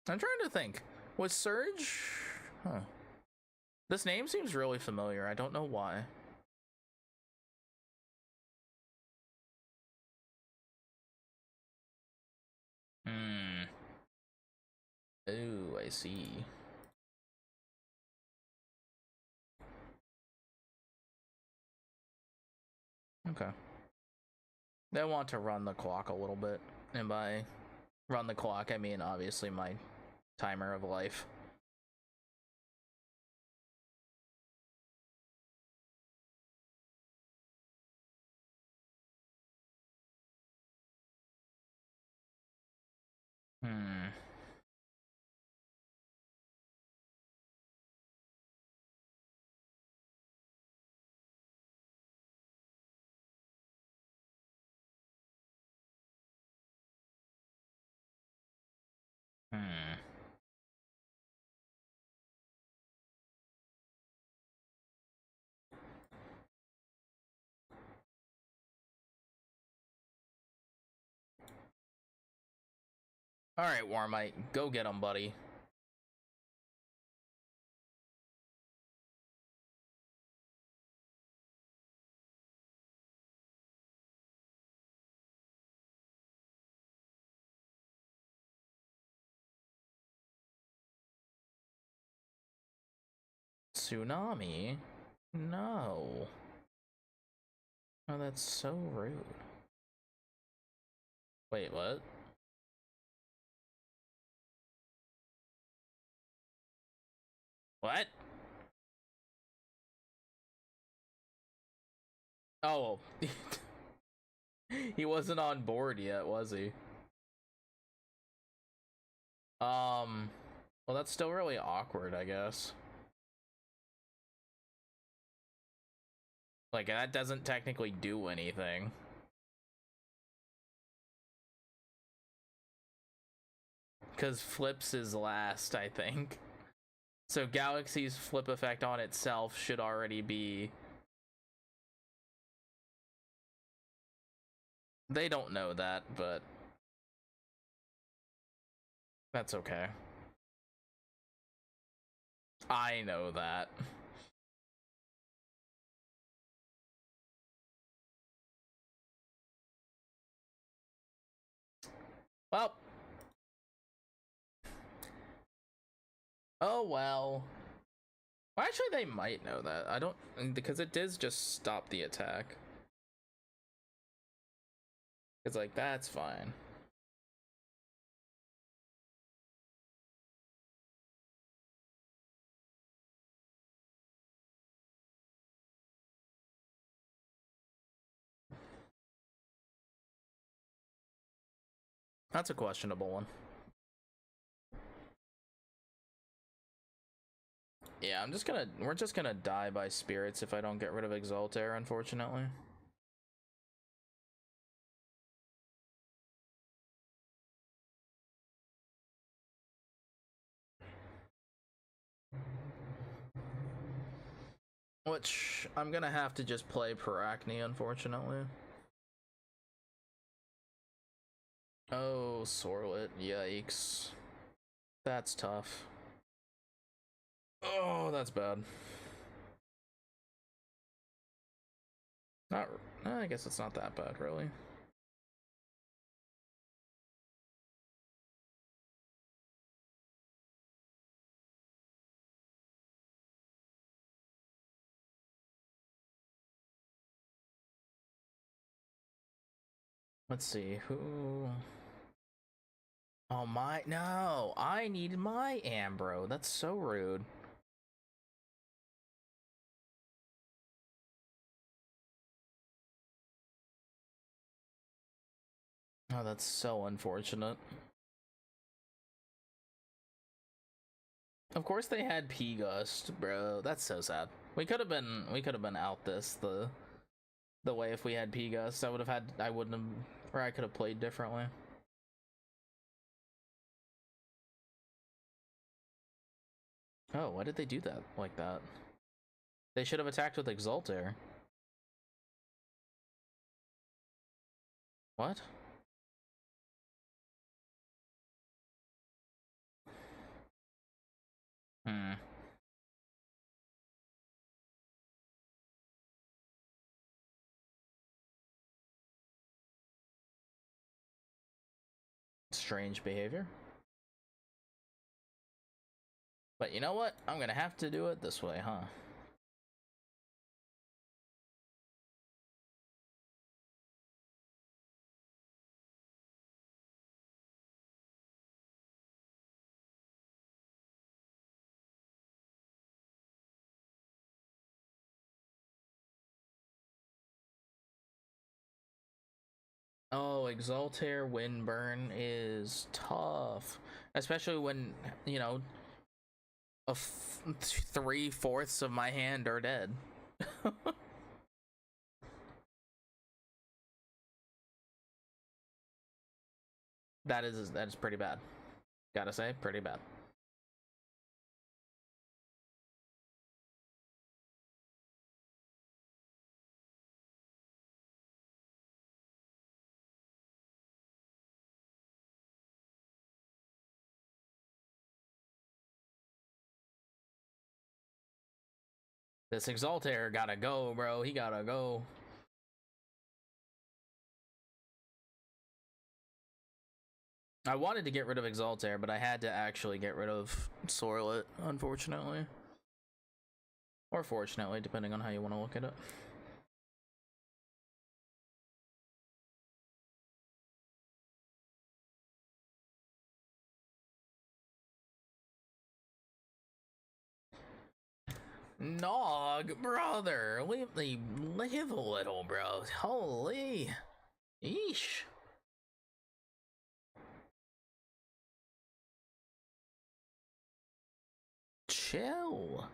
I'm trying to think. Was Surge? Huh. This name seems really familiar. I don't know why. Hmm. Ooh, I see. Okay. They want to run the clock a little bit. And by run the clock, I mean obviously my timer of life. Hmm. Hmm. Alright, Warmite, go get him, buddy. Tsunami? No. Oh, that's so rude. Wait, what? What? Oh. He wasn't on board yet, was he? Well, that's still really awkward, I guess. Like, that doesn't technically do anything. Because flips is last, I think. So Galaxy's flip effect on itself should already be... They don't know that, but... That's okay. I know that. Well. Oh well. Well, actually, they might know that. I don't... Because it does just stop the attack. It's like, that's fine. That's a questionable one. Yeah, we're just gonna die by spirits if I don't get rid of Exaltair, unfortunately. Which, I'm gonna have to just play Paracne, unfortunately. Oh, Sorlet, yikes. That's tough. Oh, that's bad. Not, I guess it's not that bad, really. Let's see, who... Oh my, no! I need my Ambro, that's so rude. Oh, that's so unfortunate. Of course they had P-Gust, bro. That's so sad. We could have been out this the way if we had P-Gust. I wouldn't have, or I could have played differently. Oh, why did they do that like that? They should have attacked with Exaltair. What? Hmm. Strange behavior. But you know what? I'm gonna have to do it this way, huh? Oh, Exaltair Windburn is tough. Especially when, you know, 3/4 of my hand are dead. That is pretty bad. Gotta say, pretty bad. This Exaltair gotta go, bro. He gotta go. I wanted to get rid of Exaltair, but I had to actually get rid of Sorlet, unfortunately. Or fortunately, depending on how you want to look at it. Nog, brother, leave a little, bro. Holy, yeesh. Chill.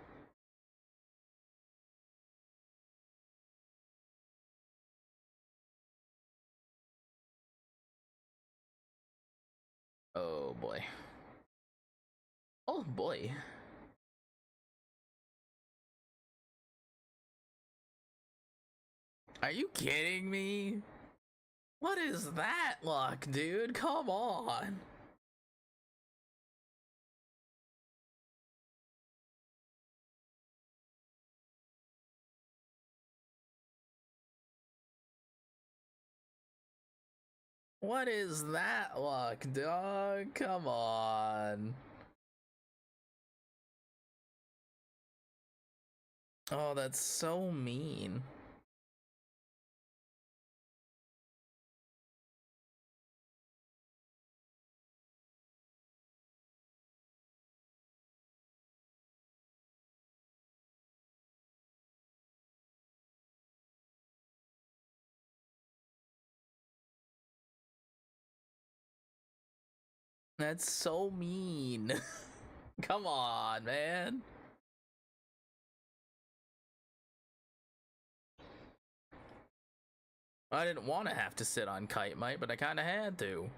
Oh boy. Oh boy. Are you kidding me? What is that luck, dude? Come on. What is that luck, dog? Come on. Oh, that's so mean. That's so mean. Come on, man. I didn't want to have to sit on Kite Mite, but I kind of had to.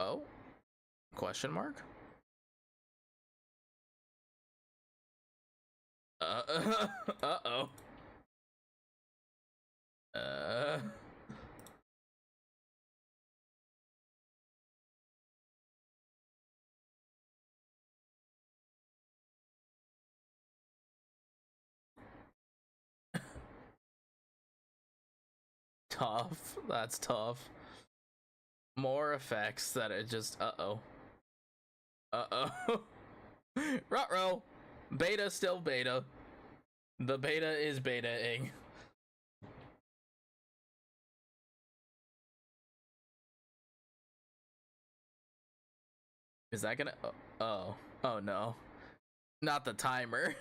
Oh? Question mark? Uh-oh. Uh... Tough. That's tough. More effects that it just... Uh-oh. Uh-oh. Ruh-roh. Beta still beta. The beta is beta-ing. Is that gonna... Oh. Oh, no. Not the timer.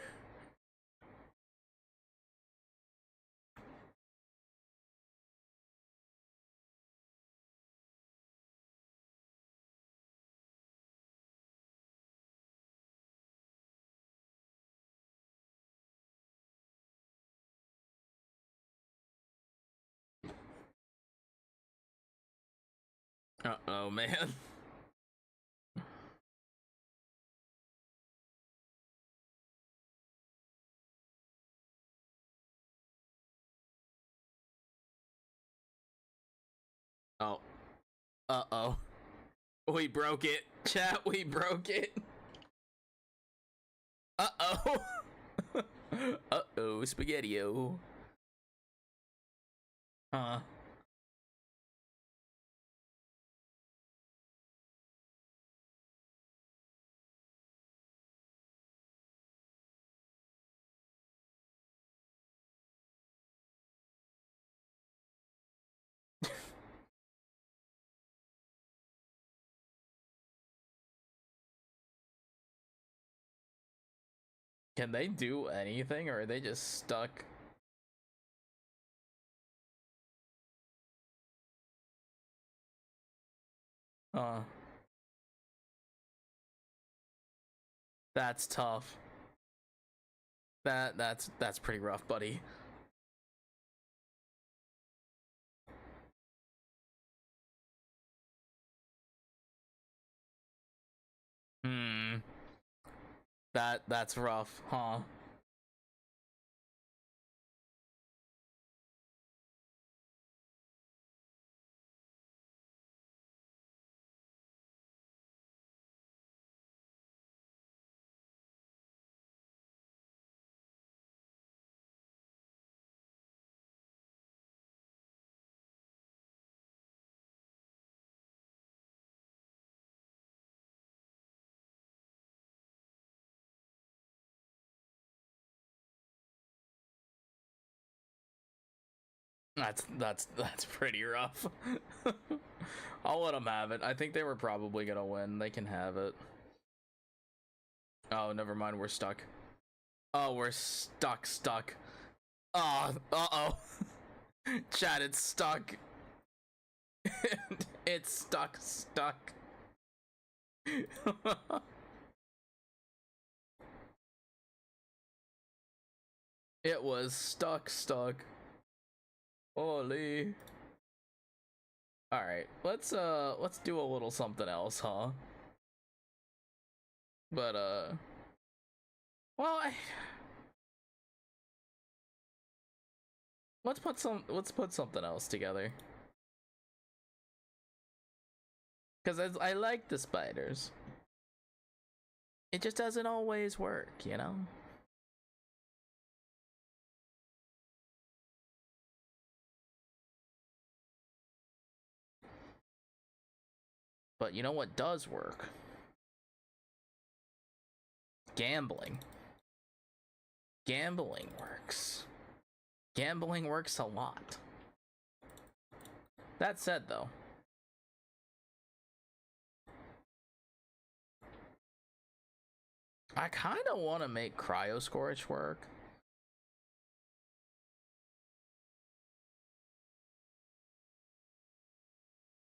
Uh-oh, man. Oh. Uh-oh. We broke it. Chat, we broke it. Uh-oh. Uh-oh, Spaghetti-O. Huh. Can they do anything, or are they just stuck? That's tough. That's pretty rough, buddy. That's rough, huh? That's pretty rough. I'll let them have it. I think they were probably gonna win. They can have it. Oh, never mind. We're stuck. Oh, we're stuck. Oh, uh-oh. Chat, it's stuck. It's stuck. It was stuck. Holy. Alright, let's do a little something else, huh? But well, let's put something else together. Cause I like the spiders. It just doesn't always work, you know? But you know what does work? Gambling. Gambling works. Gambling works a lot. That said, though, I kind of want to make Cryo Scorch work.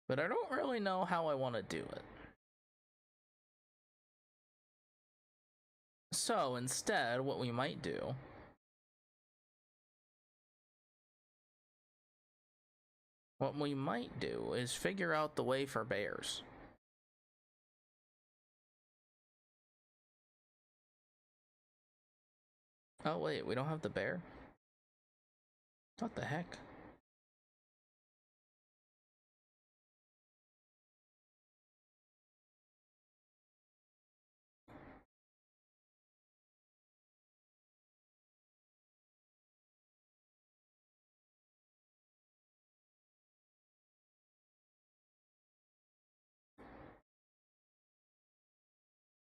But I don't really know how I want to do it. So instead, what we might do is figure out the way for bears. Oh wait, we don't have the bear? What the heck?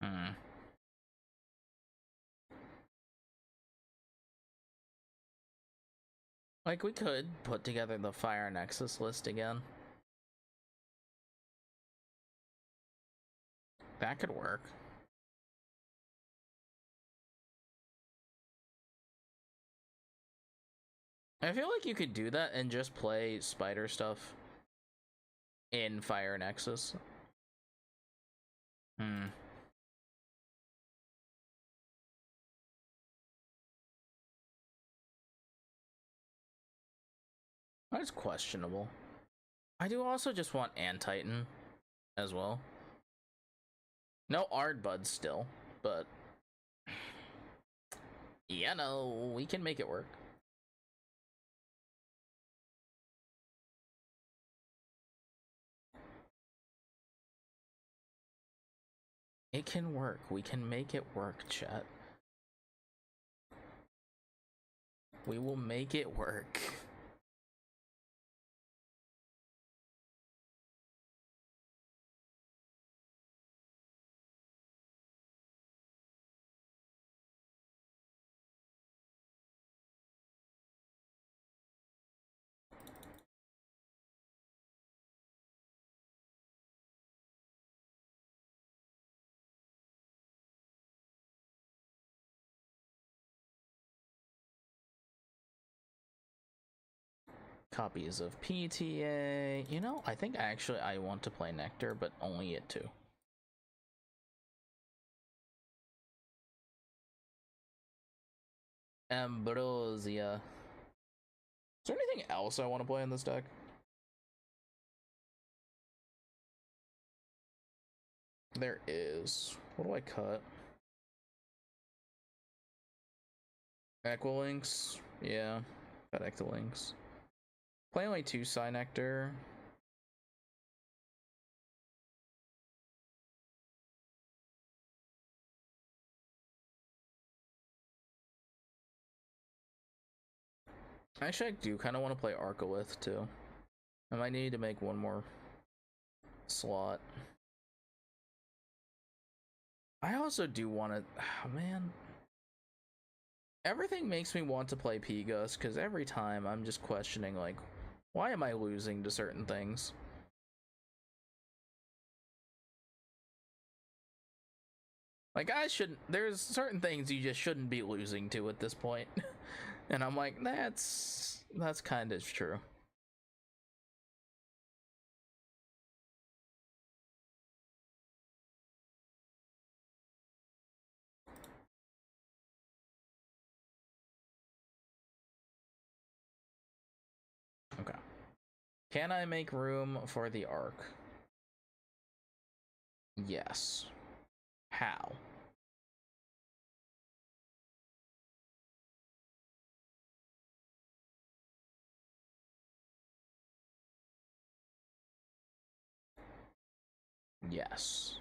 Hmm. Like, we could put together the Fire Nexus list again. That could work. I feel like you could do that and just play spider stuff in Fire Nexus. Hmm. That's questionable. I do also just want Antitan as well. No Ardbud still, but yeah, no, we can make it work. It can work. We can make it work, chat. We will make it work. Copies of PTA. You know, I think actually I want to play Nectar, but only it too. Ambrosia. Is there anything else I want to play in this deck? There is. What do I cut? Equilinks, yeah. Got Equilinks. Play only 2 Psynectar. Actually, I do kind of want to play Arcolith too. I might need to make one more slot. I also do want to. Oh, man. Everything makes me want to play Pigus because every time I'm just questioning, like, why am I losing to certain things? Like, I shouldn't. There's certain things you just shouldn't be losing to at this point. And I'm like, that's kind of true. Okay. Can I make room for the Arc? Yes. How? Yes.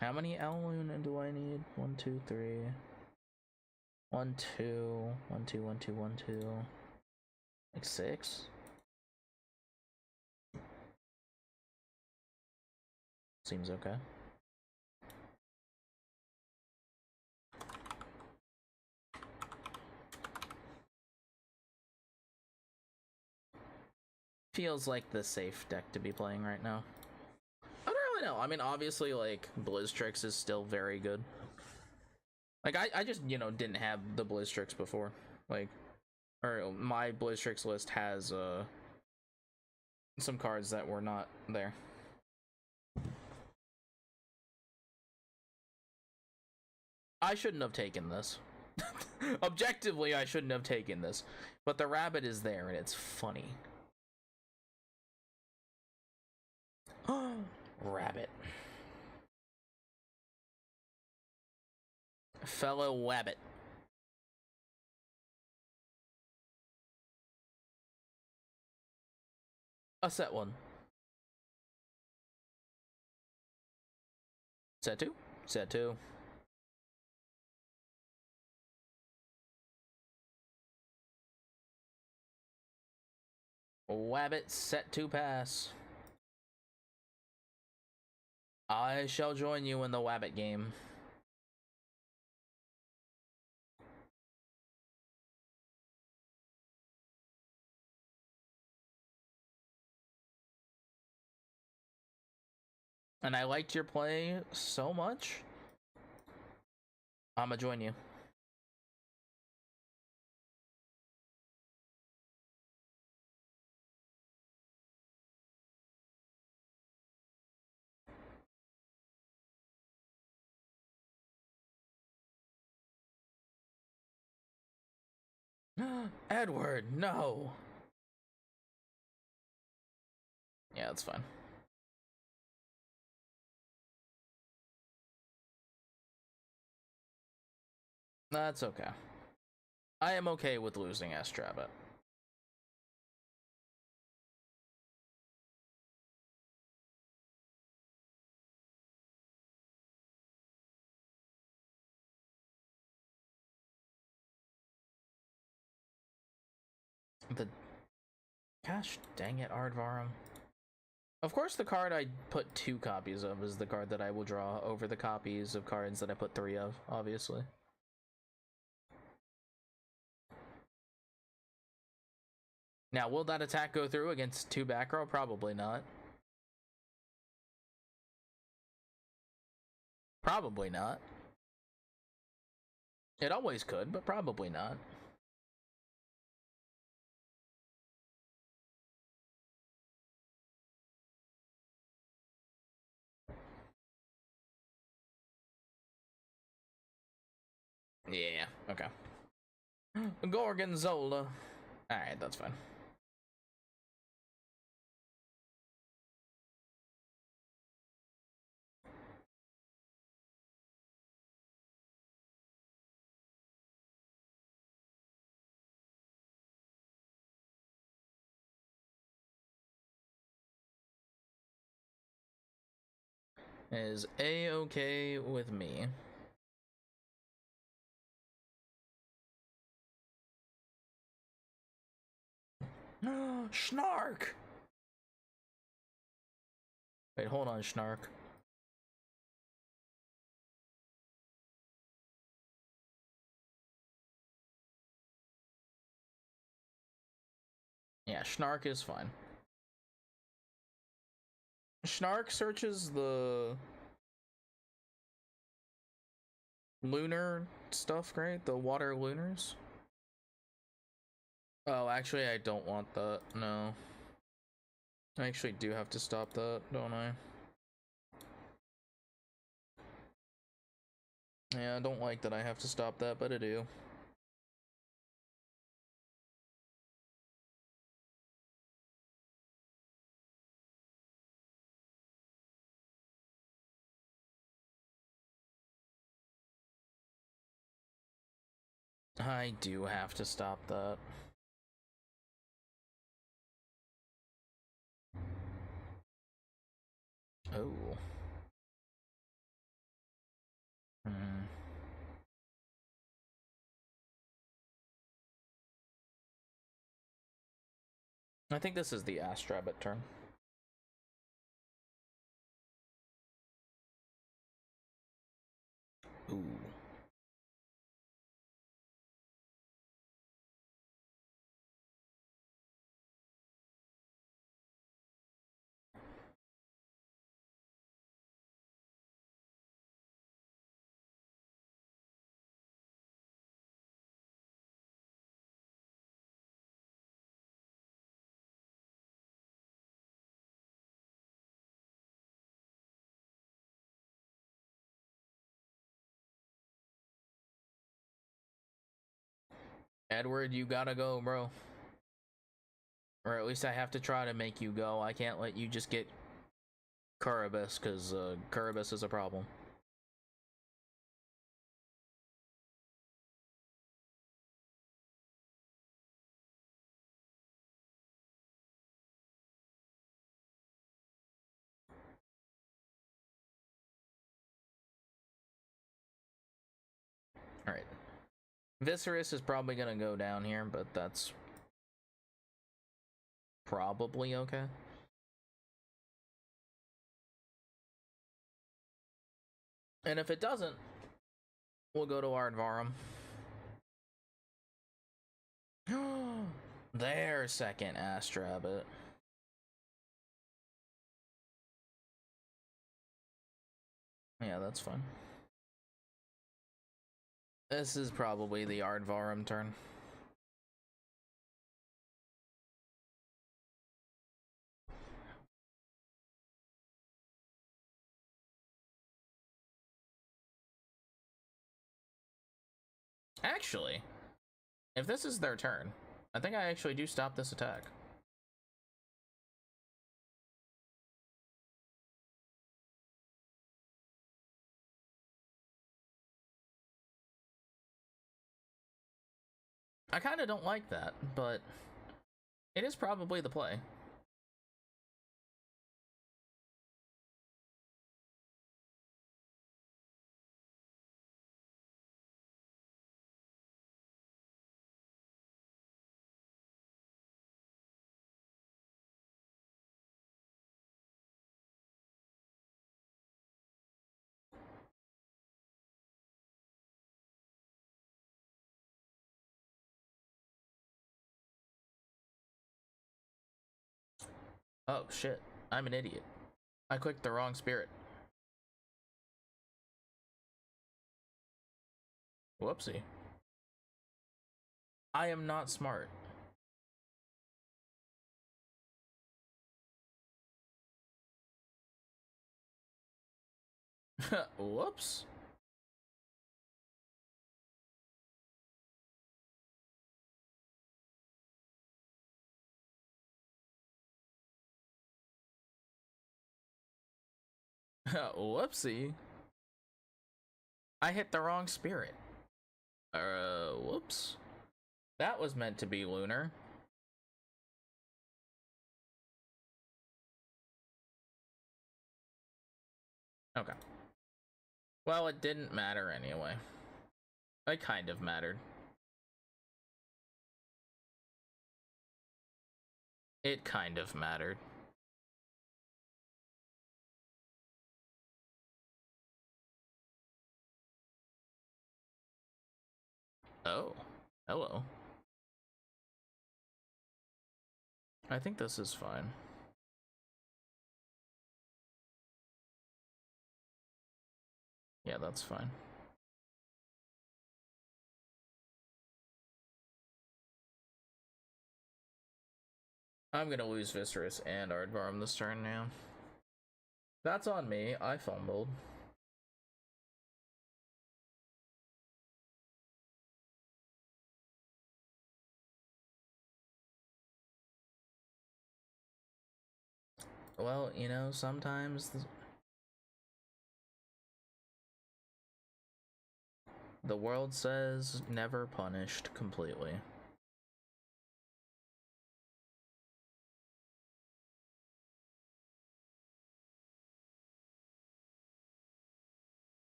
How many Luna do I need? 1, 2, 3. 1, 2. 1, 2, 1, 2, 1, 2. Like 6? Seems okay. Feels like the safe deck to be playing right now. I don't really know. I mean, obviously, like, Blizztrix is still very good. Like, I just, you know, didn't have the Blizztrix before. Like, or my Blizztrix list has, some cards that were not there. I shouldn't have taken this. Objectively, I shouldn't have taken this. But the rabbit is there, and it's funny. Rabbit. Fellow wabbit. A set 1. Set 2? Set 2. Wabbit set 2 pass. I shall join you in the Wabbit game. And I liked your play so much. I'ma join you. Edward, no. Yeah, that's fine. That's okay. I am okay with losing Astrabbit. The gosh dang it, Aardvarm. Of course, the card I put 2 copies of is the card that I will draw over the copies of cards that I put 3 of, obviously. Now, will that attack go through against 2 back row? Probably not. Probably not. It always could, but probably not. Yeah, okay. Gorgonzola. Alright, that's fine. Is A-okay with me. Snark! Wait, hold on, Snark. Yeah, Snark is fine. Snark searches the lunar stuff, right? The water lunars. Oh, actually, I don't want that. No. I actually do have to stop that, don't I? Yeah, I don't like that I have to stop that, but I do. I do have to stop that. Oh. Hmm. I think this is the Astrabbit turn. Ooh. Edward, you gotta go, bro. Or at least I have to try to make you go. I can't let you just get Kuribus, because Kuribus is a problem. Alright. Viserys is probably gonna go down here, but that's probably okay. And if it doesn't, we'll go to Ardvarum. Their second Astrabbit. Yeah, that's fine. This is probably the Ardvarum turn. Actually, if this is their turn, I think I actually do stop this attack. I kind of don't like that, but it is probably the play. Oh shit, I'm an idiot. I clicked the wrong spirit. Whoopsie. I am not smart. Whoops. Whoopsie. I hit the wrong spirit. Whoops. That was meant to be lunar. Okay. Well, it didn't matter anyway. It kind of mattered. It kind of mattered. Oh. Hello. I think this is fine. Yeah, that's fine. I'm gonna lose Viscerous and Aardvarm this turn now. That's on me. I fumbled. Well, you know, sometimes the world says never punished completely.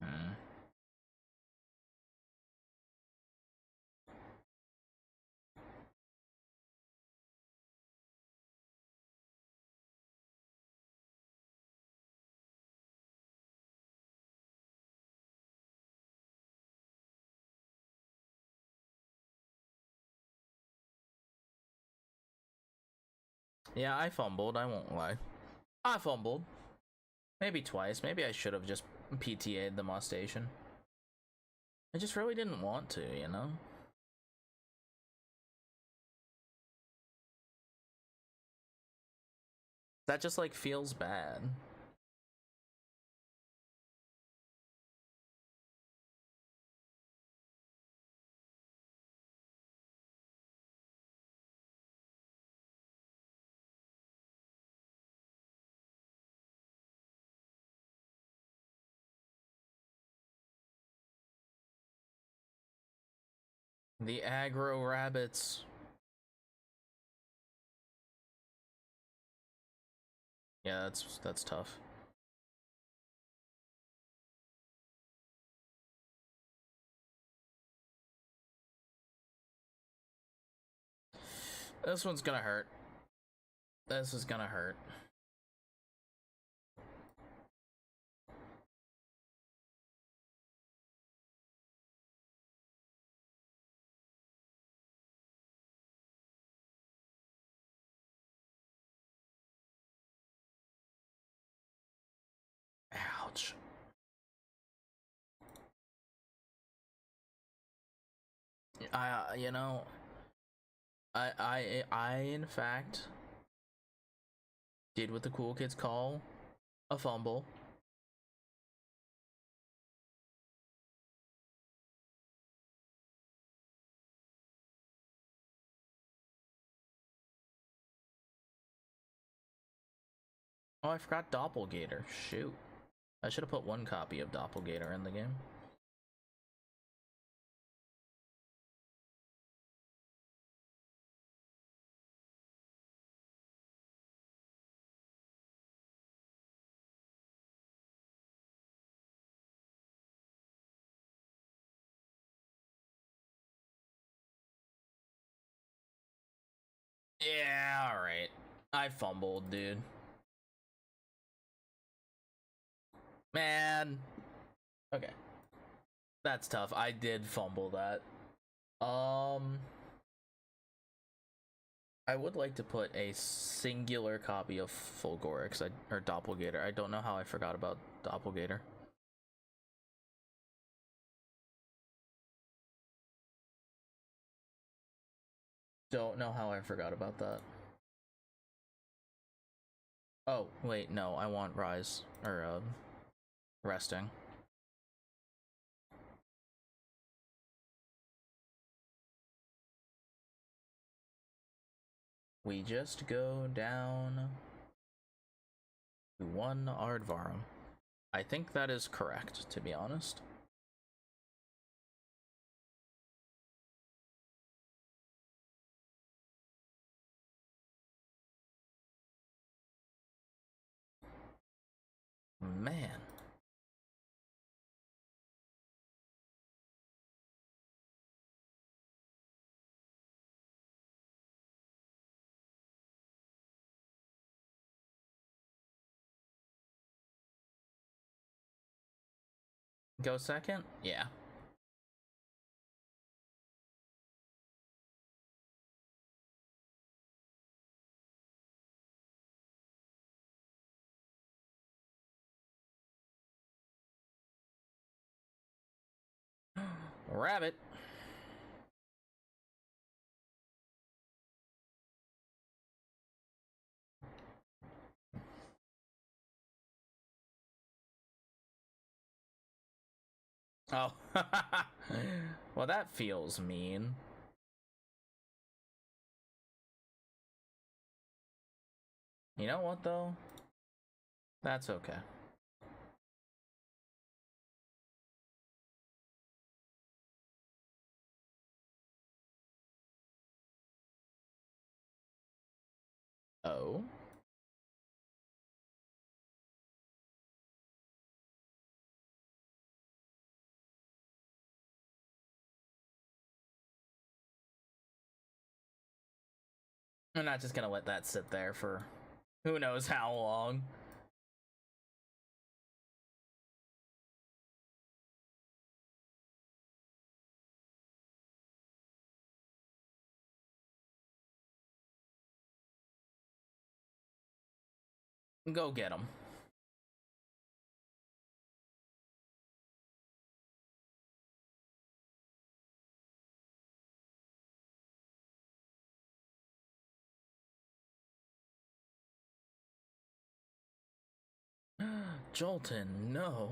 Hmm. Yeah, I fumbled. I won't lie. I fumbled. Maybe twice. Maybe I should have just PTA'd the Mustache. I just really didn't want to, you know? That just, like, feels bad. The aggro rabbits. Yeah, that's tough. This one's gonna hurt. This is gonna hurt. Ouch. You know, I in fact did what the cool kids call a fumble. Oh, I forgot Doppelgator. Shoot. I should have put one copy of Doppelgator in the game. Yeah, alright. I fumbled, dude. Man. Okay. That's tough. I did fumble that. I would like to put a singular copy of Fulgorix or Doppelgator. I don't know how I forgot about Doppelgator. Don't know how I forgot about that. Oh, wait, no, I want rise, or, resting. We just go down to 1 Ardvarum. I think that is correct, to be honest. Man. Go second? Yeah. Rabbit. Oh. Well, that feels mean. You know what, though? That's okay. Oh? I'm not just gonna let that sit there for who knows how long. Go get him. Jolton, no.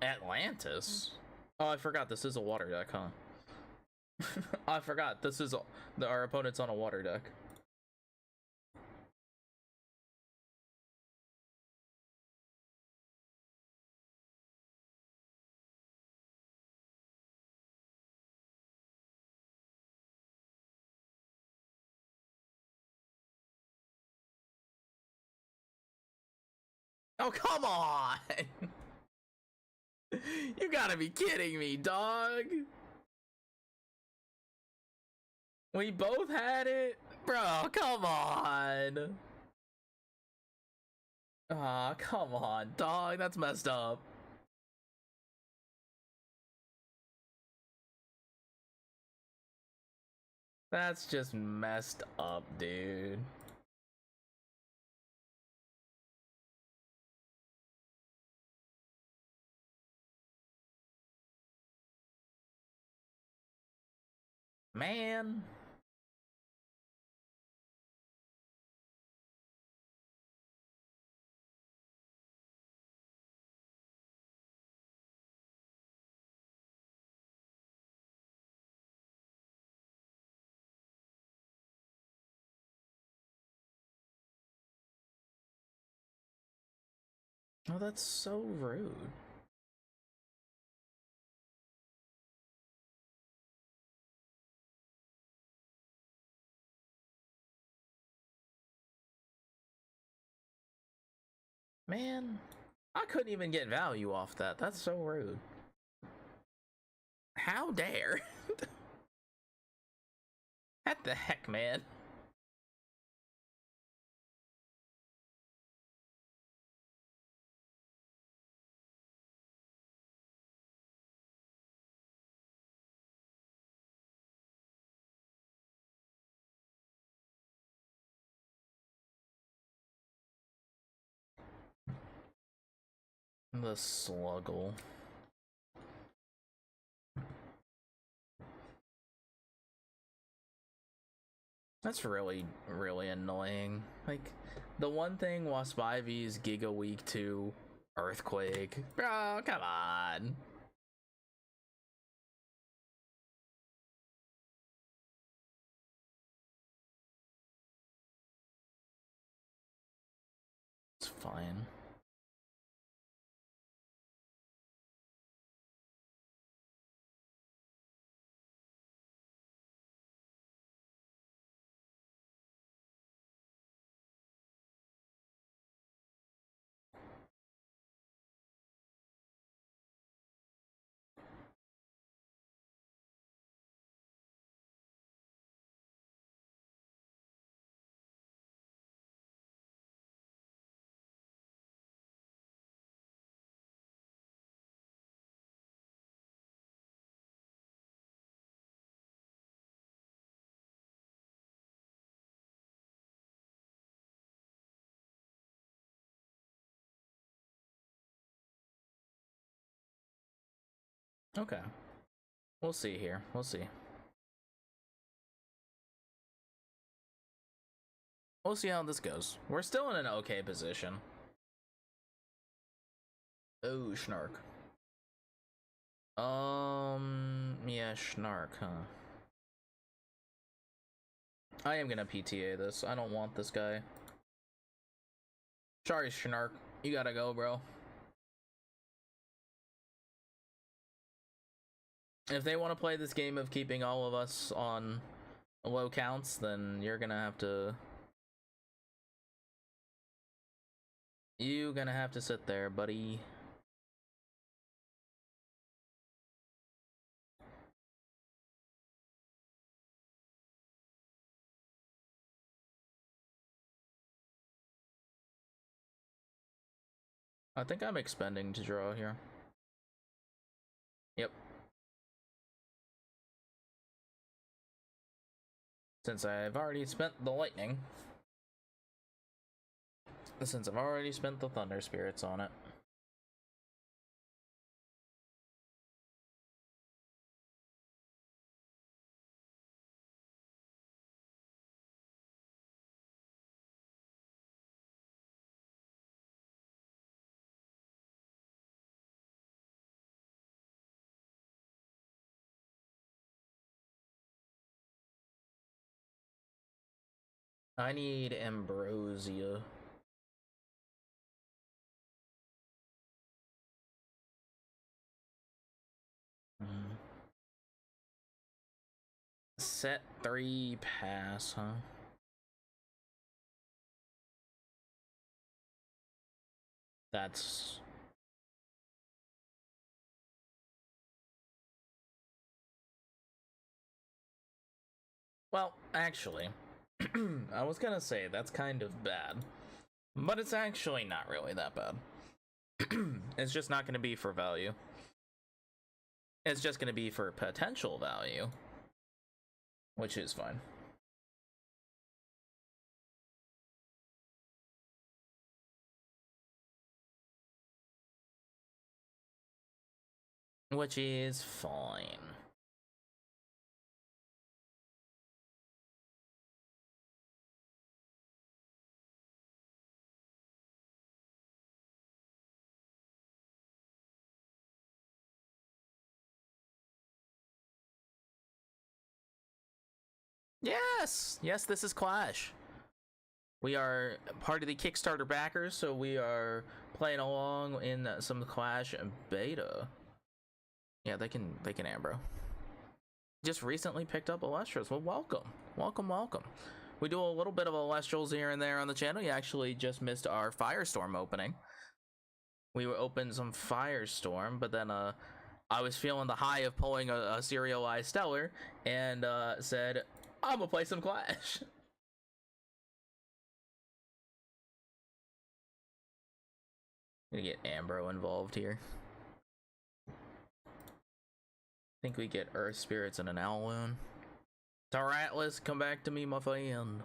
Atlantis? Oh, I forgot this is a water deck, huh? I forgot this is our opponent's on a water deck. Oh, come on! You gotta be kidding me, dog! We both had it? Bro, come on! Aw, come on, dog, that's messed up. That's just messed up, dude. Man. Oh, that's so rude. Man, I couldn't even get value off that. That's so rude. How dare? What the heck, man? The Sluggle. That's really, really annoying. Like, the one thing Wasp Ivy's Giga Week 2 Earthquake. Bro, come on. It's fine. Okay. We'll see here. We'll see. We'll see how this goes. We're still in an okay position. Oh, Snark. Yeah, Snark, huh? I am gonna PTA this. I don't want this guy. Sorry, Snark. You gotta go, bro. If they want to play this game of keeping all of us on low counts, then you're gonna have to... You gonna have to sit there, buddy. I think I'm expending to draw here. Yep. Since I've already spent the lightning. Since I've already spent the thunder spirits on it. I need Ambrosia. Set 3 pass, huh? That's... Well, actually, I was gonna say that's kind of bad, but it's actually not really that bad. It's just not gonna be for value. It's just gonna be for potential value, which is fine. Which is fine. Yes! Yes, this is Clash. We are part of the Kickstarter backers, so we are playing along in some Clash beta. Yeah, they can Ambro. Just recently picked up Elestrals. Well, welcome. Welcome, welcome. We do a little bit of Elestrals here and there on the channel. You actually just missed our Firestorm opening. We opened some Firestorm, but then I was feeling the high of pulling a serialized Stellar and said, I'm gonna play some Clash. Gonna get Ambro involved here. I think we get Earth Spirits and an Owloon. Taratless, come back to me, my friend.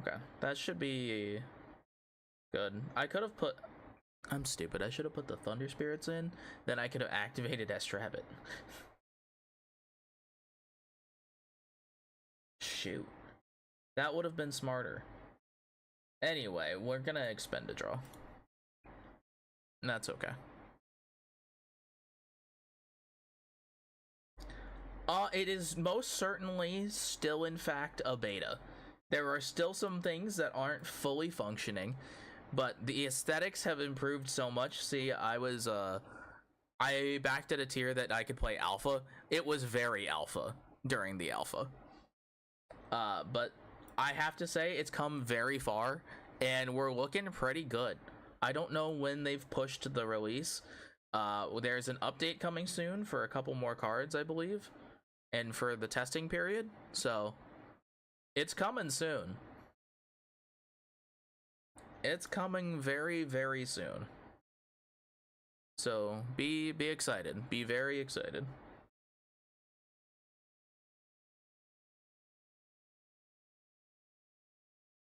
Okay, that should be good. I could have put... I'm stupid. I should have put the Thunder Spirits in. Then I could have activated Estrabit. Shoot. That would have been smarter. Anyway, we're gonna expend a draw. And that's okay. It is most certainly still, in fact, a beta. There are still some things that aren't fully functioning, but the aesthetics have improved so much. See, I backed at a tier that I could play alpha. It was very alpha during the alpha. But I have to say it's come very far, and we're looking pretty good. I don't know when they've pushed the release. There's an update coming soon for a couple more cards, I believe, and for the testing period. So it's coming soon. It's coming very, very soon. So be excited. Be very excited.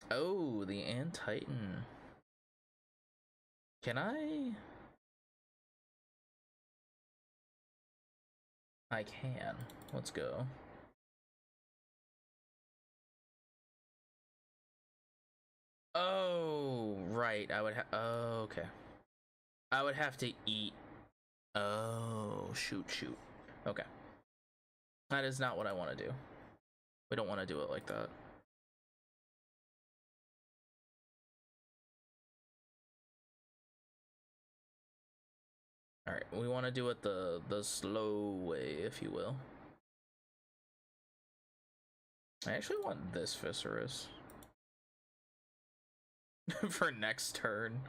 Oh, the Ant-Titan. Can I? I can. Let's go. Oh, right. I would have. Oh, okay. I would have to eat. Oh, shoot. Okay. That is not what I want to do. We don't want to do it like that. Alright, we want to do it the slow way, if you will. I actually want this Viscerus. For next turn.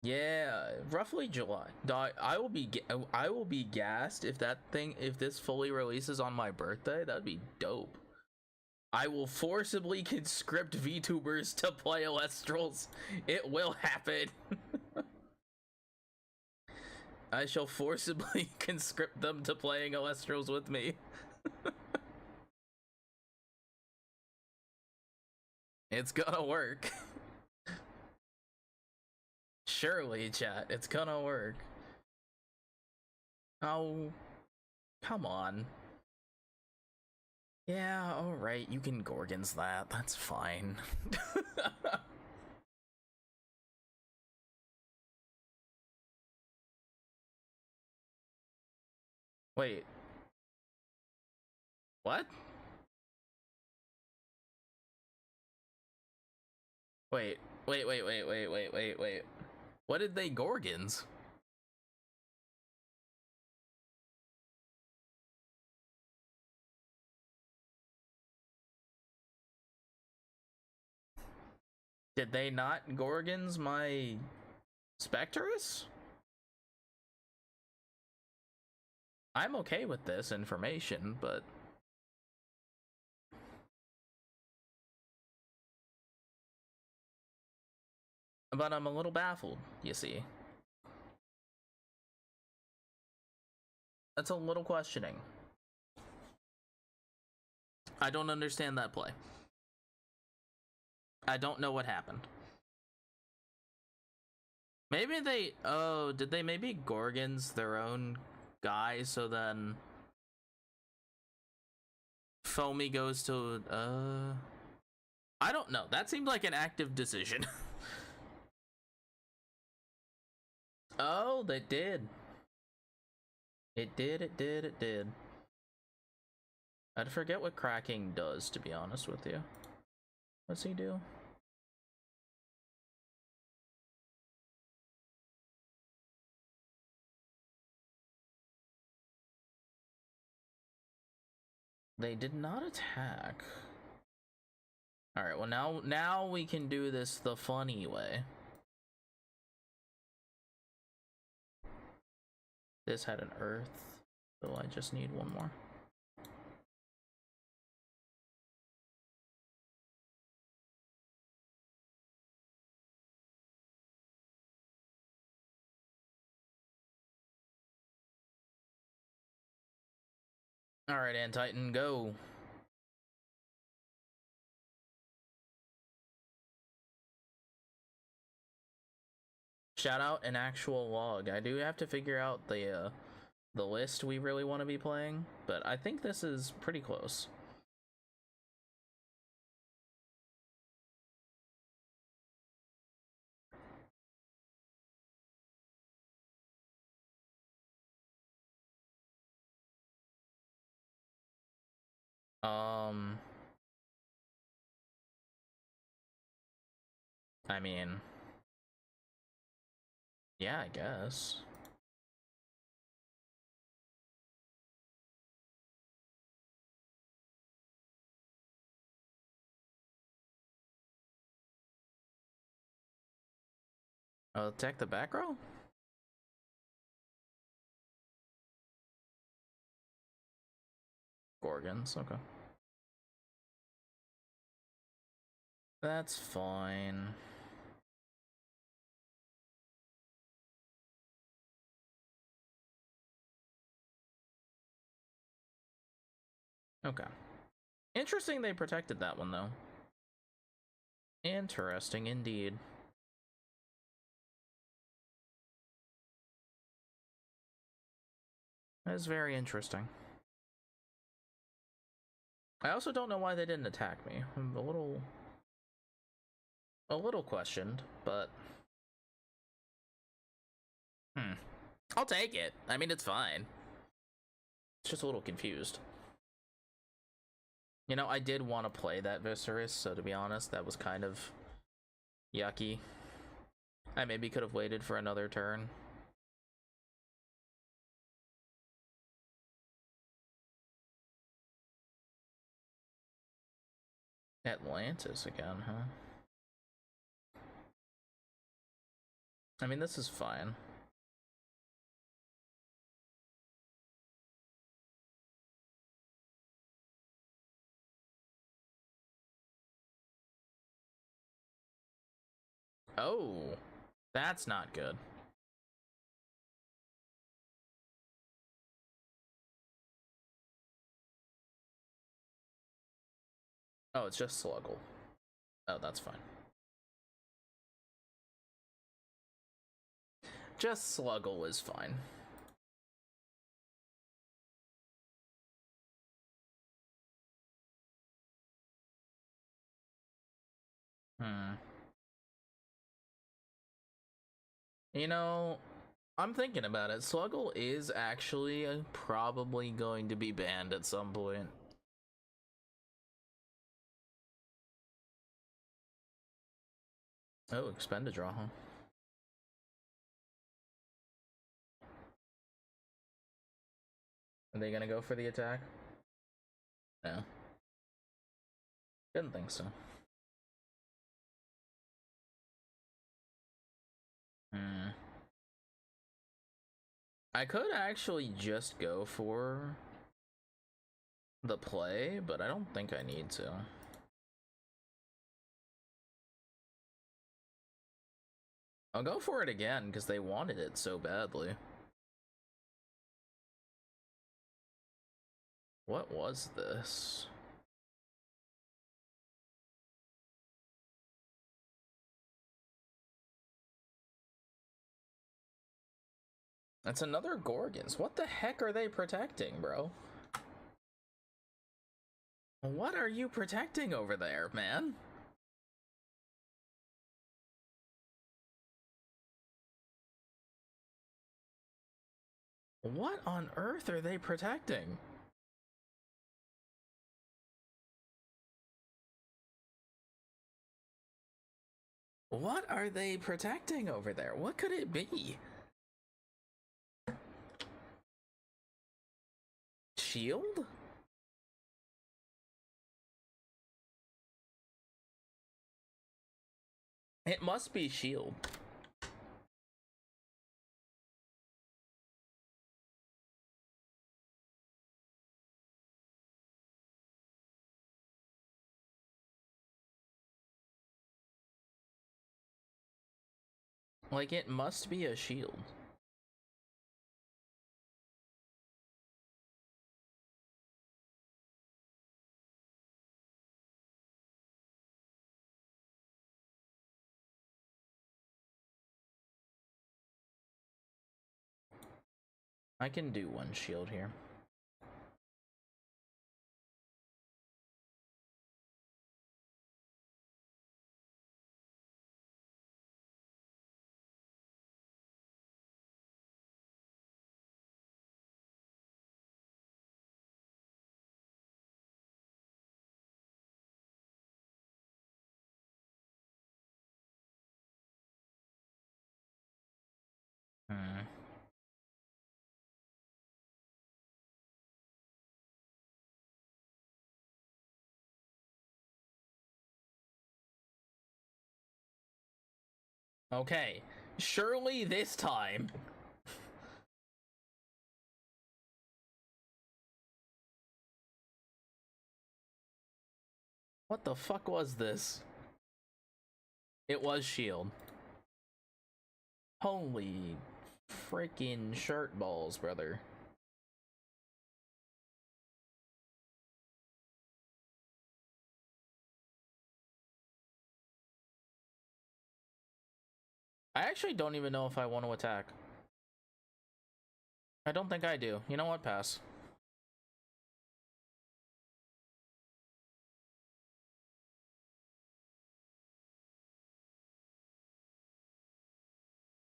Yeah, roughly July. I will be gassed if this fully releases on my birthday. That'd be dope. I will forcibly conscript VTubers to play Elestrals. It will happen. I shall forcibly conscript them to playing Elestrals with me. It's gonna work. Surely, chat. It's gonna work. Oh, come on. Yeah, alright, you can Gorgons that. That's fine. Wait. What? Wait. What did they Gorgons? Did they not Gorgons my Spectrus? I'm okay with this information, but I'm a little baffled, you see. That's a little questioning. I don't understand that play. I don't know what happened. Maybe they... Oh, did they maybe Gorgons their own guy, so then... Foamy goes to... I don't know. That seemed like an active decision. Oh, they did. It did. I'd forget what cracking does, to be honest with you. What's he do? They did not attack. Alright, well now we can do this the funny way. This had an earth, so I just need one more. Alright, Ant-Titan, go. Shout out an actual log. I do have to figure out the list we really want to be playing, but I think this is pretty close. I mean, yeah, I guess. Attack the back row? Gorgons, okay. That's fine. Okay. Interesting they protected that one, though. Interesting indeed. That is very interesting. I also don't know why they didn't attack me. I'm a little questioned, but I'll take it. I mean, it's fine. It's just a little confused. You know, I did want to play that Viserys, so to be honest, that was kind of yucky. I maybe could have waited for another turn. Atlantis again, huh? I mean, this is fine. Oh, that's not good. Oh, it's just Sluggle. Oh, that's fine. Just Sluggle is fine. You know, I'm thinking about it. Sluggle is actually probably going to be banned at some point. Oh, expend a draw, huh? Are they gonna go for the attack? No. Didn't think so. I could actually just go for the play, but I don't think I need to. I'll go for it again because they wanted it so badly. What was this? That's another Gorgons. What the heck are they protecting, bro? What are you protecting over there, man? What on earth are they protecting? What are they protecting over there? What could it be? Shield? It must be shield. Like, it must be a shield. I can do one shield here. Hmm. Okay, surely this time. What the fuck was this? It was shield. Holy freaking shirt balls, brother. I actually don't even know if I want to attack. I don't think I do. You know what? Pass.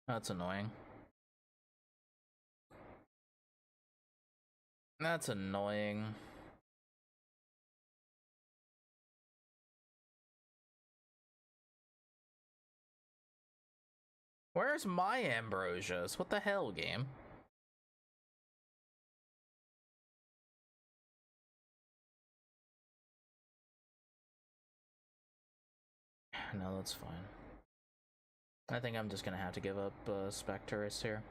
That's annoying. That's annoying. Where's my Ambrosius? What the hell, game? No, that's fine. I think I'm just gonna have to give up Spectrus here.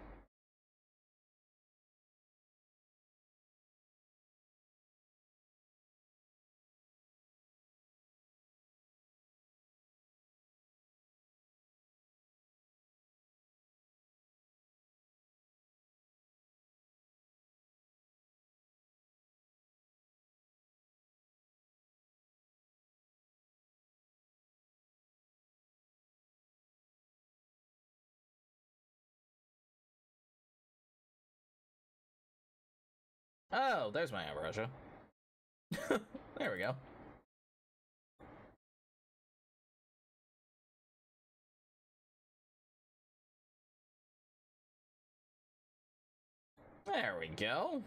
Oh, there's my Ambrosia. There we go. There we go.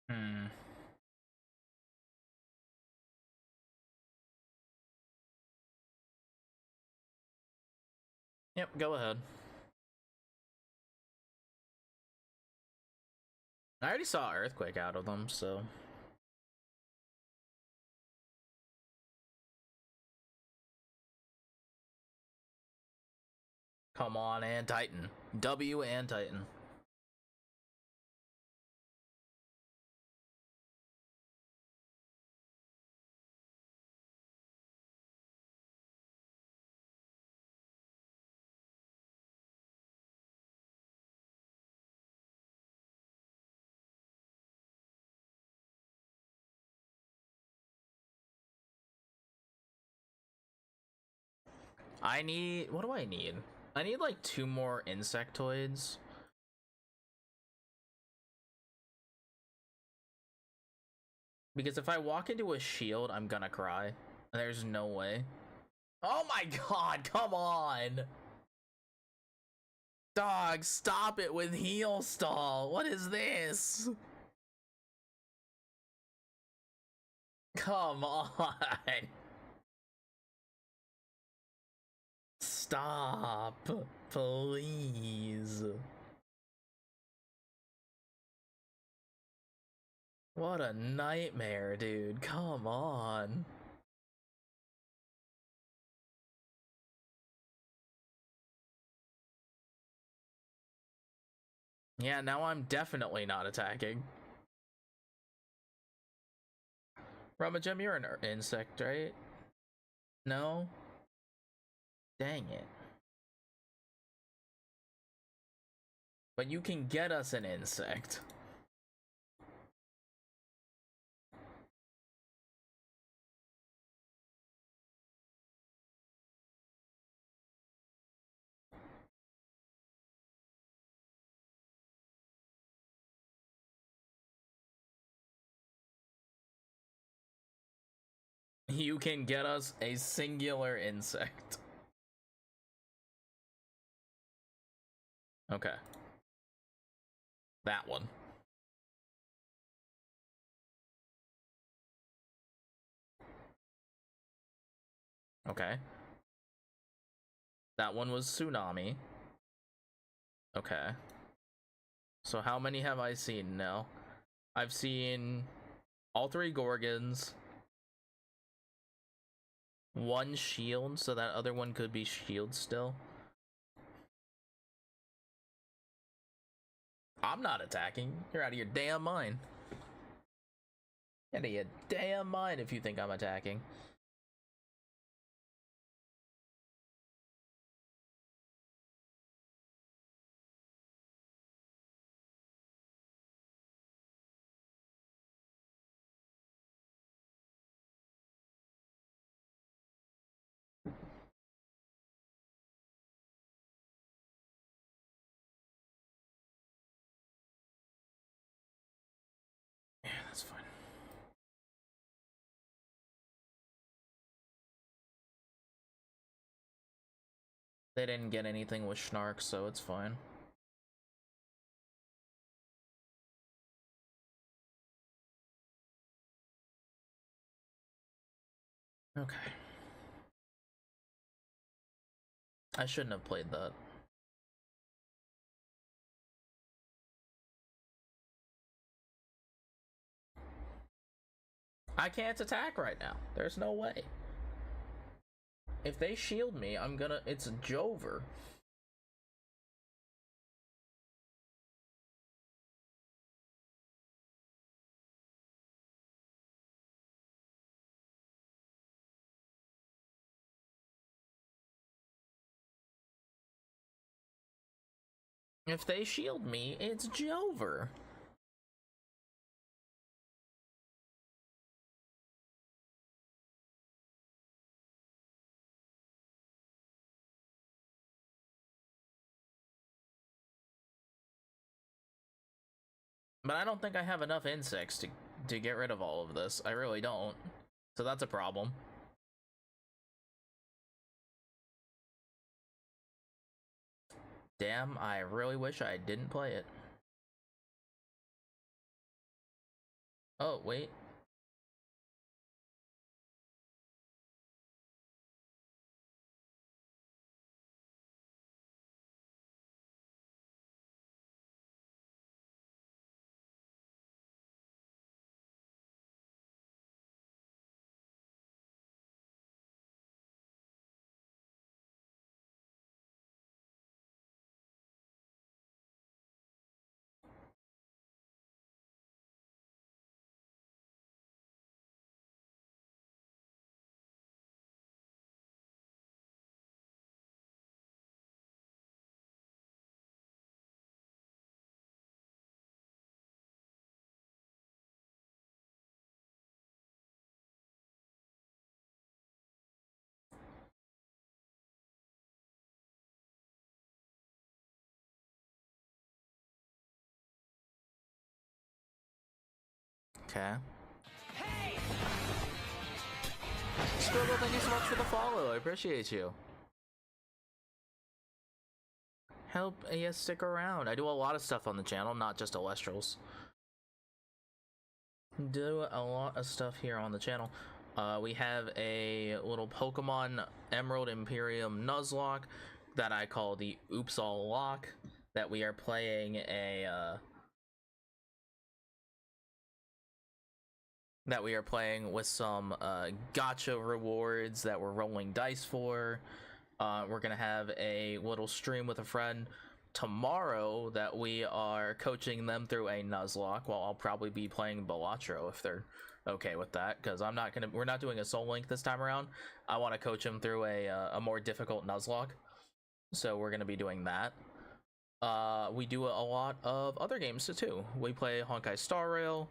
Hmm. Yep, go ahead. I already saw Earthquake out of them, so... Come on, and Titan. W and Titan. I need... What do I need? I need like 2 more Insectoids. Because if I walk into a shield, I'm gonna cry. There's no way. Oh my god, come on! Dog, stop it with heal stall. What is this? Come on. Stop, please. What a nightmare, dude. Come on. Yeah, now I'm definitely not attacking. Rumagem, you're an insect, right? No? Dang it. But you can get us an insect. You can get us a singular insect. Okay. That one. Okay. That one was Tsunami. Okay. So how many have I seen now? I've seen all 3 Gorgons. 1 shield, so that other one could be shield still. I'm not attacking. You're out of your damn mind. Out of your damn mind if you think I'm attacking. Yeah, that's fine. They didn't get anything with Snark, so it's fine. Okay. I shouldn't have played that. I can't attack right now. There's no way. If they shield me, I'm gonna... It's Jover. If they shield me, it's Jover. But I don't think I have enough insects to get rid of all of this. I really don't. So that's a problem. Damn, I really wish I didn't play it. Oh, wait. Okay. Hey! Scribble, thank you so much for the follow. I appreciate you. Help AS stick around. I do a lot of stuff on the channel, not just Elestrals. Do a lot of stuff here on the channel. We have a little Pokemon Emerald Imperium Nuzlocke that I call the Oops All Lock, that we are playing with some gacha rewards that we're rolling dice for. We're gonna have a little stream with a friend tomorrow that we are coaching them through a Nuzlocke, while I'll probably be playing Balatro if they're okay with that, because we're not doing a Soul Link this time around. I want to coach him through a more difficult Nuzlocke, so we're gonna be doing that. We do a lot of other games too. We play Honkai Star Rail,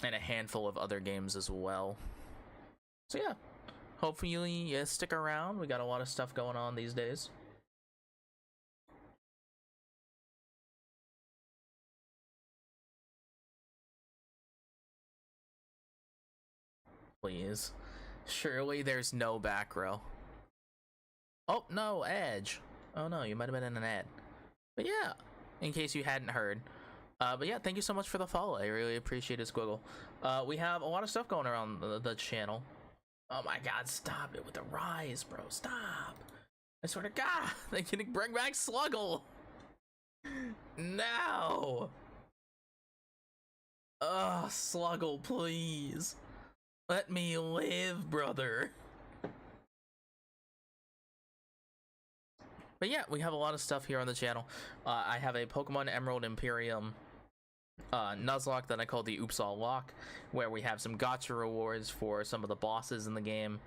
and a handful of other games as well. So yeah, hopefully you stick around. We got a lot of stuff going on these days. Please. Surely there's no back row. Oh, no, Edge. Oh no, you might have been in an ad. But yeah, in case you hadn't heard. But yeah, thank you so much for the follow. I really appreciate it, Squiggle. We have a lot of stuff going around the channel. Oh my god, stop it with the rise, bro. Stop. I swear to god, they can bring back Sluggle. No. Ugh, Sluggle, please. Let me live, brother. But yeah, we have a lot of stuff here on the channel. I have a Pokemon Emerald Imperium Nuzlocke that I call the Oops All Lock, where we have some gacha rewards for some of the bosses in the game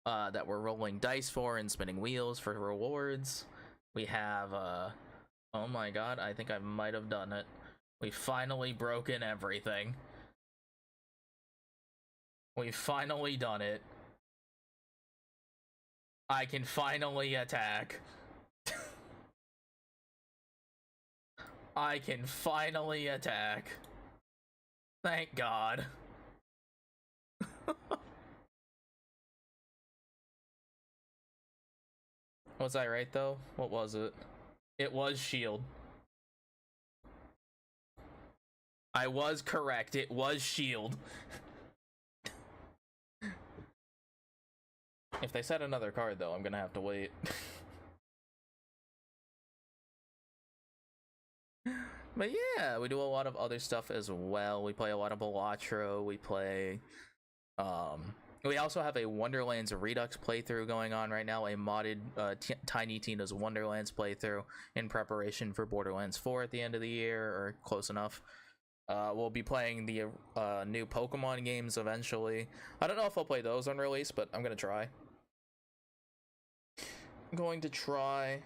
that we're rolling dice for and spinning wheels for rewards. We have, oh my god, I think I might have done it. We finally broken everything. We've finally done it. I can finally attack. I can finally attack. Thank God. Was I right though? What was it? It was shield. I was correct. It was shield. If they set another card though, I'm gonna have to wait. But yeah, we do a lot of other stuff as well. We play a lot of Balatro. We play we also have a Wonderlands Redux playthrough going on right now, a modded Tiny Tina's Wonderlands playthrough in preparation for Borderlands 4 at the end of the year, or close enough. We'll be playing the new Pokemon games eventually. I don't know if I'll play those on release, but I'm gonna try. I'm going to try.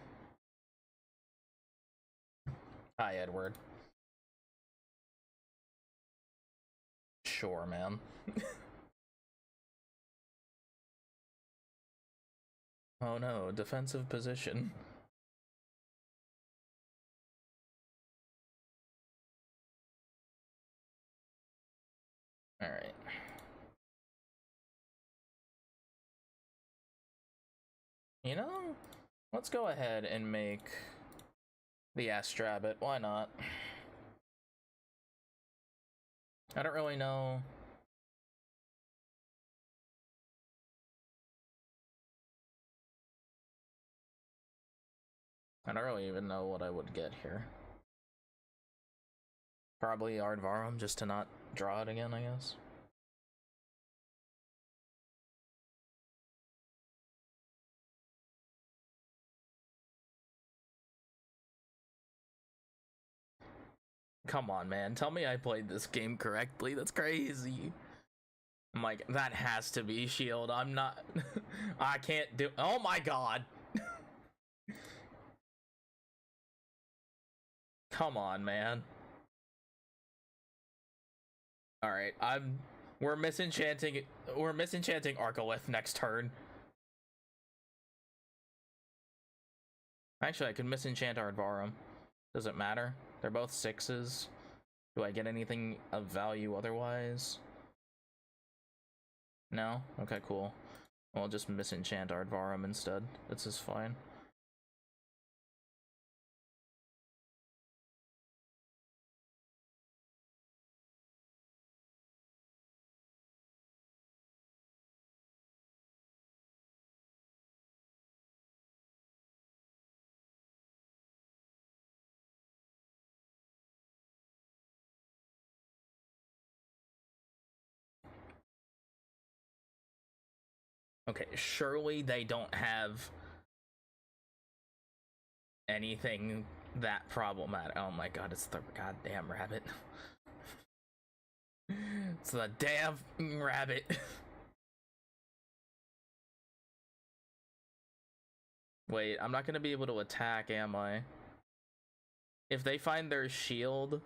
Hi, Edward. Sure, man. Oh no, defensive position. Alright. You know, let's go ahead and make the Astrabbit. Why not? I don't really know. I don't really even know what I would get here. Probably Aardvark, just to not draw it again, I guess. Come on, man. Tell me I played this game correctly. That's crazy. I'm like, that has to be shield. I'm not... I can't do... Oh my god. Come on, man. Alright, we're misenchanting Arcolith next turn. Actually, I could misenchant Aardvark. Does it matter? They're both 6s. Do I get anything of value otherwise? No? Okay, cool. I'll just misenchant Aardvark instead. This is fine. Okay, surely they don't have anything that problematic. Oh my god, it's the goddamn rabbit. It's the damn rabbit. Wait, I'm not gonna be able to attack, am I? If they find their shield,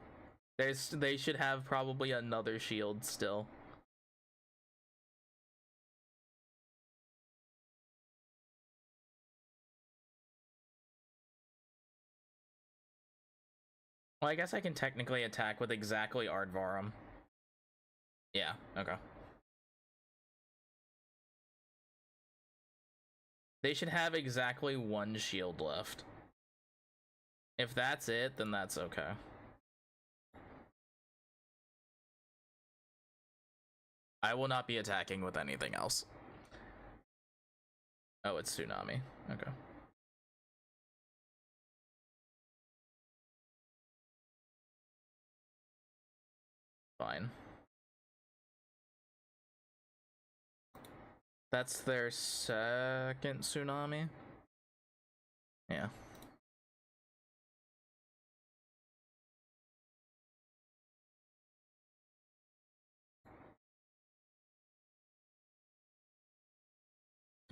they should have probably another shield still. Well, I guess I can technically attack with exactly Aardvarm. Yeah, okay. They should have exactly one shield left. If that's it, then that's okay. I will not be attacking with anything else. Oh, it's Tsunami. Okay. Fine. That's their second Tsunami? Yeah.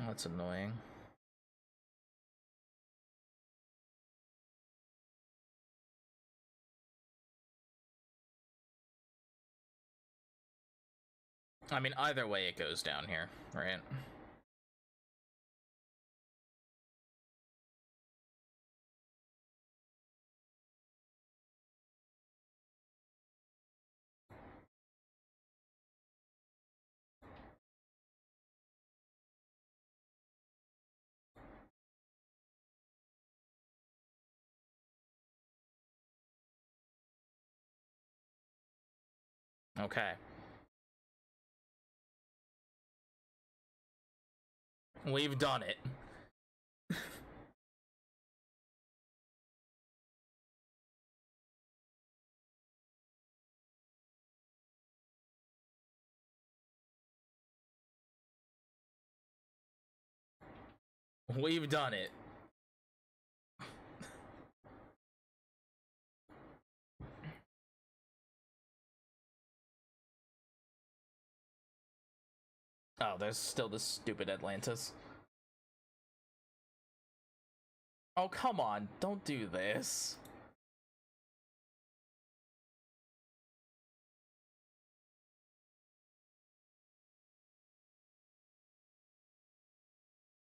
Oh, that's annoying. I mean, either way it goes down here, right? Okay. We've done it. We've done it. Oh, there's still this stupid Atlantis. Oh, come on. Don't do this.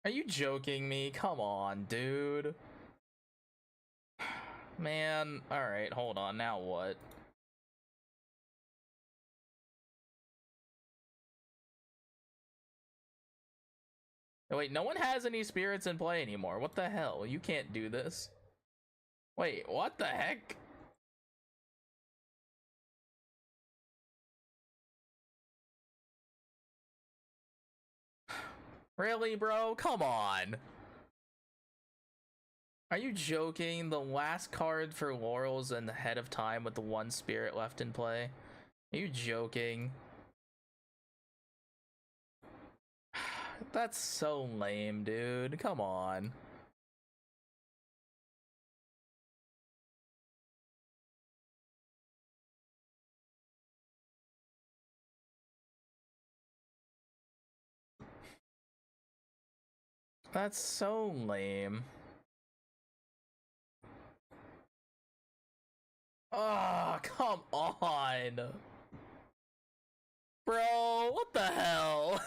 Are you joking me? Come on, dude. Man, alright, hold on. Now what? Wait, no one has any spirits in play anymore. What the hell? You can't do this. Wait, what the heck? Really, bro? Come on. Are you joking? The last card for Laurel's and ahead of time with the one spirit left in play? Are you joking? That's so lame, dude. Come on. That's so lame. Oh, come on. Bro, what the hell?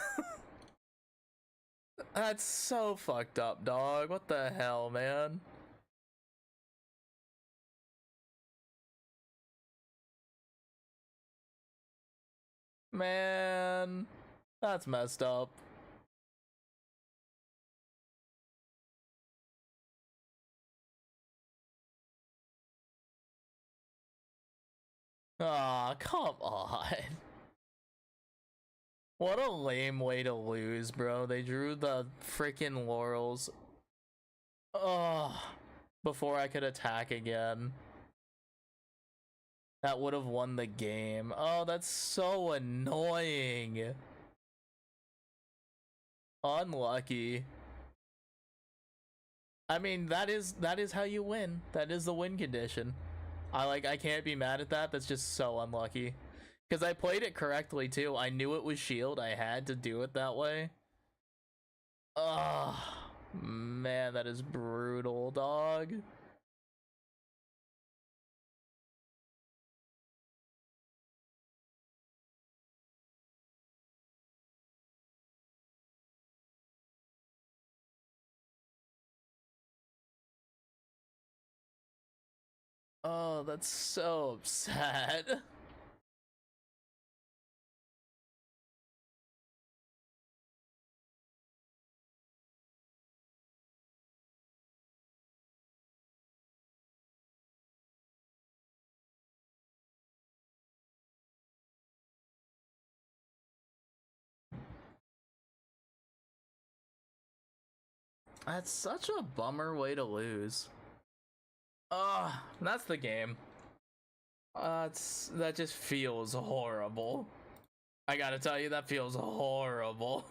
That's so fucked up, dog. What the hell, man? Man, that's messed up. Aw, come on. What a lame way to lose, bro. They drew the freaking Laurels. Ugh. Before I could attack again. That would have won the game. Oh, that's so annoying. Unlucky. I mean, that is how you win. That is the win condition. I can't be mad at that. That's just so unlucky. Because I played it correctly too. I knew it was shield. I had to do it that way. Oh man, that is brutal, dog. Oh, that's so sad. That's such a bummer way to lose. That's the game. That just feels horrible. I gotta tell you, that feels horrible.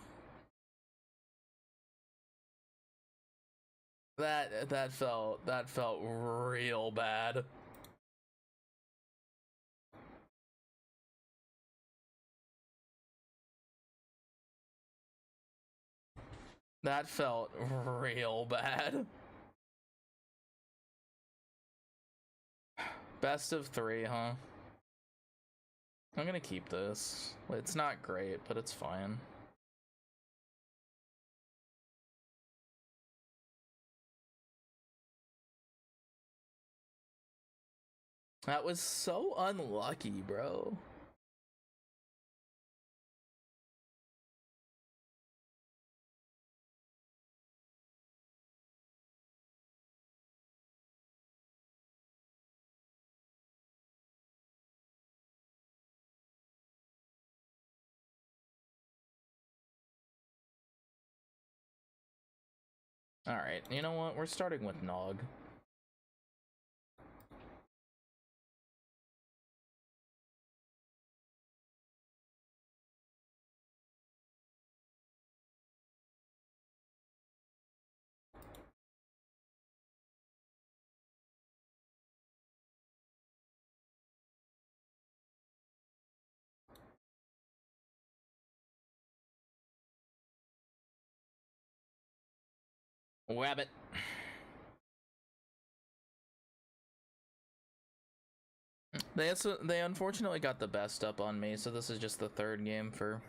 That felt real bad. That felt real bad. Best of 3, huh? I'm gonna keep this. It's not great, but it's fine. That was so unlucky, bro. Alright, you know what? We're starting with Nog. Wabbit. They unfortunately got the best up on me, so this is just the third game for.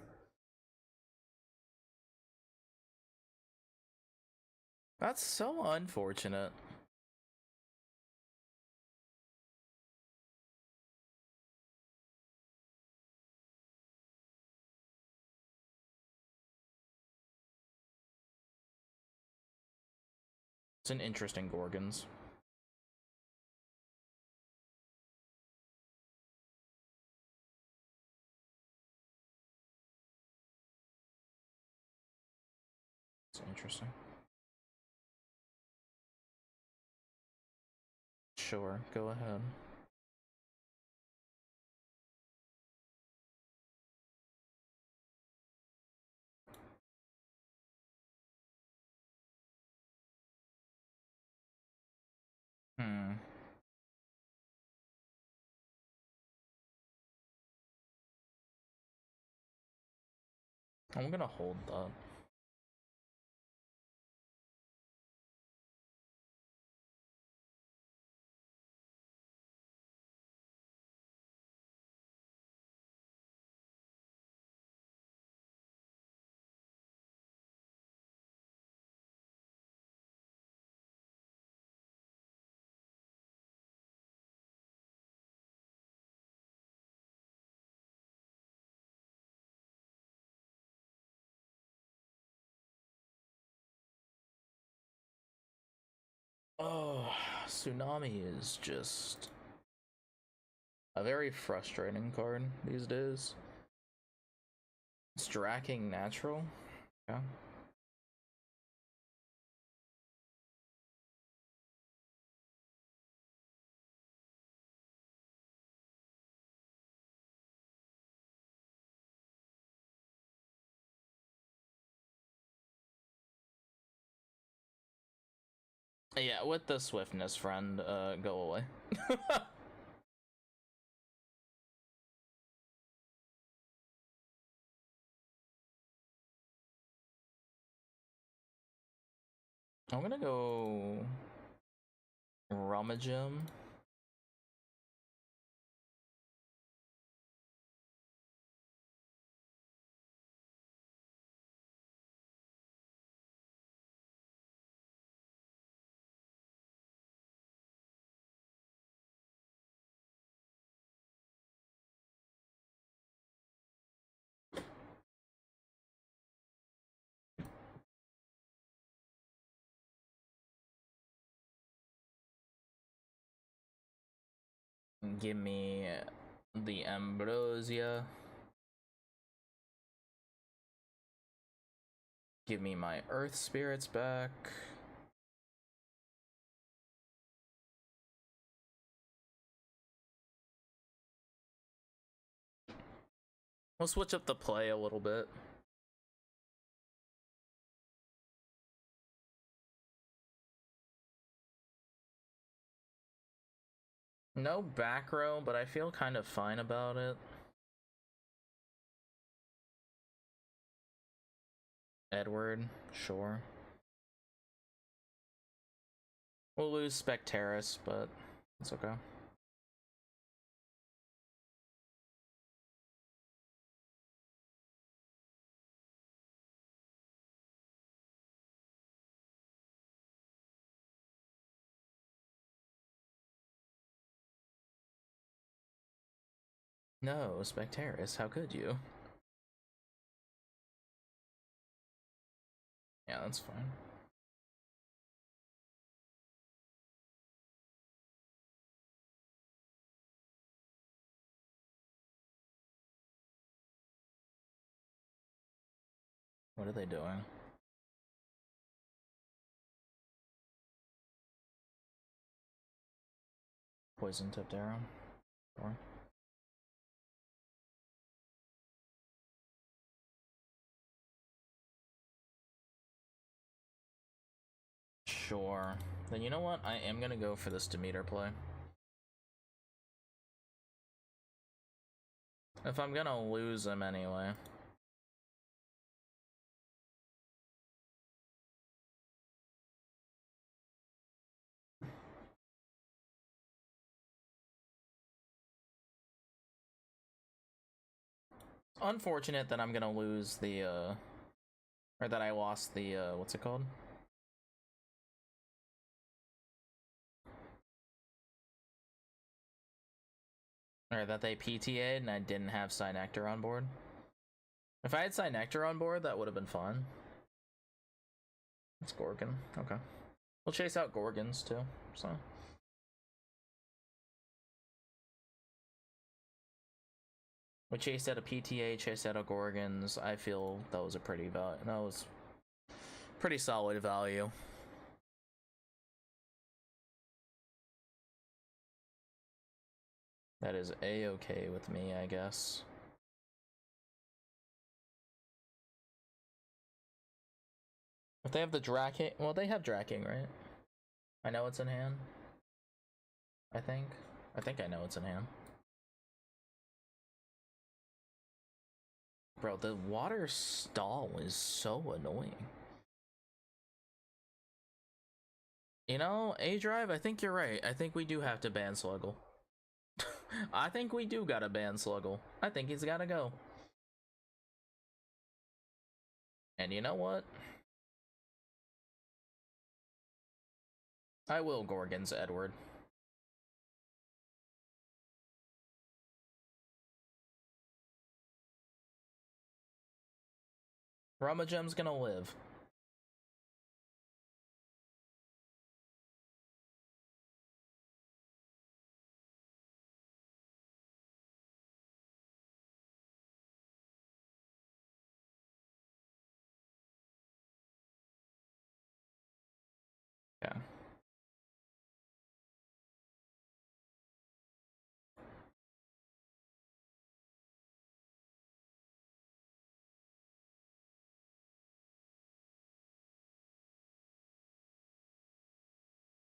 That's so unfortunate. It's an interesting Gorgons. It's interesting. Sure, go ahead. Hmm. I'm gonna hold that. Oh, Tsunami is just a very frustrating card these days. It's Dracking natural. Yeah. Yeah, with the swiftness, friend, go away. I'm gonna go Rummagem. Give me the Ambrosia. Give me my Earth Spirits back. We'll switch up the play a little bit. No back row, but I feel kind of fine about it. Edward, sure. We'll lose Spectaris, but it's okay. No, Spectaris, how could you? Yeah, that's fine. What are they doing? Poison tipped arrow? Or sure. Then you know what? I am gonna go for this Demeter play. If I'm gonna lose him anyway. Unfortunate that I'm gonna lose the, or that I lost the, what's it called? Or that they PTA'd and I didn't have Cynector on board. If I had Cynector on board, that would have been fun. It's Gorgon. Okay. We'll chase out Gorgons, too, so. We chased out a PTA, chased out a Gorgons. I feel that was a pretty pretty solid value. That is a-okay with me, I guess. If they have the Draking, well, they have Draking, right? I know it's in hand. I think I know it's in hand. Bro, the water stall is so annoying. You know, A-Drive, I think you're right. I think we do have to ban Sluggle. I think we do gotta ban Sluggle. I think he's gotta go. And you know what? I will Gorgons Edward. Rummagем's gonna live. Yeah.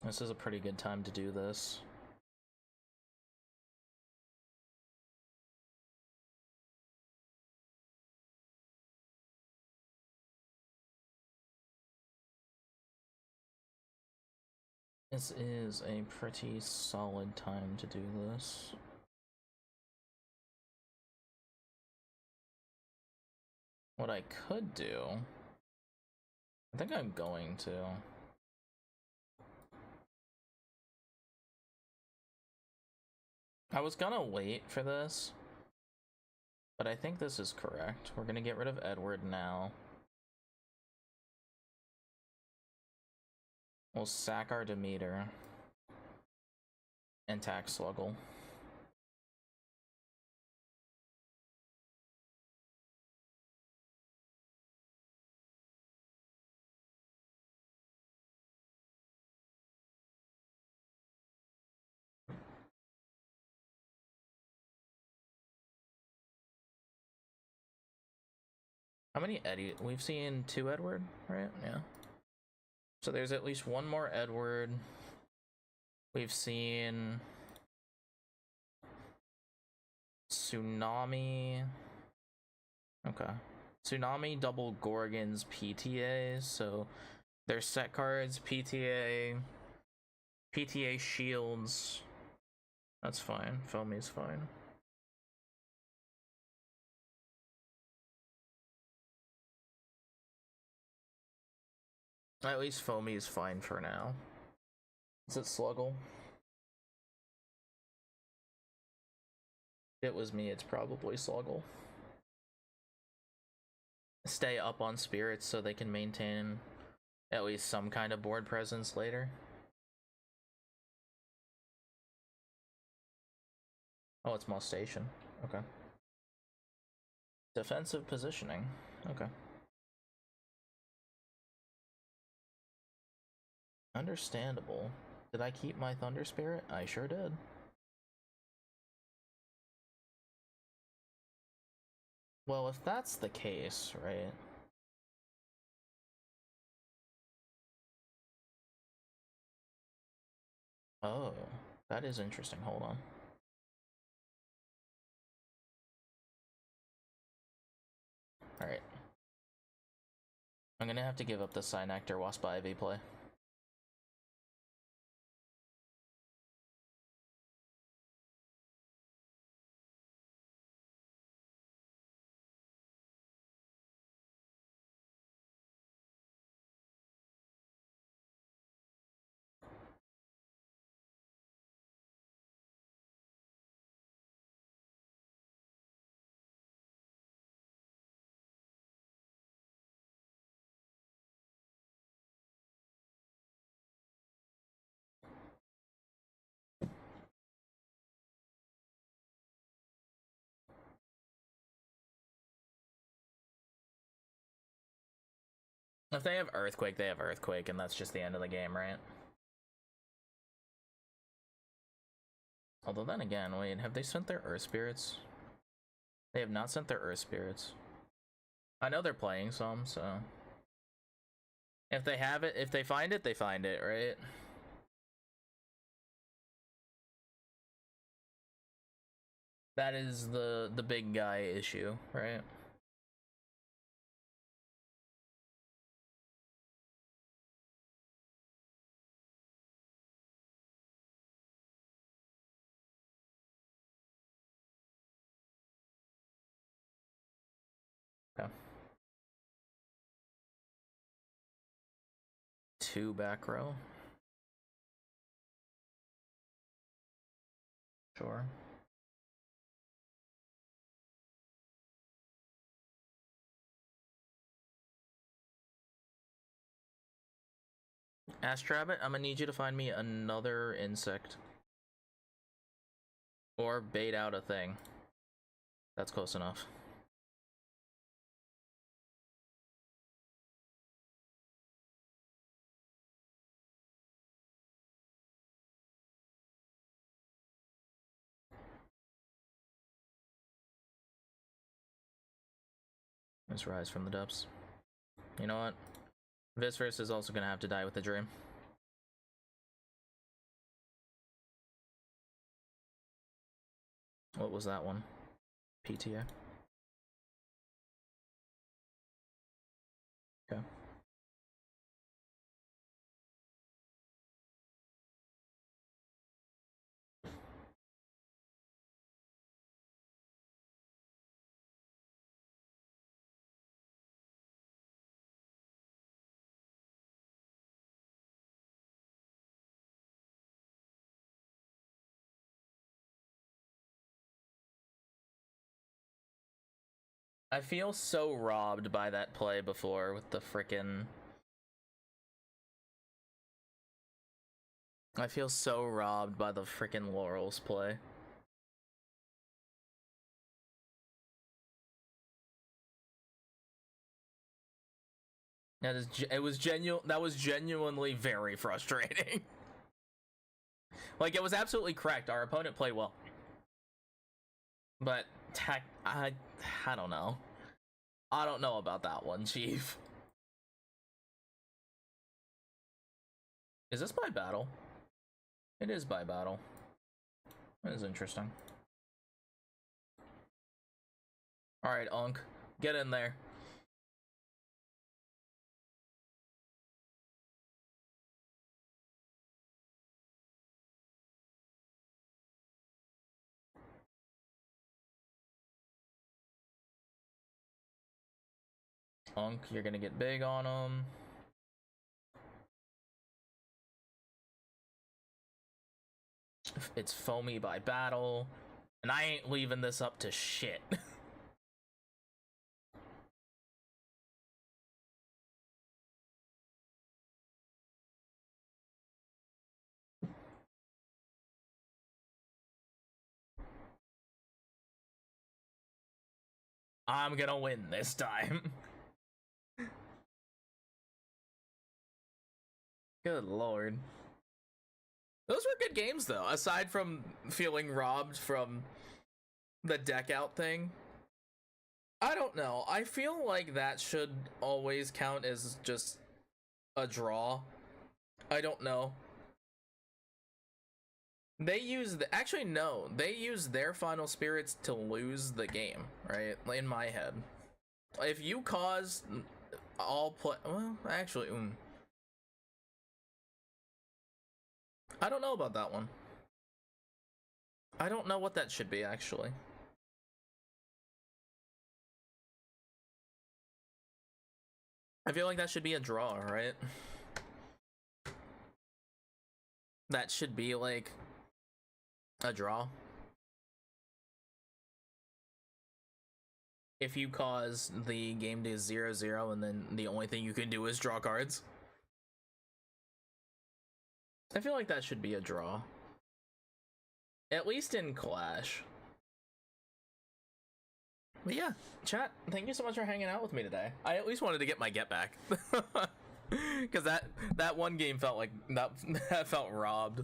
This is a pretty good time to do this. This is a pretty solid time to do this. What I could do, I think I'm going to. I was gonna wait for this, but I think this is correct. We're gonna get rid of Edward now. We'll sack our Demeter and tax Sluggle. How many Eddie? We've seen 2 Edward, right? Yeah. So there's at least 1 more Edward. We've seen Tsunami. Okay. Tsunami, double Gorgons, PTA. So there's set cards, PTA shields. That's fine. Foamy's fine. At least Foamy is fine for now. Is it Sluggle? If it was me, it's probably Sluggle. Stay up on spirits so they can maintain at least some kind of board presence later. Oh, it's Moss Station. Okay. Defensive positioning. Okay. Understandable. Did I keep my Thunder Spirit? I sure did. Well, if that's the case, right? Oh, that is interesting. Hold on. Alright. I'm gonna have to give up the Synectar Wasp Ivy play. If they have Earthquake, they have Earthquake, and that's just the end of the game, right? Although then again, wait, have they sent their Earth Spirits? They have not sent their Earth Spirits. I know they're playing some, so... If they have it, if they find it, right? That is the big guy issue, right? Okay. 2 back row. Sure. Astrabbit, I'm gonna need you to find me another insect. Or bait out a thing. That's close enough. Let's rise from the depths. You know what? Visverse is also gonna have to die with the dream. What was that one? PTA. Okay. I feel so robbed by that play before with the frickin'... I feel so robbed by the frickin' Laurels play. That is, that was genuinely very frustrating. Like, it was absolutely correct. Our opponent played well. But, I don't know. I don't know about that one, Chief. Is this by battle? It is by battle. That is interesting. Alright, Unk. Get in there. Unk, you're gonna get big on him. It's foamy by battle. And I ain't leaving this up to shit. I'm gonna win this time. Good lord. Those were good games, though, aside from feeling robbed from the deck out thing. I don't know. I feel like that should always count as just a draw. I don't know. They use actually no, they use their final spirits to lose the game, right? In my head. If you cause all play, well, actually, I don't know about that one. I don't know what that should be, actually. I feel like that should be a draw, right? That should be like a draw. If you cause the game to 0-0 and then the only thing you can do is draw cards. I feel like that should be a draw. At least in Clash. But yeah, chat, thank you so much for hanging out with me today. I at least wanted to get my get back. Because that one game felt like that felt robbed.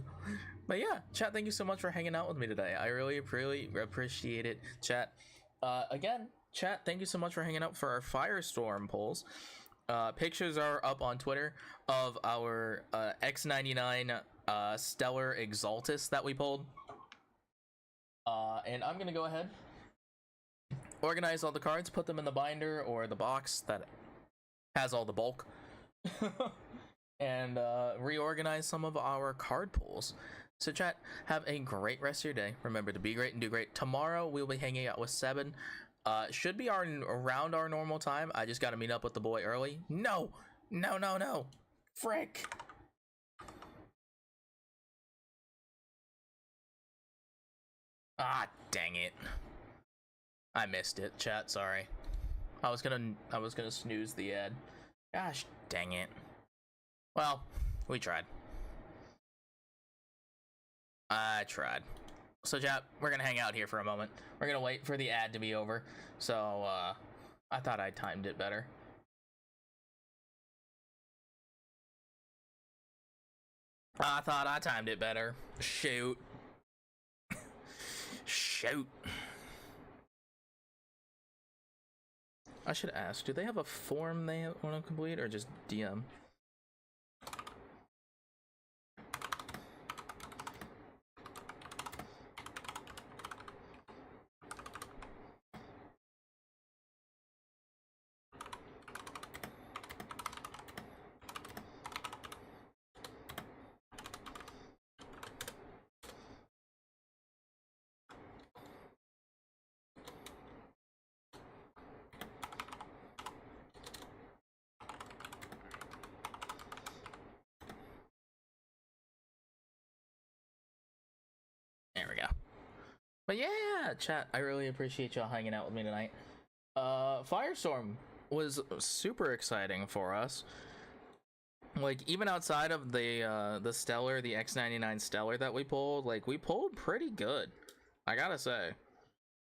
But yeah, chat, thank you so much for hanging out with me today. I really appreciate it, chat. Again, chat, thank you so much for hanging out for our Firestorm polls. Pictures are up on Twitter of our X99 Stellar Exaltus that we pulled. And I'm gonna go ahead, organize all the cards, put them in the binder or the box that has all the bulk, and reorganize some of our card pools. So chat, have a great rest of your day. Remember to be great and do great. Tomorrow we'll be hanging out with Seben. Should be around our normal time. I just gotta meet up with the boy early. No, frick. Ah, dang it. I missed it, chat, sorry. I was gonna snooze the ad. Gosh, dang it. Well, we tried. I tried. So chat, we're gonna hang out here for a moment. We're gonna wait for the ad to be over. So, I thought I timed it better. I thought I timed it better. Shoot. Shoot. I should ask, do they have a form they want to complete or just DM? But yeah, chat, I really appreciate y'all hanging out with me tonight. Firestorm was super exciting for us. Like, even outside of the Stellar, the X99 Stellar that we pulled, like, we pulled pretty good, I gotta say.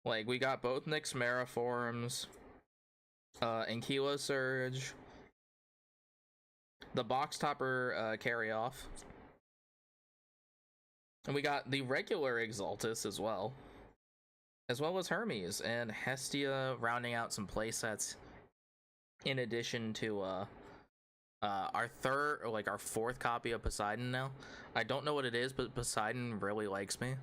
Like, we got both Nyx Mara forms, Ankylo Surge, the Box Topper carry off, and we got the regular Exaltus as well as Hermes and Hestia, rounding out some playsets in addition to our third, or like our fourth copy of Poseidon now. I don't know what it is, but Poseidon really likes me.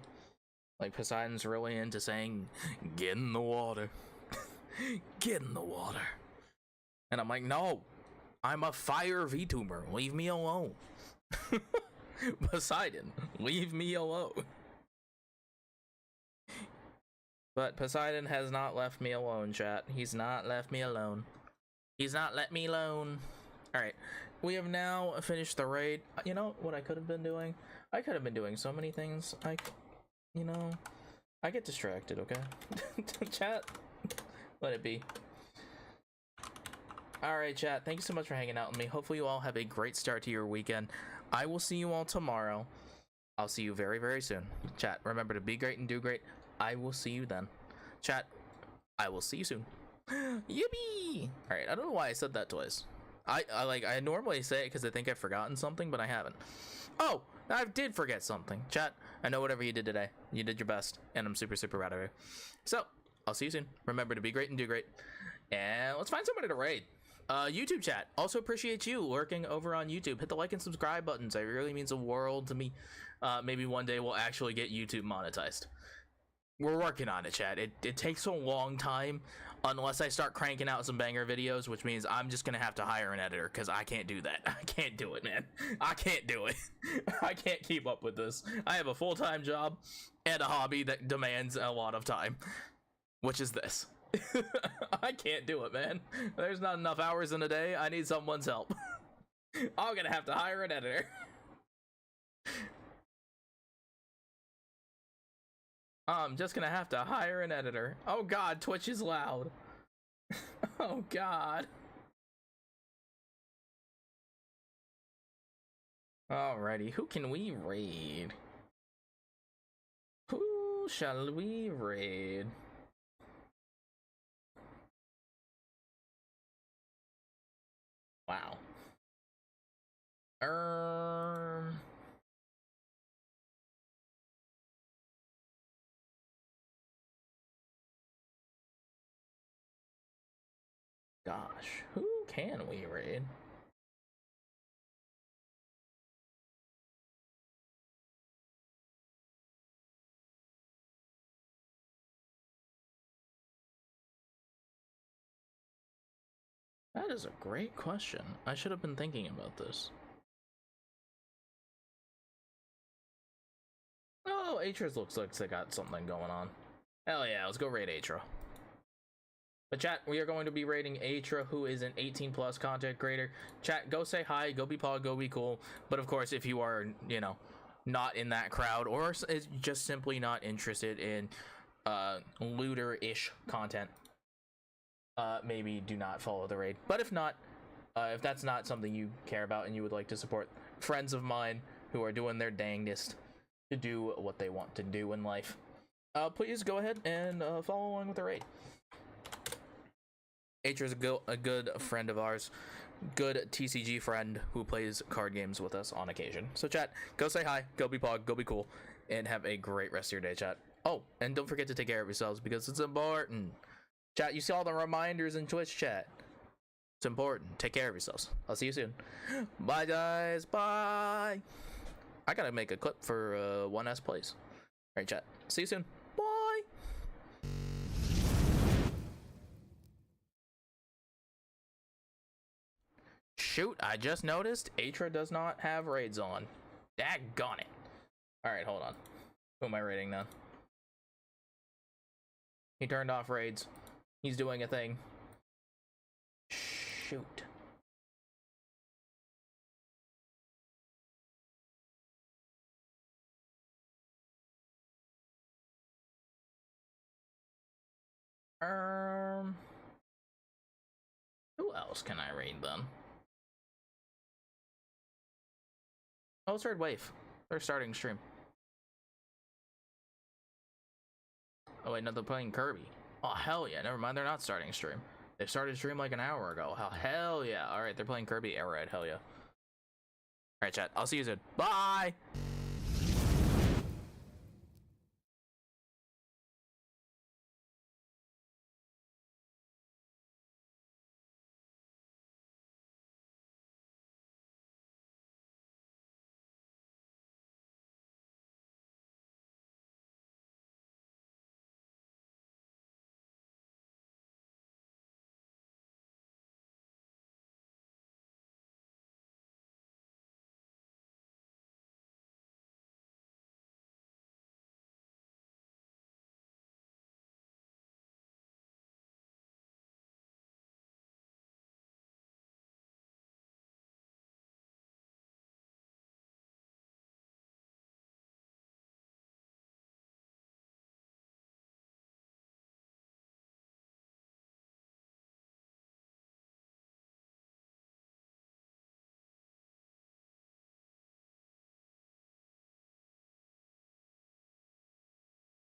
Like, Poseidon's really into saying, get in the water. Get in the water. And I'm like, no, I'm a fire VTuber. Leave me alone. Poseidon, leave me alone. But Poseidon has not left me alone, chat. He's not left me alone. He's not let me alone. Alright, we have now finished the raid. You know what I could have been doing? I could have been doing so many things. I get distracted, okay? Chat, let it be. Alright, chat, thank you so much for hanging out with me. Hopefully you all have a great start to your weekend. I will see you all tomorrow. I'll see you very, very soon. Chat, remember to be great and do great. I will see you then. Chat, I will see you soon. Yippee! Alright, I don't know why I said that twice. I normally say it because I think I've forgotten something, but I haven't. Oh, I did forget something. Chat, I know whatever you did today, you did your best, and I'm super, super proud of you. So, I'll see you soon. Remember to be great and do great. And let's find somebody to raid. YouTube chat, also appreciate you lurking over on YouTube. Hit the like and subscribe buttons. It really means the world to me. Maybe one day we'll actually get YouTube monetized. We're working on it, chat. It takes a long time unless I start cranking out some banger videos, which means I'm just gonna have to hire an editor because I can't do that. I can't do it, man. I can't do it. I can't keep up with this. I have a full-time job and a hobby that demands a lot of time, which is this. I can't do it, man. There's not enough hours in a day. I need someone's help. I'm gonna have to hire an editor. I'm just gonna have to hire an editor. Oh god, Twitch is loud. Oh god. Alrighty, who can we raid? Who shall we raid? Wow. Gosh, who can we raid? That is a great question. I should have been thinking about this. Oh, Atra's looks like they got something going on. Hell yeah, let's go raid Atra. But chat, we are going to be raiding Atra, who is an 18 plus content creator. Chat, go say hi, go be pog, go be cool. But of course, if you are, you know, not in that crowd or is just simply not interested in looter-ish content, maybe do not follow the raid. But if not, if that's not something you care about and you would like to support friends of mine who are doing their dangest to do what they want to do in life, please go ahead and follow along with the raid. Atra's a good friend of ours, good TCG friend who plays card games with us on occasion. So chat, go say hi, go be pog, go be cool, and have a great rest of your day, chat. Oh, and don't forget to take care of yourselves because it's important. Chat, you see all the reminders in Twitch chat. It's important. Take care of yourselves. I'll see you soon. Bye, guys. Bye. I gotta make a clip for 1S Plays. Alright, chat. See you soon. Bye. Shoot, I just noticed Atra does not have raids on. Daggone it. Alright, hold on. Who am I raiding now? He turned off raids. He's doing a thing. Shoot. Um, who else can I raid then? Oh, third wave. They're starting stream. Oh wait, no, they're playing Kirby. Oh hell yeah! Never mind, they're not starting stream. They started stream like an hour ago. Hell yeah! All right, they're playing Kirby. All right, hell yeah. All right, chat. I'll see you soon. Bye.